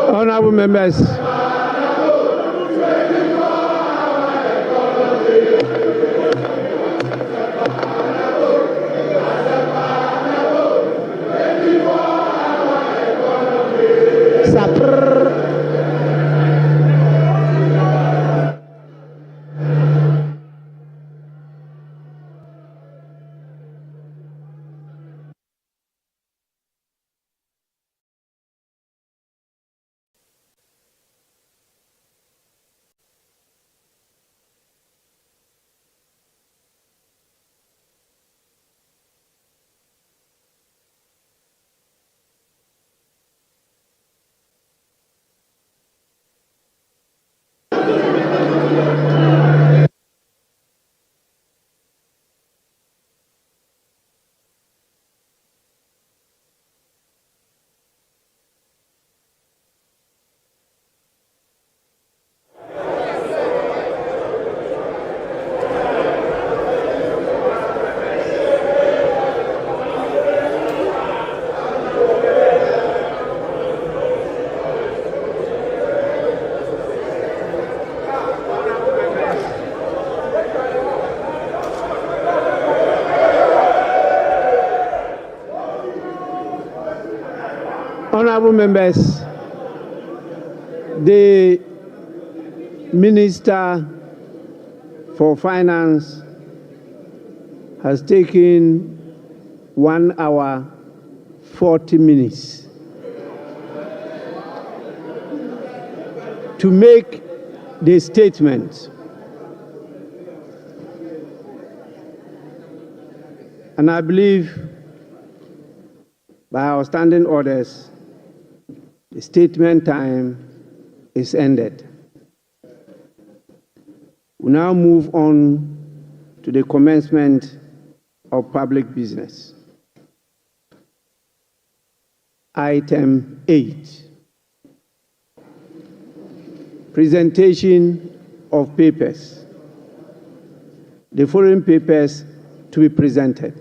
Honorable members. Honorable members, The Minister for Finance has taken 1 hour 40 minutes to make the statement. And I believe by our standing orders, the statement time is ended. We now move on to the commencement of public business. Item 8, presentation of papers. The following papers to be presented.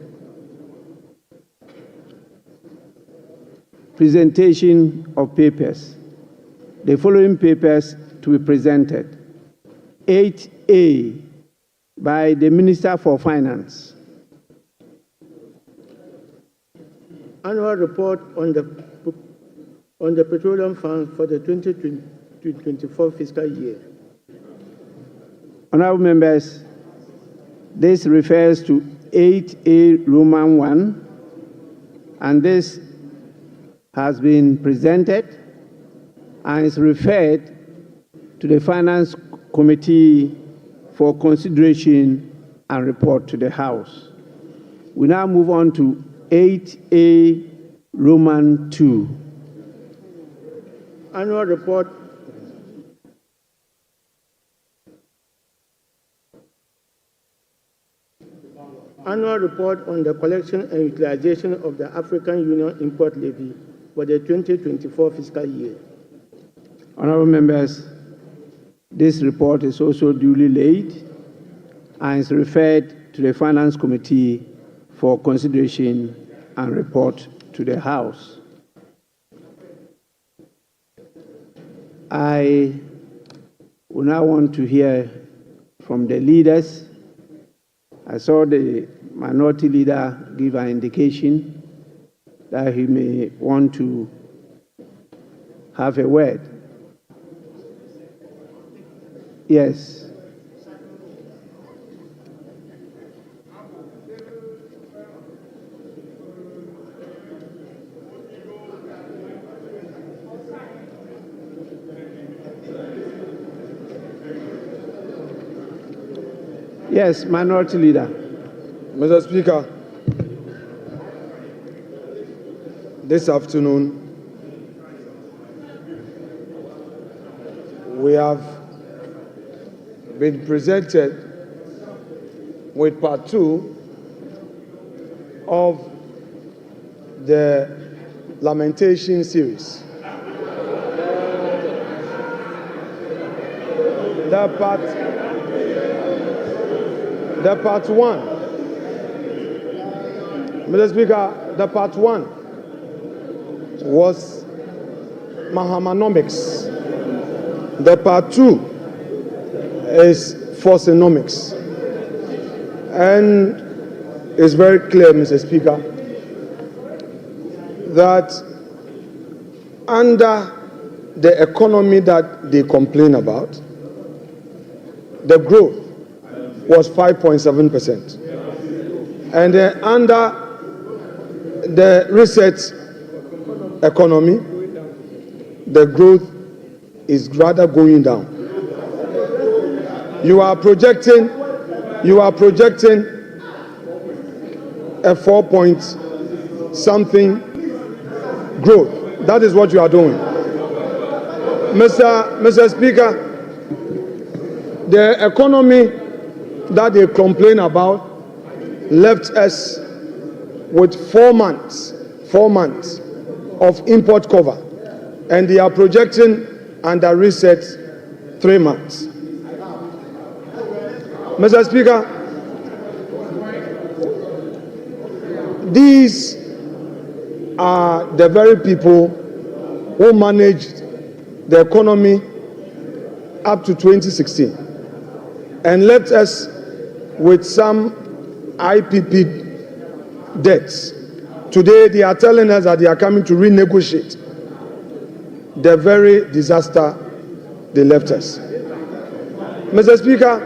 Presentation of papers. The following papers to be presented. 8A by the Minister for Finance. Annual report on the petroleum fund for the 2024 fiscal year. Honorable members, this refers to 8A Roman 1, and this has been presented and is referred to the Finance Committee for consideration and report to the House. We now move on to 8A Roman 2. Annual report on the collection and utilization of the African Union Import Levy for the 2024 fiscal year. Honorable members, this report is also duly laid and is referred to the Finance Committee for consideration and report to the House. I will now want to hear from the leaders. I saw the minority leader give an indication that he may want to have a word. Yes. Yes, minority leader. Mr. Speaker, this afternoon we have been presented with part 2 of the lamentation series. The part 1, Mr. Speaker, the part 1 was Mahamanomics. The part 2 is Forcenomics. And it's very clear, Mr. Speaker, that under the economy that they complain about, the growth was 5.7%. And under the research economy, the growth is rather going down. You are projecting a 4-point-something growth. That is what you are doing. Mr. Speaker, the economy that they complain about left us with 4 months of import cover, and they are projecting under reset 3 months. Mr. Speaker, these are the very people who managed the economy up to 2016 and left us with some IPP debts. Today, they are telling us that they are coming to renegotiate the very disaster they left us. Mr. Speaker,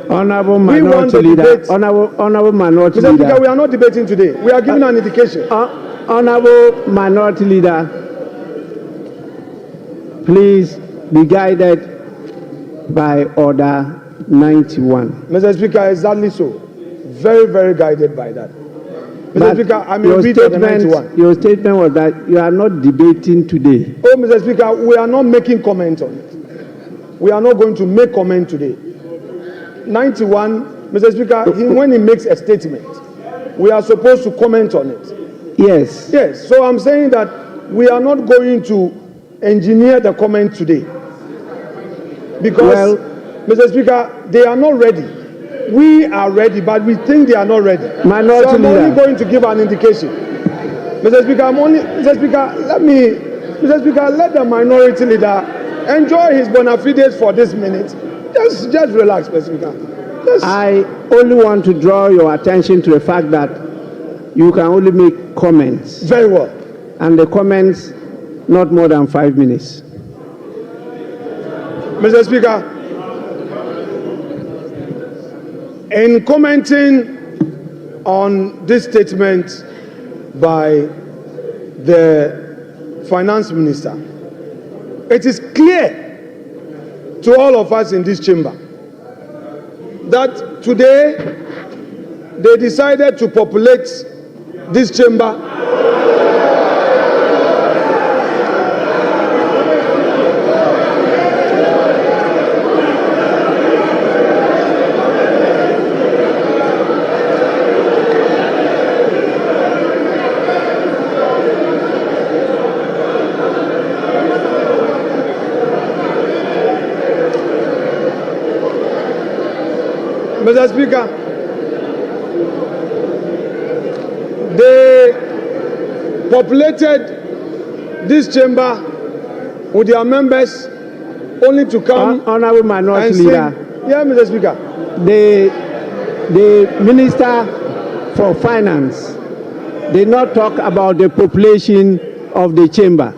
Honorable we want Minority to Leader. debate. Honorable Minority Mr. Leader. Speaker, we are not debating today. We are giving an indication. Honorable Minority Leader, please be guided by Order 91. Mr. Speaker, exactly so. Very, very guided by that. Mr. Speaker, I'm in repeat Order 91. Your statement was that you are not debating today. Oh, Mr. Speaker, we are not making comment on it. We are not going to make comment today. 91, Mr. Speaker, when he makes a statement, we are supposed to comment on it. Yes. Yes, so I'm saying that we are not going to engineer the comment today. Because, Mr. Speaker, they are not ready. We are ready, but we think they are not ready. So I'm only going to give an indication. Mr. Speaker, let the minority leader enjoy his bona fides for this minute. Just relax, Mr. Speaker. I only want to draw your attention to the fact that you can only make comments. Very well. And the comments not more than 5 minutes. Mr. Speaker, in commenting on this statement by the Finance Minister, it is clear to all of us in this chamber that today they decided to populate this chamber Mr. Speaker, they populated this chamber with their members only to come. Honorable Minority Leader. Yeah, Mr. Speaker. The Minister for Finance did not talk about the population of the chamber.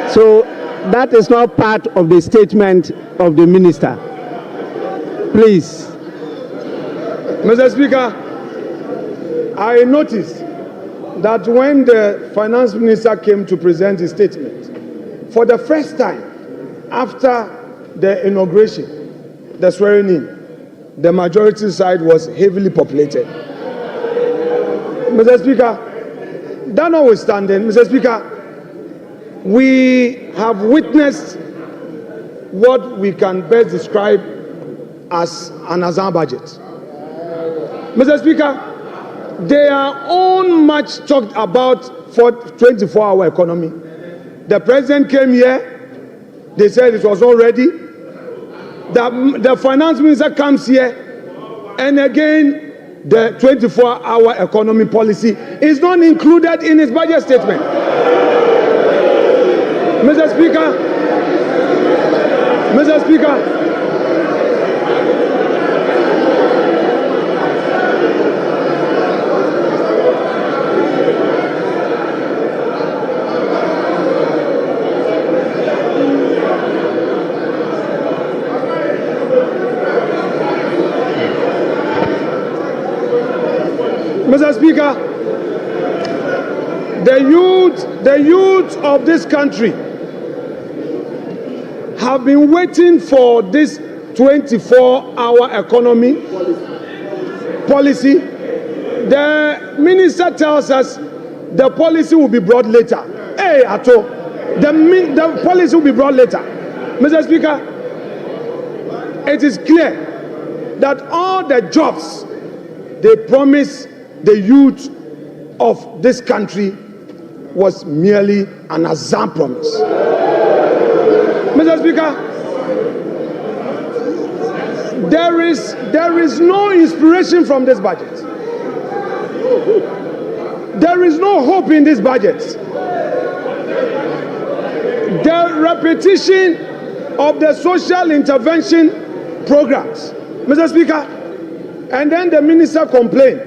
So that is not part of the statement of the Minister. Please. Mr. Speaker, I noticed that when the Finance Minister came to present his statement, for the first time after the inauguration, the swearing in, the majority side was heavily populated. Mr. Speaker, that notwithstanding, Mr. Speaker, we have witnessed what we can best describe as an Azan budget. Mr. Speaker, they are on much talked about for 24-hour economy. The president came here, they said it was all ready. The finance minister comes here, and again, the 24-hour economy policy is not included in his budget statement. Mr. Speaker, Mr. Speaker, the youth of this country have been waiting for this 24-hour economy policy. The minister tells us the policy will be brought later. Hey, Ato, the policy will be brought later. Mr. Speaker, it is clear that all the jobs they promised the youth of this country was merely an Azan promise. Mr. Speaker, there is no inspiration from this budget. There is no hope in this budget. The repetition of the social intervention programs, Mr. Speaker, and then the minister complained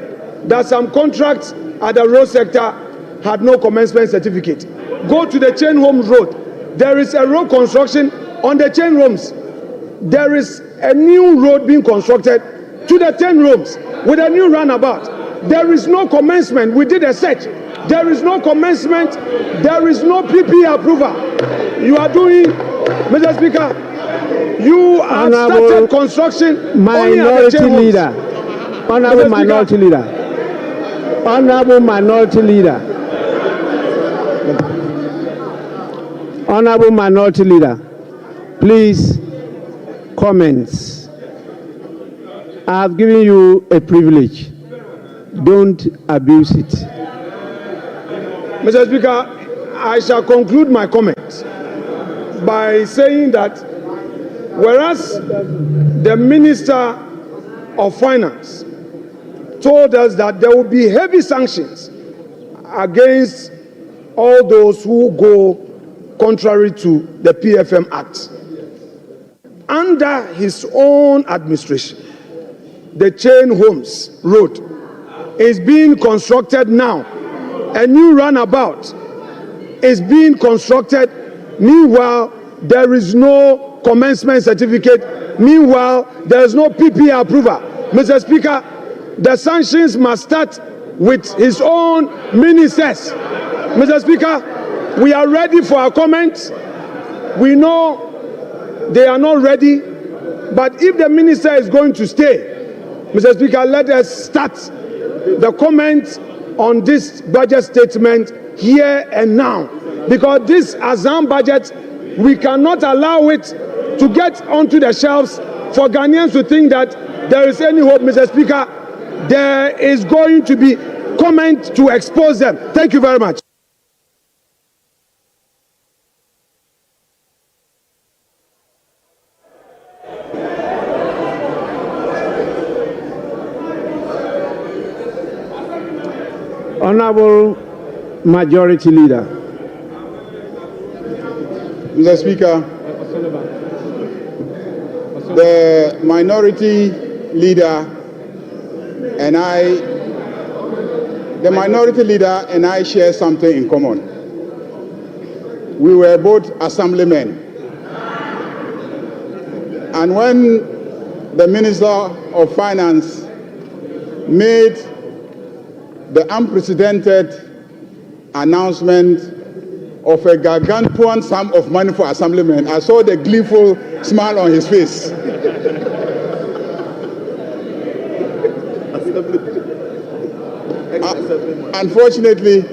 that some contracts at the road sector had no commencement certificate. Go to the Chain Homes Road. There is a road construction on the chain rooms. There is a new road being constructed to the 10 rooms with a new roundabout. There is no commencement. We did a search. There is no commencement. There is no PP approval. You are doing, Mr. Speaker, you have started construction Minority Leader. Honorable Minority Leader. Honorable Minority Leader. Honorable Minority Leader. Please, comments. I have given you a privilege. Don't abuse it. Mr. Speaker, I shall conclude my comments by saying that whereas the Minister of Finance told us that there will be heavy sanctions against all those who go contrary to the PFM Act, under his own administration, the Chain Homes Road is being constructed now. A new runabout is being constructed. Meanwhile, there is no commencement certificate. Meanwhile, there is no PP approval. Mr. Speaker, the sanctions must start with his own ministers. Mr. Speaker, we are ready for our comments. We know they are not ready, but if the minister is going to stay, Mr. Speaker, let us start the comments on this budget statement here and now, because this Azam budget, we cannot allow it to get onto the shelves for Ghanaians to think that there is any hope. Mr. Speaker, there is going to be comment to expose them. Thank you very much. Honorable Majority Leader. Mr. Speaker, the Minority Leader and I share something in common. We were both assemblymen. And when the Minister of Finance made the unprecedented announcement of a gargantuan sum of money for assemblymen, I saw the gleeful smile on his face. Unfortunately,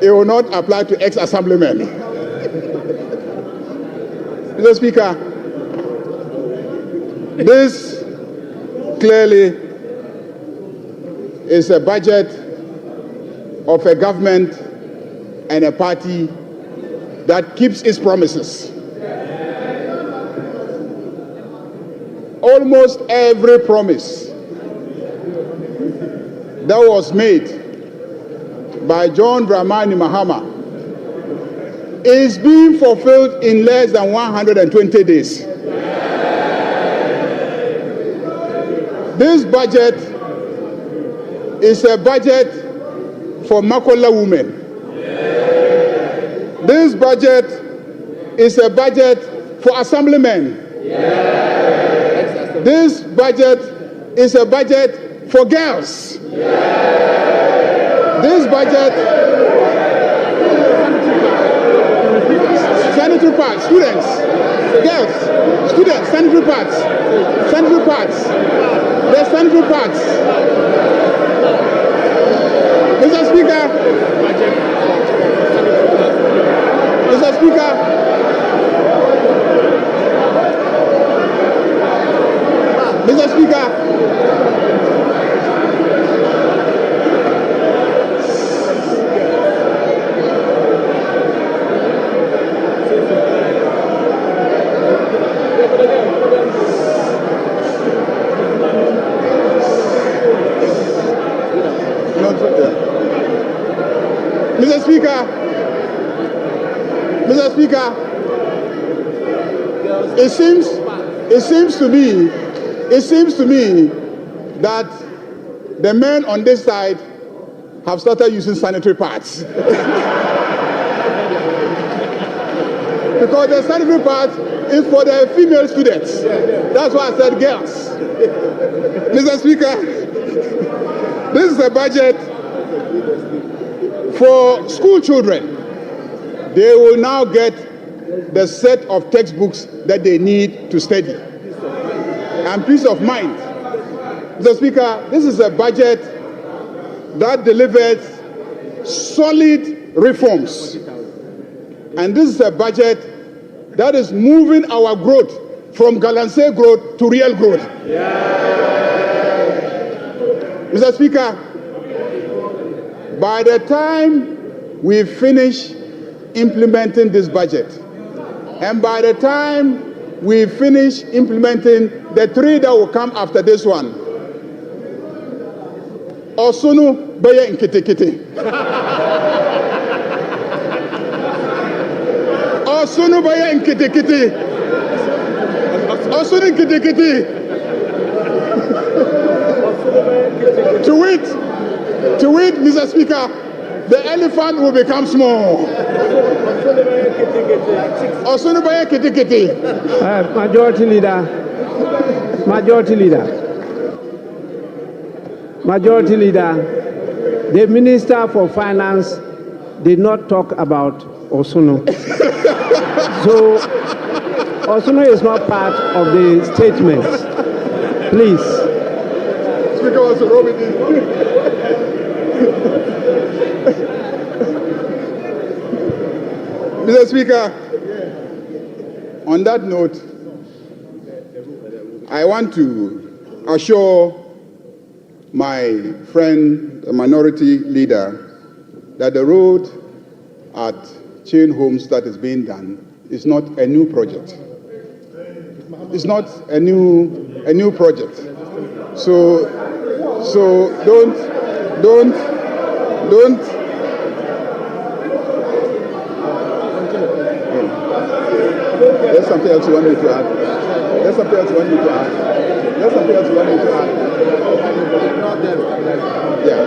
it will not apply to ex-assemblymen. Mr. Speaker, this clearly is a budget of a government and a party that keeps its promises. Almost every promise that was made by John Dramani Mahama is being fulfilled in less than 120 days. This budget is a budget for Makola women. This budget is a budget for assemblymen. This budget is a budget for girls. This budget, sanitary pads, students, girls, students, sanitary pads, there's sanitary pads. Mr. Speaker, Mr. Speaker, it seems to me that the men on this side have started using sanitary pads. Because the scientific part is for the female students. That's why I said girls. Mr. Speaker, this is a budget for school children. They will now get the set of textbooks that they need to study. And peace of mind. Mr. Speaker, this is a budget that delivers solid reforms. And this is a budget that is moving our growth from Galamsey growth to real growth. Mr. Speaker, by the time we finish implementing this budget, and by the time we finish implementing the three that will come after this one, Osunu Baya Nkitikiti. Osunu Baya Nkitikiti. Osunu Nkitikiti. To it, Mr. Speaker, the elephant will become small. Osunu Baya Nkitikiti. Majority Leader, the Minister for Finance did not talk about Osunu. So, Osunu is not part of the statement. Please. Speaker was Mr. Speaker, on that note, I want to assure my friend, the minority leader, that the road at Chain Homes that is being done is not a new project. It's not a new project. So don't. There's something else you want me to add. Yeah.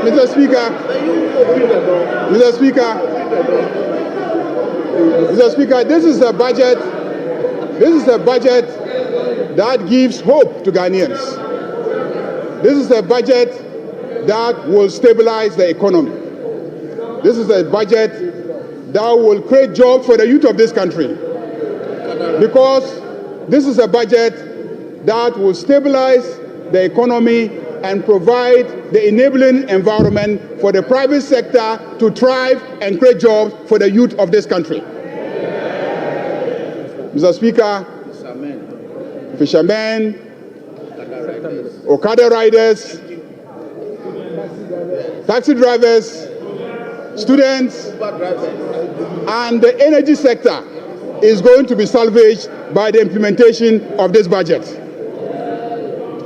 Mr. Speaker, this is a budget that gives hope to Ghanaians. This is a budget that will stabilize the economy. This is a budget that will create jobs for the youth of this country. Because this is a budget that will stabilize the economy and provide the enabling environment for the private sector to thrive and create jobs for the youth of this country. Mr. Speaker, fishermen, Okada riders, taxi drivers, students, and the energy sector is going to be salvaged by the implementation of this budget.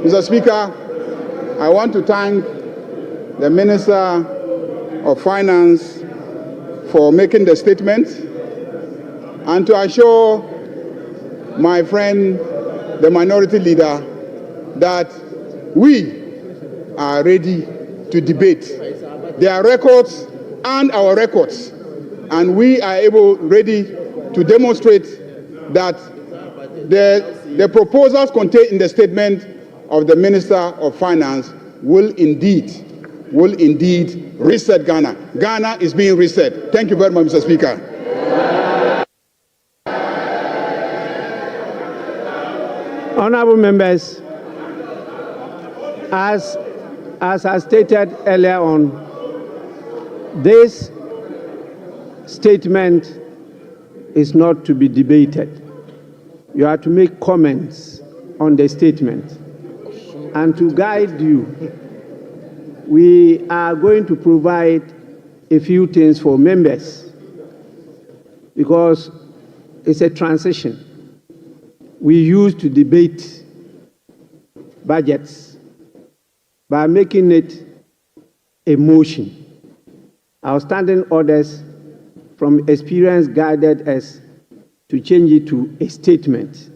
Mr. Speaker, I want to thank the Minister of Finance for making the statement and to assure my friend, the minority leader, that we are ready to debate their records and our records, and we are ready to demonstrate that the proposals contained in the statement of the Minister of Finance will indeed reset Ghana. Ghana is being reset. Thank you very much, Mr. Speaker. Honorable members, as I stated earlier on, this statement is not to be debated. You are to make comments on the statement. And to guide you, we are going to provide a few things for members because it's a transition. We used to debate budgets by making it a motion. Our standing orders from experience guided us to change it to a statement.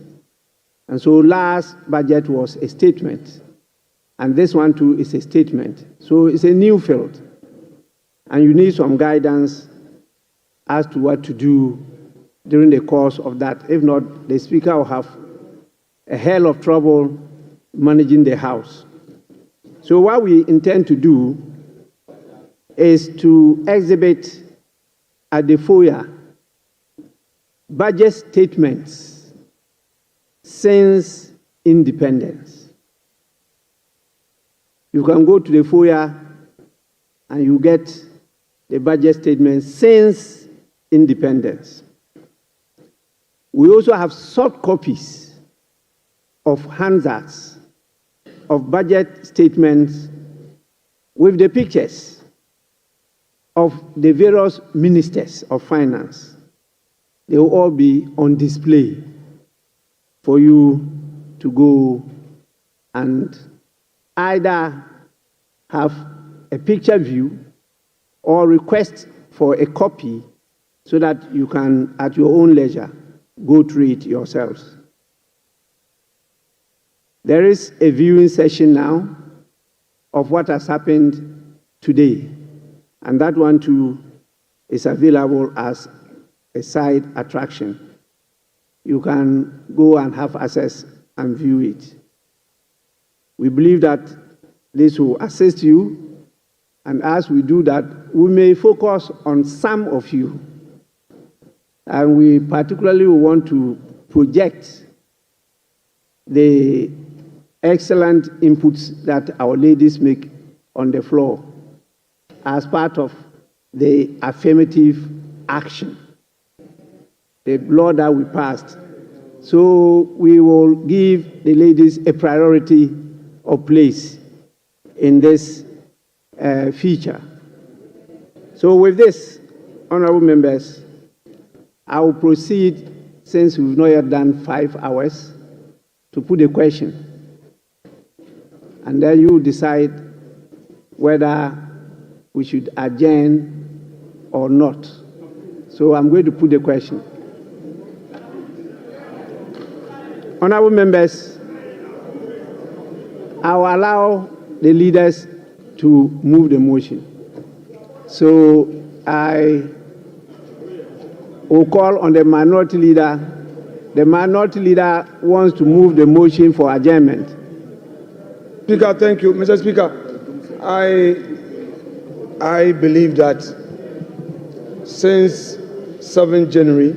And so last budget was a statement. And this one too is a statement. So it's a new field. And you need some guidance as to what to do during the course of that. If not, the Speaker will have a hell of trouble managing the House. So what we intend to do is to exhibit at the foyer budget statements since independence. You can go to the foyer and you get the budget statements since independence. We also have soft copies of handouts of budget statements with the pictures of the various ministers of finance. They will all be on display for you to go and either have a picture view or request for a copy so that you can, at your own leisure, go through it yourselves. There is a viewing session now of what has happened today, and that one too is available as a side attraction. You can go and have access and view it. We believe that this will assist you, and as we do that, we may focus on some of you, and we particularly want to project the excellent inputs that our ladies make on the floor as part of the affirmative action, the law that we passed. So we will give the ladies a priority of place in this feature. So with this, honorable members, I will proceed, since we've not yet done 5 hours, to put a question. And then you decide whether we should adjourn or not. So I'm going to put the question. Honorable members, I will allow the leaders to move the motion. So I will call on the minority leader. The minority leader wants to move the motion for adjournment. Speaker, thank you. Mr. Speaker, I believe that since 7th January,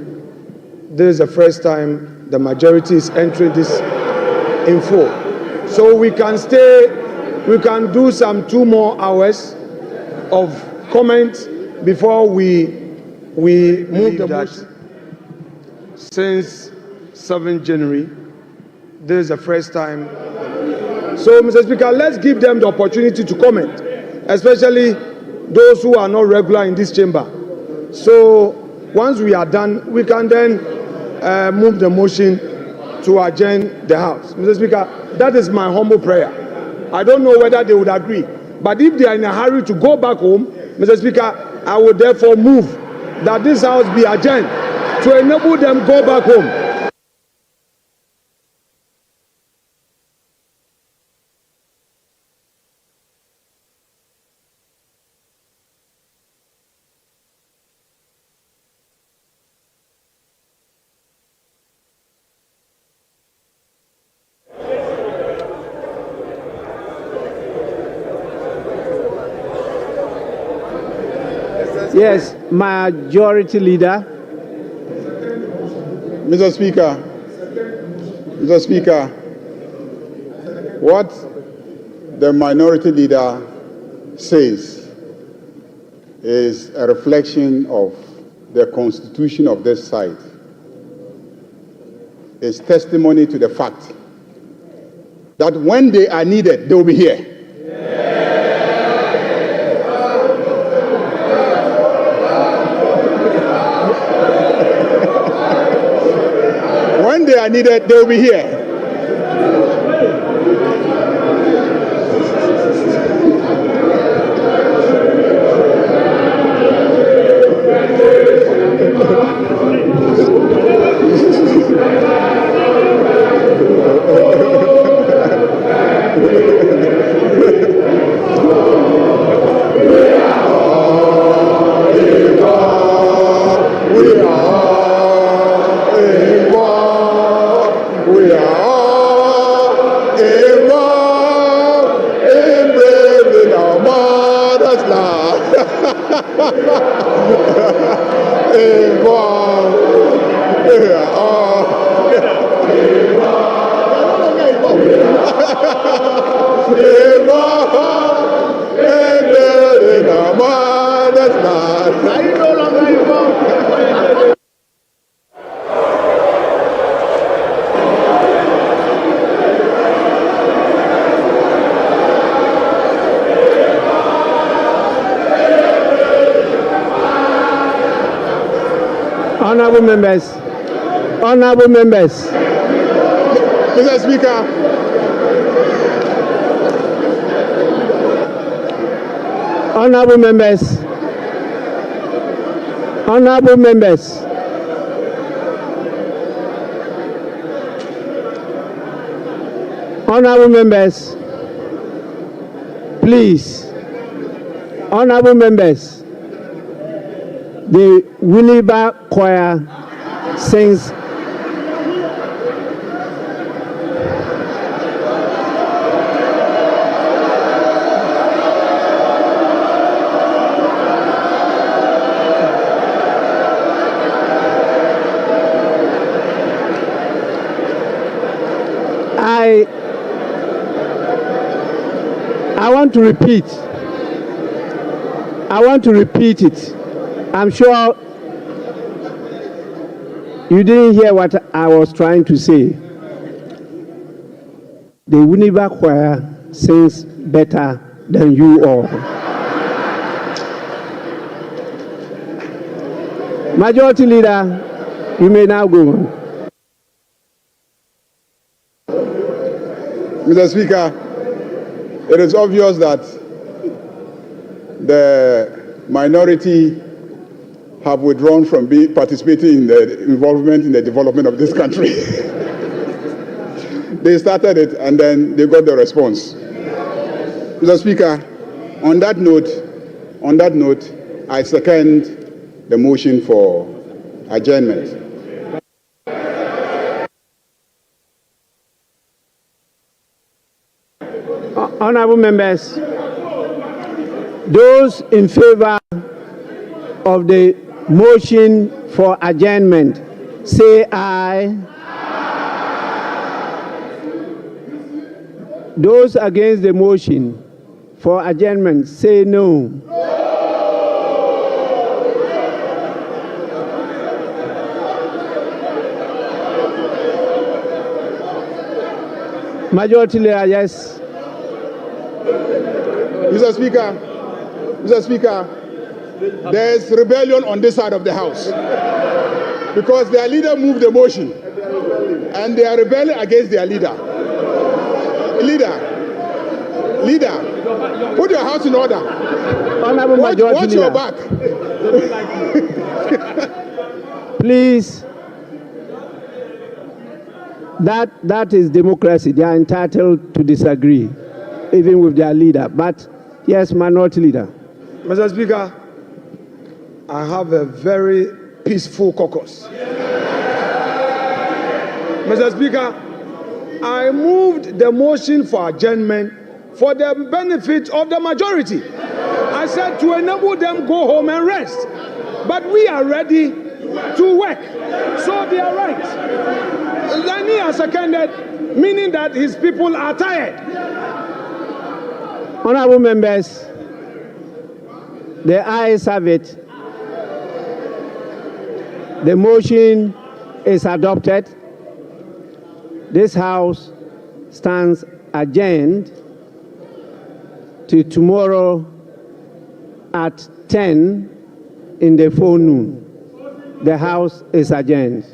this is the first time the majority is entering this in full. So we can do some 2 more hours of comment before we move the motion. Since 7th January, this is the first time. So, Mr. Speaker, let's give them the opportunity to comment, especially those who are not regular in this chamber. So, once we are done, we can then move the motion to adjourn the House. Mr. Speaker, that is my humble prayer. I don't know whether they would agree, but if they are in a hurry to go back home, Mr. Speaker, I would therefore move that this House be adjourned to enable them go back home. Yes, Majority Leader. Mr. Speaker, what the Minority Leader says is a reflection of the constitution of this side. It's testimony to the fact that when they are needed, they will be here. When they are needed, they will be here. Honorable members. Honorable members. Mr. Speaker. Honorable members. Honorable members. Honorable members. Please. Honorable members. The Winneba Choir sings I want to repeat it. I'm sure you didn't hear what I was trying to say. The Winneba Choir sings better than you all. Majority Leader, you may now go on. Mr. Speaker, it is obvious that the minority have withdrawn from participating in the involvement in the development of this country. They started it and then they got the response. Mr. Speaker, on that note, I second the motion for adjournment. Honorable members, those in favor of the motion for adjournment, say aye. Those against the motion for adjournment, say no. Majority Leader, yes. Mr. Speaker, there is rebellion on this side of the House because their leader moved the motion and they are rebelling against their leader. Leader, put your house in order. Honorable Majority Watch Leader. your back. Please. That is democracy. They are entitled to disagree, even with their leader. But yes, Minority Leader. Mr. Speaker, I have a very peaceful caucus. Mr. Speaker, I moved the motion for adjournment for the benefit of the majority. I said to enable them go home and rest. But we are ready to work. So they are right. Lani has seconded, meaning that his people are tired. Honorable members, the ayes have it. The motion is adopted. This House stands adjourned to tomorrow at 10 in the forenoon. The House is adjourned.